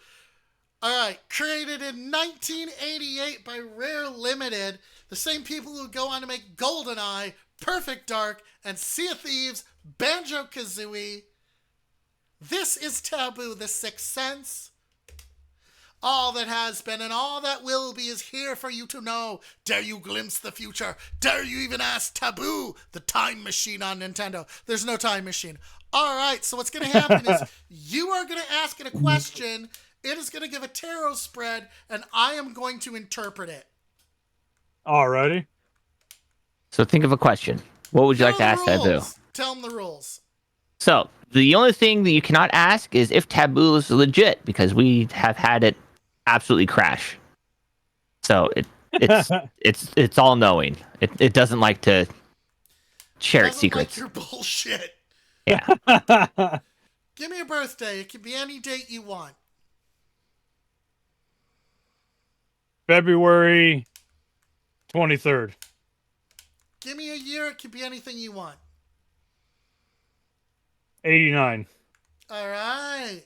All right, created in 1988 by Rare Limited, the same people who go on to make GoldenEye, Perfect Dark, and Sea of Thieves, Banjo-Kazooie. This is Taboo, the Sixth Sense. All that has been and all that will be is here for you to know. Dare you glimpse the future? Dare you even ask Taboo, the time machine on Nintendo? There's no time machine. All right, so what's going to happen is you are going to ask it a question. It is going to give a tarot spread, and I am going to interpret it. Alrighty. So think of a question. What would you like to ask Tell them the Taboo? rules. Tell them the rules. So the only thing that you cannot ask is if Taboo is legit, because we have had it absolutely crash. So it's all knowing. It doesn't like to share its Doesn't secrets. like your bullshit. Yeah. Give me a birthday. It can be any date you want. February 23rd. Give me a year. It can be anything you want. 89. All right.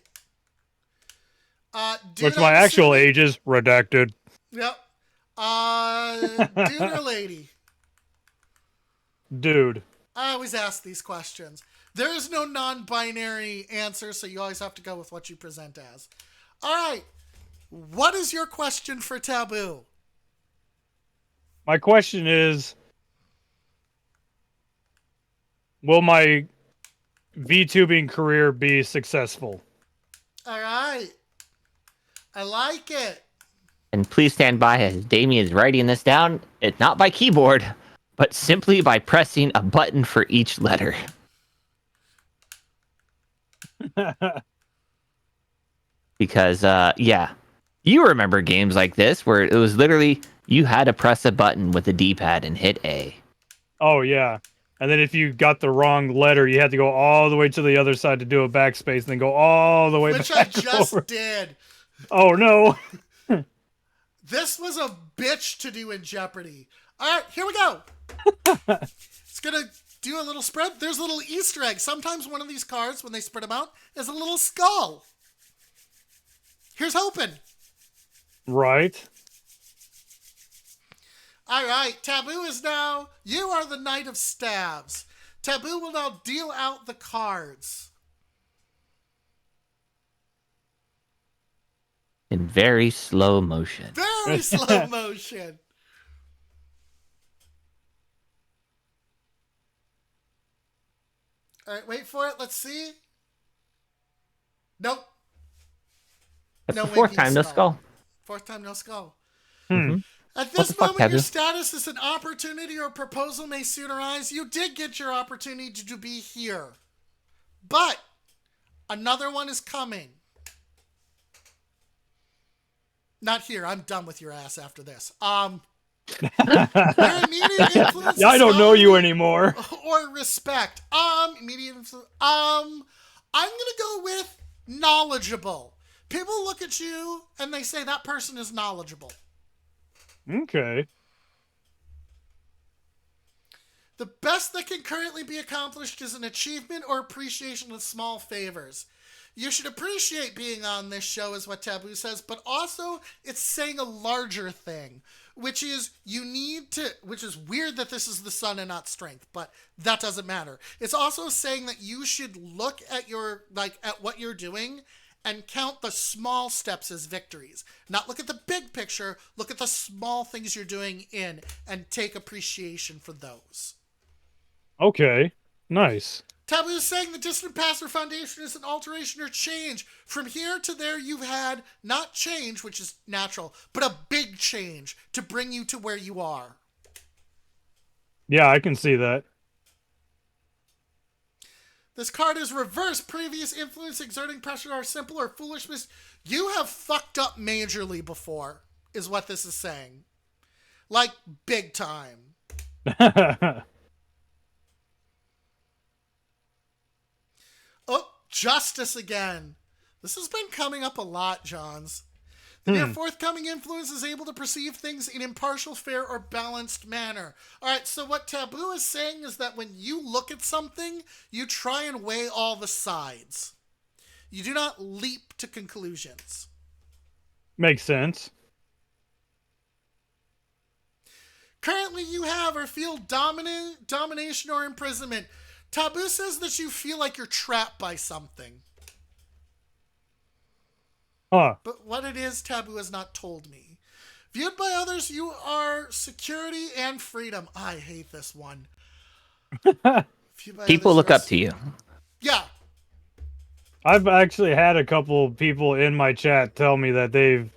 Dude, Which my I'm actual assuming- age is redacted. Yep. Dude or lady? Dude. I always ask these questions. There is no non-binary answer, so you always have to go with what you present as. All right. What is your question for Taboo? My question is, will my VTubing career be successful? All right. I like it. And please stand by as Damien is writing this down. It's not by keyboard, but simply by pressing a button for each letter. Because, yeah, you remember games like this where it was literally you had to press a button with a D-pad and hit A. Oh, yeah. And then if you got the wrong letter, you had to go all the way to the other side to do a backspace and then go all the way Which back I just over. did. Oh, no. This was a bitch to do in Jeopardy. All right, here we go. It's going to do a little spread. There's a little Easter egg. Sometimes one of these cards, when they spread them out, is a little skull. Here's hoping. Right. All right, Taboo is now, you are the Knight of Staves. Taboo will now deal out the cards. In very slow motion. Very slow motion. All right, wait for it. Let's see. Nope. That's No the fourth winking time, no skull. skull. Fourth time, no skull. Hmm. At What this the fuck, moment, your Taboo? status is an opportunity or proposal may soon arise. You did get your opportunity to be here. But another one is coming. Not here. I'm done with your ass after this. Your immediate influence I is don't know you authority anymore. or respect. Immediate influence. I'm gonna go with knowledgeable. People look at you and they say that person is knowledgeable. Okay. The best that can currently be accomplished is an achievement or appreciation of small favors. You should appreciate being on this show, is what Taboo says, but also it's saying a larger thing, which is you need to, which is weird that this is the sun and not strength, but that doesn't matter. It's also saying that you should look at at what you're doing and count the small steps as victories. Not look at the big picture, look at the small things you're doing and take appreciation for those. Okay. Nice. Taboo is saying the distant past or foundation is an alteration or change. From here to there, you've had not change, which is natural, but a big change to bring you to where you are. Yeah, I can see that. This card is reverse. Previous influence, exerting pressure, or simple or foolishness. You have fucked up majorly before, is what this is saying. Like, big time. Oh, justice again. This has been coming up a lot, Johns. The near forthcoming influence is able to perceive things in impartial, fair, or balanced manner. All right, so what Taboo is saying is that when you look at something, you try and weigh all the sides. You do not leap to conclusions. Makes sense. Currently, you have or feel domination or imprisonment. Taboo says that you feel like you're trapped by something. Huh. But what it is, Taboo has not told me. Viewed by others, you are security and freedom. I hate this one. People look up to you. Yeah. I've actually had a couple people in my chat tell me that they've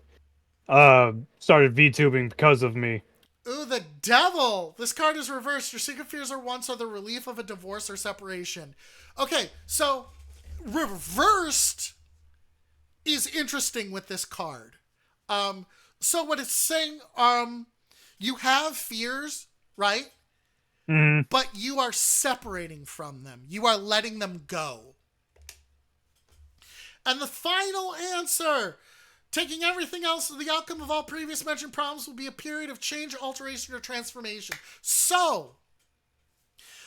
started VTubing because of me. Ooh, the devil! This card is reversed. Your secret fears or wants are the relief of a divorce or separation. Okay, so reversed is interesting with this card. So what it's saying, you have fears, right? Mm-hmm. But you are separating from them. You are letting them go. And the final answer, taking everything else, the outcome of all previous mentioned problems will be a period of change, alteration, or transformation. So,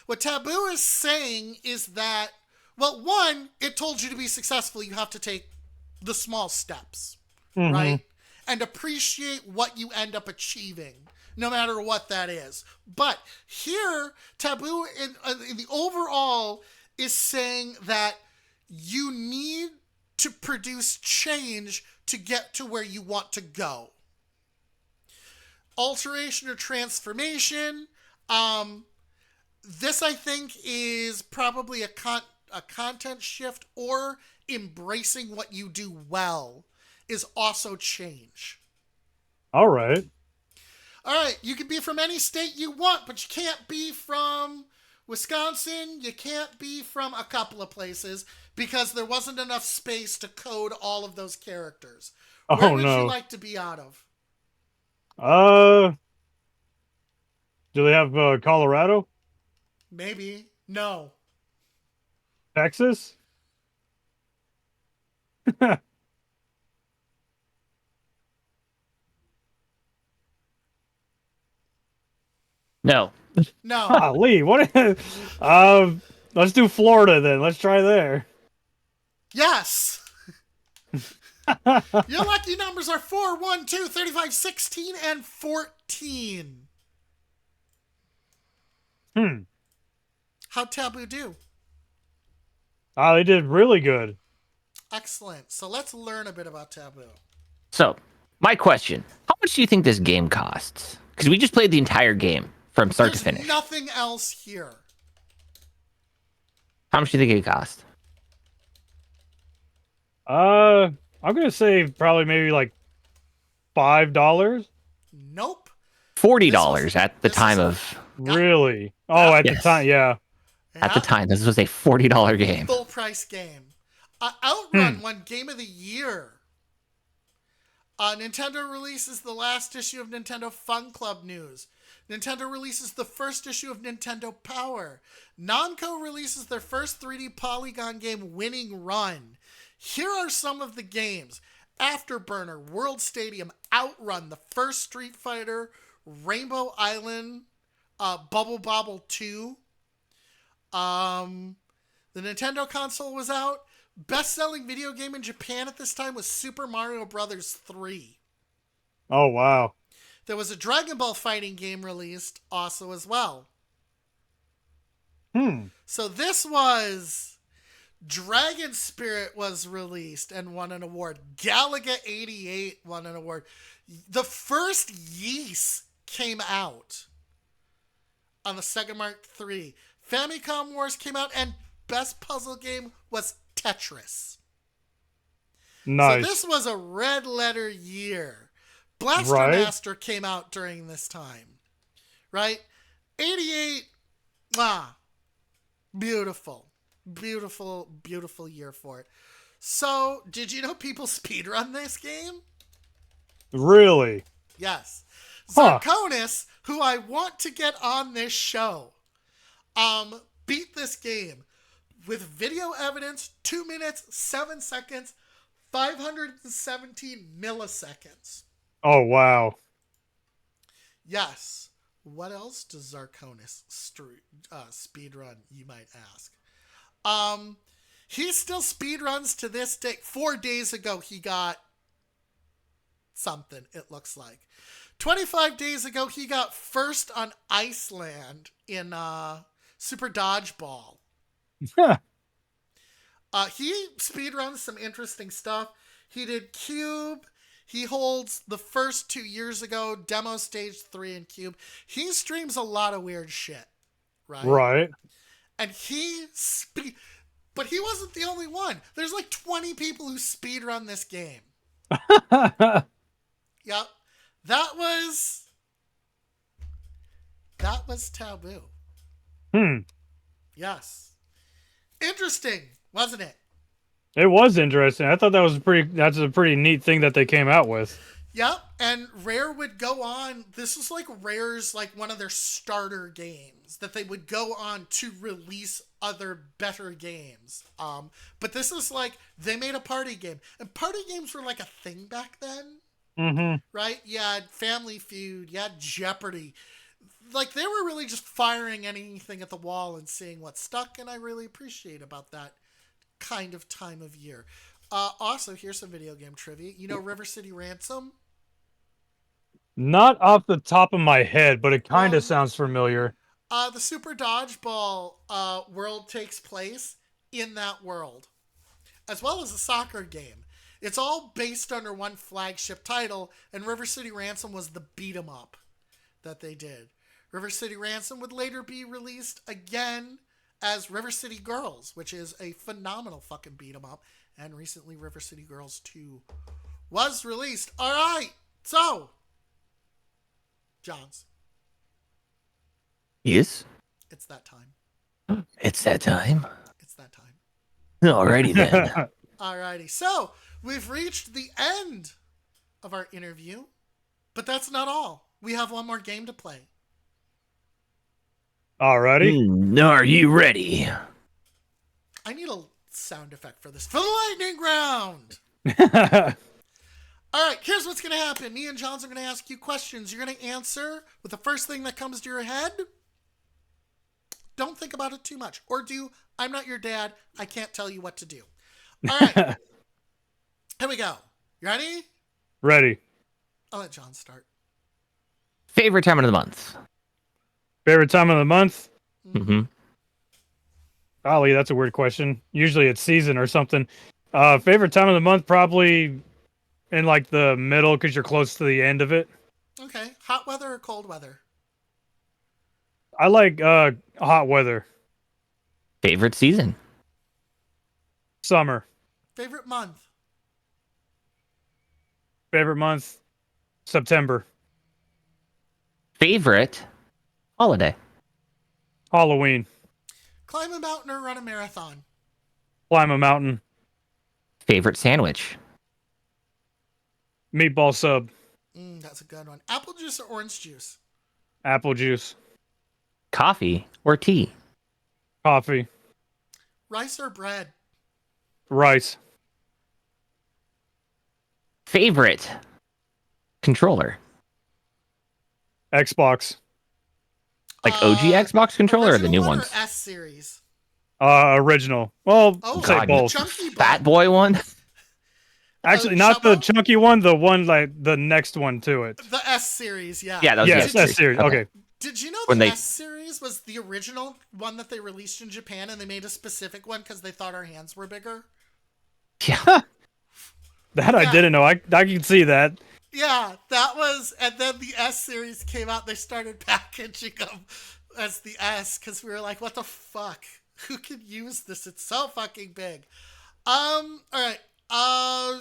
what Taboo is saying is that, well, one, it told you to be successful, you have to take the small steps, right? And appreciate what you end up achieving, no matter what that is. But here, Taboo, in the overall, is saying that you need to produce change to get to where you want to go. Alteration or transformation. This, I think, is probably a content shift, or embracing what you do well is also change. All right. All right, you can be from any state you want, but you can't be from Wisconsin. You can't be from a couple of places because there wasn't enough space to code all of those characters. Where would you like to be out of? Do they have Colorado? Maybe. No. Texas? No. No. Lee, what? Let's do Florida then. Let's try there. Yes. Your lucky numbers are 4, 1, 2, 35, 16, and 14. How'd Taboo do? They did really good. Excellent. So let's learn a bit about Taboo. So, my question: how much do you think this game costs? Because we just played the entire game from start to There's finish. nothing else here. How much do you think it cost? I'm gonna say probably maybe like $5. Nope. $40 at the time of. Really? Oh, at the Yes. time, yeah. At the time, this was a $40 game. Full price game. Outrun won Game of the Year. Nintendo releases the last issue of Nintendo Fun Club News. Nintendo releases the first issue of Nintendo Power. Namco releases their first 3D polygon game, Winning Run. Here are some of the games: Afterburner, World Stadium, Outrun, the first Street Fighter, Rainbow Island, Bubble Bobble 2. The Nintendo console was out. Best-selling video game in Japan at this time was Super Mario Bros. 3. Oh, wow. There was a Dragon Ball fighting game released also as well. So this was... Dragon Spirit was released and won an award. Galaga 88 won an award. The first Ys came out on the Sega Mark III. Famicom Wars came out, and best puzzle game was Tetris. Nice. So this was a red letter year. Blaster Master came out during this time. Right? 88. Beautiful. Beautiful, beautiful year for it. So, did you know people speedrun this game? Really? Yes. Zarkonis, who I want to get on this show, beat this game with video evidence, 2 minutes, 7 seconds, 517 milliseconds. Oh wow. Yes. What else does Zarkonis speedrun, you might ask? He still speedruns to this day. 4 days ago, he got something, it looks like. 25 days ago, he got first on Iceland in Super Dodgeball. He speedruns some interesting stuff. He did Cube. He holds the first 2 years ago, demo stage 3 in Cube. He streams a lot of weird shit, right? Right. And but he wasn't the only one. There's like 20 people who speedrun this game. Yep. That was taboo. Yes. Interesting, wasn't it? It was interesting. I thought that's a pretty neat thing that they came out with. Yep, and Rare would go on. This was like Rare's like one of their starter games that they would go on to release other better games. But this is like they made a party game, and party games were like a thing back then, right? You had Family Feud, you had Jeopardy. Like they were really just firing anything at the wall and seeing what stuck, and I really appreciate about that kind of time of year. Also, here's some video game trivia. You know River City Ransom? Not off the top of my head, but it kind of sounds familiar. The Super Dodgeball world takes place in that world, as well as a soccer game. It's all based under one flagship title, and River City Ransom was the beat 'em up that they did. River City Ransom would later be released again as River City Girls, which is a phenomenal fucking beat 'em up. And recently River City Girls 2 was released. All right. So, Johns, Yes. it's that time. It's that time. It's that time. Alrighty then. Alrighty. So, we've reached the end of our interview, but that's not all. We have one more game to play. Alrighty. Are you ready? I need a sound effect for this. For the lightning round! All right, here's what's going to happen. Me and Johns are going to ask you questions. You're going to answer with the first thing that comes to your head. Don't think about it too much. Or do, I'm not your dad. I can't tell you what to do. All right. Here we go. You ready? Ready. I'll let John start. Favorite time of the month? Favorite time of the month? Mm-hmm. Golly, that's a weird question. Usually it's season or something. Favorite time of the month? Probably in like the middle because you're close to the end of it. Okay. Hot weather or cold weather? I like hot weather. Favorite season? Summer. Favorite month? Favorite month? September. Favorite holiday? Halloween. Climb a mountain or run a marathon? Climb a mountain. Favorite sandwich? Meatball sub. That's a good one. Apple juice or orange juice? Apple juice. Coffee or tea? Coffee. Rice or bread? Rice. Favorite controller? Xbox. Like OG Xbox controller or the new Original one ones? Or S series? Original. Well, Oh, say God, both. Chunky Fat boy one? Actually, not the Chubbo? chunky one, the one like the next one to it. The S series, yeah. Yeah, that was Yes, the that's serious. Okay. Did you know When the they- S series was the original one that they released in Japan, and they made a specific one because they thought our hands were bigger? Yeah. That I Yeah. didn't know. I can see that. Yeah, that was, and then the S series came out. They started packaging them as the S because we were like, "What the fuck? Who can use this? It's so fucking big." All right.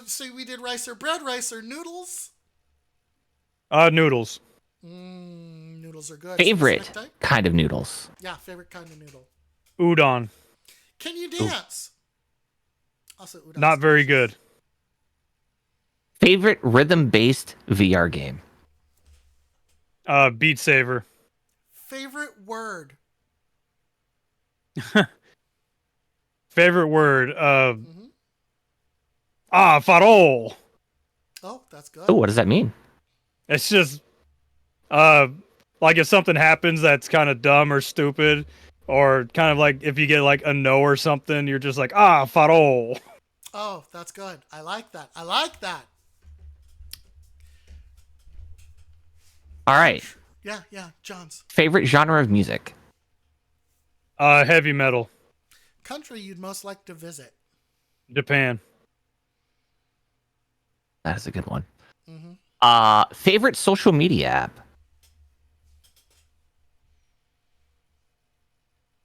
So we did rice or bread, rice or noodles. Noodles. Noodles are good. Favorite Specific type? kind of noodles? Yeah, favorite kind of noodle. Udon. Can you dance? Also, udon's Not very delicious. good. Favorite rhythm-based VR game? Beat Saver. Favorite word. Favorite word. Ah, farol. Oh, that's good. Oh, what does that mean? It's just, uh, like if something happens that's kind of dumb or stupid, or kind of like if you get like a no or something, you're just like, ah, farol. Oh, that's good. I like that. I like that. All right. Yeah. John's. Favorite genre of music? Heavy metal. Country you'd most like to visit. Japan. That is a good one. Mm-hmm. Favorite social media app?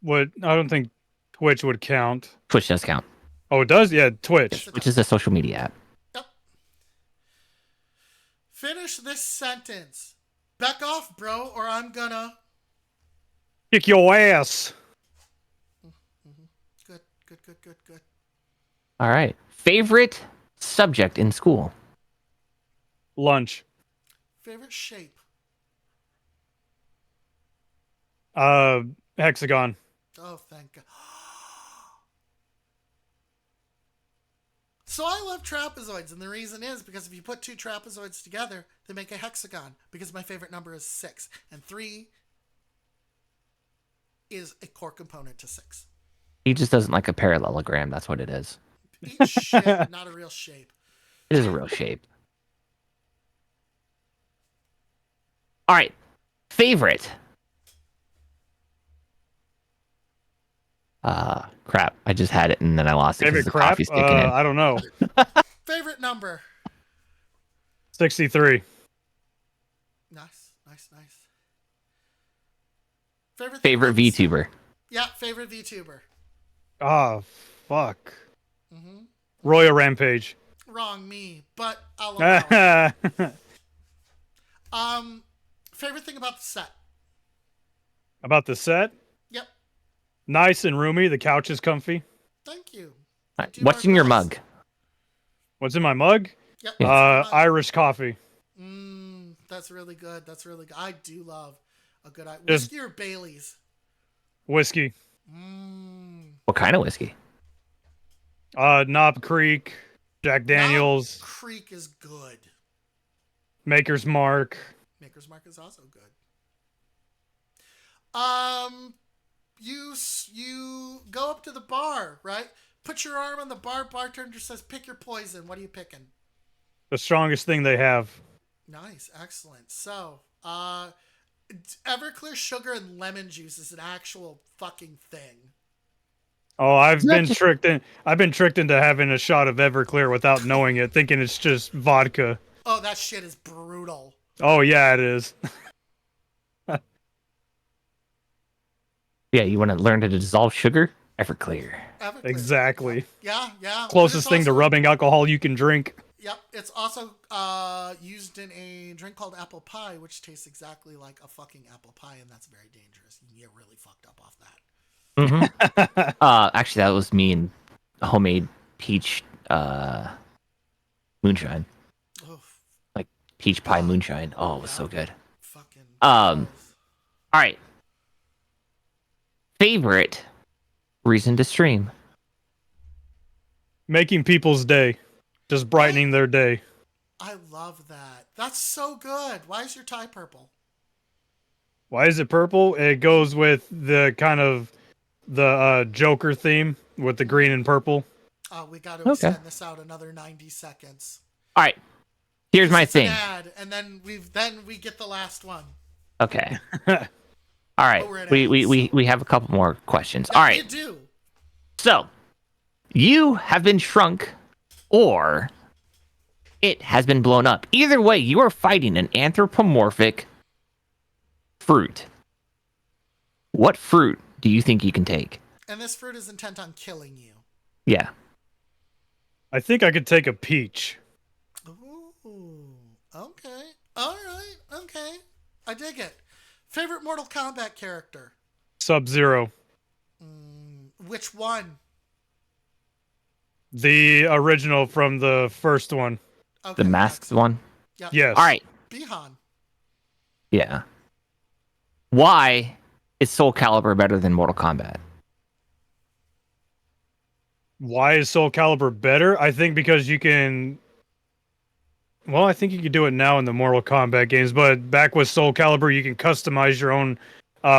What? I don't think Twitch would count. Twitch does count. Oh, it does? Yeah, Twitch. Yes, it Which does. is a social media app. Yep. Finish this sentence. Back off, bro, or I'm gonna. Kick your ass. Good. All right. Favorite subject in school? Lunch. Favorite shape. Hexagon. Oh, thank God. So I love trapezoids, and the reason is because if you put two trapezoids together, they make a hexagon. Because my favorite number is 6, and 3 is a core component to 6. He just doesn't like a parallelogram. That's what it is. Eat shit, not a real shape. It is a real shape. All right. Favorite. Crap. I just had it and then I lost it. 'Cause Favorite the crap? coffee's kicking in. I don't know. Favorite number. 63. Nice. Favorite Favorite VTuber. Yeah, favorite VTuber. Ah, fuck. Mm-hmm. Royal Rampage. Wrong, me, but I'll allow it. Favorite thing about the set. About the set? Yep. Nice and roomy. The couch is comfy. Thank you. All right, 2 what's more in your glass. mug? What's in my mug? Yep. Yeah. what's in my mug? Irish coffee. That's really good. I do love a good Just- whiskey or Bailey's. Whiskey. What kind of whiskey? Knob Creek. Jack Daniels. Knob Creek is good. Maker's Mark. Maker's Mark is also good. You go up to the bar, right? Put your arm on the bar. Bartender says, "Pick your poison." What are you picking? The strongest thing they have. Nice, excellent. So, Everclear sugar and lemon juice is an actual fucking thing. Oh, I've Not been just- tricked in. I've been tricked into having a shot of Everclear without knowing it, thinking it's just vodka. Oh, that shit is brutal. Oh yeah, it is. Yeah, you want to learn to dissolve sugar? Everclear. Everclear. Exactly. Yeah. Closest It's thing to also- rubbing alcohol you can drink. Yep, it's also used in a drink called apple pie, which tastes exactly like a fucking apple pie, and that's very dangerous. You can get really fucked up off that. Actually, that was me and homemade peach moonshine. Oof, Like peach pie moonshine. Oh, it was so good. fucking. All right. Favorite reason to stream? Making people's day. Just brightening their day. I love that. That's so good. Why is your tie purple? Why is it purple? It goes with the kind of the Joker theme with the green and purple. Oh, we got to Okay. extend this out another 90 seconds. All right. Here's my It's an thing. ad, and then we get the last one. Okay. All right. But we're at We have a couple more questions. All You right. do. So, you have been shrunk or it has been blown up. Either way, you are fighting an anthropomorphic fruit. What fruit do you think you can take? And this fruit is intent on killing you. Yeah. I think I could take a peach. Ooh. Okay. All right. Okay. I dig it. Favorite Mortal Kombat character? Sub-Zero. Which one? The original from the first one. Okay. The masked one? Yeah. Yes. All right. Bihan. Yeah. Why is Soul Calibur better than Mortal Kombat? Why is Soul Calibur better? I think because you can. Well, I think you can do it now in the Mortal Kombat games, but back with Soul Calibur, you can customize your own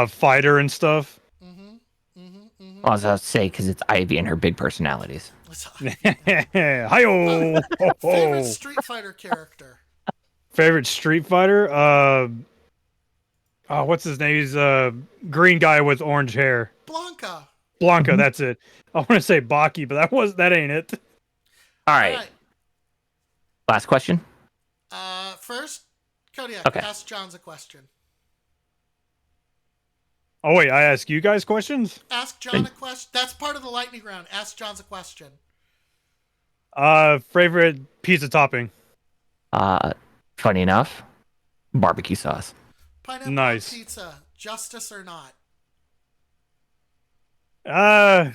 fighter and stuff. I was about to say because it's Ivy and her big personalities. Hi-yo! Favorite Street Fighter character? Favorite Street Fighter? What's his name? He's green guy with orange hair. Blanca. Blanca, that's it. I want to say Baki, but that ain't it. All right. Last question. First, Kodiak, Okay. ask Johns a question. Oh wait, I ask you guys questions? Ask John a question. That's part of the lightning round. Ask Johns a question. Favorite pizza topping? Funny enough, barbecue sauce. Pineapple Nice. pizza, justice or not? I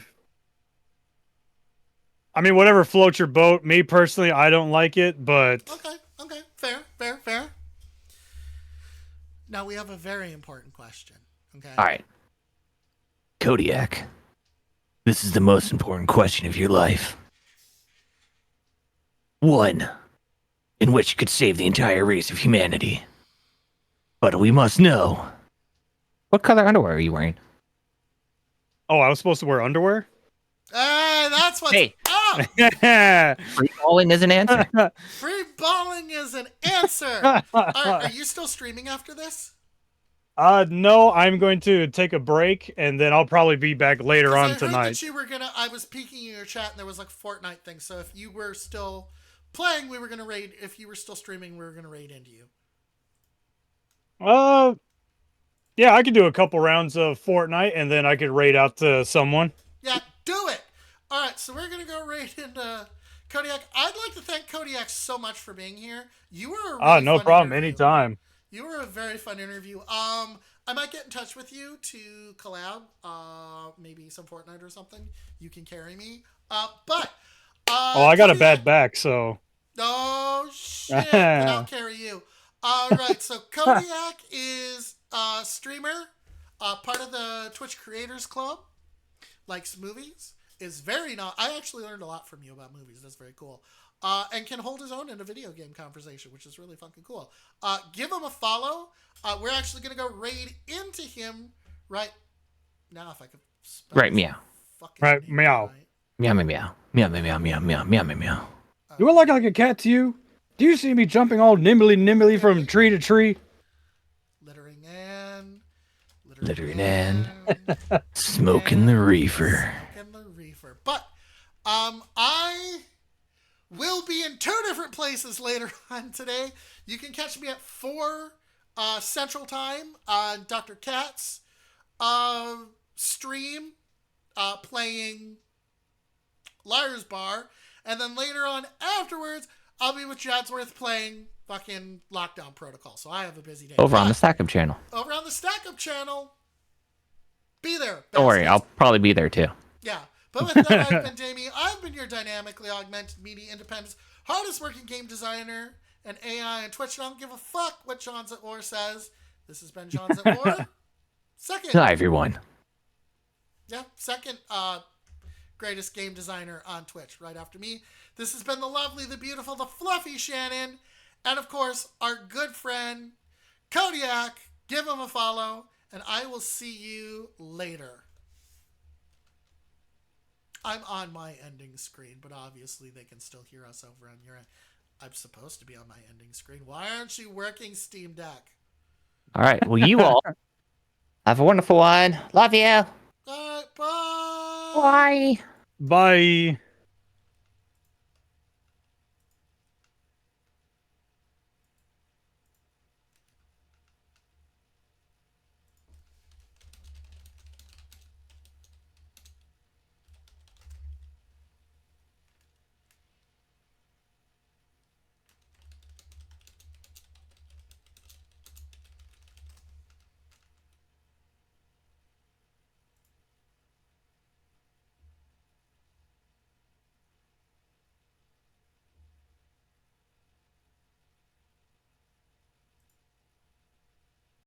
mean, whatever floats your boat. Me personally, I don't like it, but Okay. Fair. Now we have a very important question. Okay. All right. Kodiak, this is the most important question of your life. One in which you could save the entire race of humanity. But we must know. What color underwear are you wearing? oh, I was supposed to wear underwear? That's what's Hey. up. Free balling is an answer. Free balling is an answer. All right, are you still streaming after this? No, I'm going to take a break and then I'll probably be back later on I heard tonight. that you were gonna. I was peeking in your chat and there was like Fortnite thing. So if you were still playing, we were gonna raid. If you were still streaming, we were gonna raid into you. Yeah, I could do a couple rounds of Fortnite and then I could raid out to someone. Yeah, do it. All right, so we're gonna go raid into Kodiak. I'd like to thank Kodiak so much for being here. You were a really No fun problem. interview. Anytime. You were a very fun interview. I might get in touch with you to collab. Maybe some Fortnite or something. You can carry me. But I got a bad back, so. Oh shit! Then I'll carry you. All right. So Kodiak is a streamer, part of the Twitch Creators Club. Likes movies. Is very not. I actually learned a lot from you about movies. That's very cool. And can hold his own in a video game conversation, which is really fucking cool. Give him a follow. We're actually gonna go raid into him right now. If I could spell Right, his meow. fucking Right, name meow. right. Meow, meow, meow. Meow, meow, meow, meow, meow, meow, meow, meow. Do I look like a cat to you? Do you see me jumping all nimbly from tree to tree? Littering and Smoking the reefer. Smoking the reefer. But I will be in 2 different places later on today. You can catch me at 4 Central Time on Dr. Kat's stream playing Liar's Bar. And then later on afterwards, I'll be with Jadsworth playing fucking Lockdown Protocol. So I have a busy day. Over on the But Stack Up channel. over on the Stack Up channel, be there. Don't worry, bastards. I'll probably be there too. Yeah. But with that, I've been Jamie. I've been your dynamically augmented media independence, hardest working game designer and AI on Twitch. And I don't give a fuck what John's at War says. This has been John's at War. Second. Hi, everyone. Yeah, second greatest game designer on Twitch, right after me. This has been the lovely, the beautiful, the fluffy Shannon. And of course, our good friend, Kodiak. Give him a follow, and I will see you later. I'm on my ending screen, but obviously they can still hear us over on your end. I'm supposed to be on my ending screen. Why aren't you working, Steam Deck? All right. Well, you all have a wonderful one. Love you. All right, bye. Bye. Bye.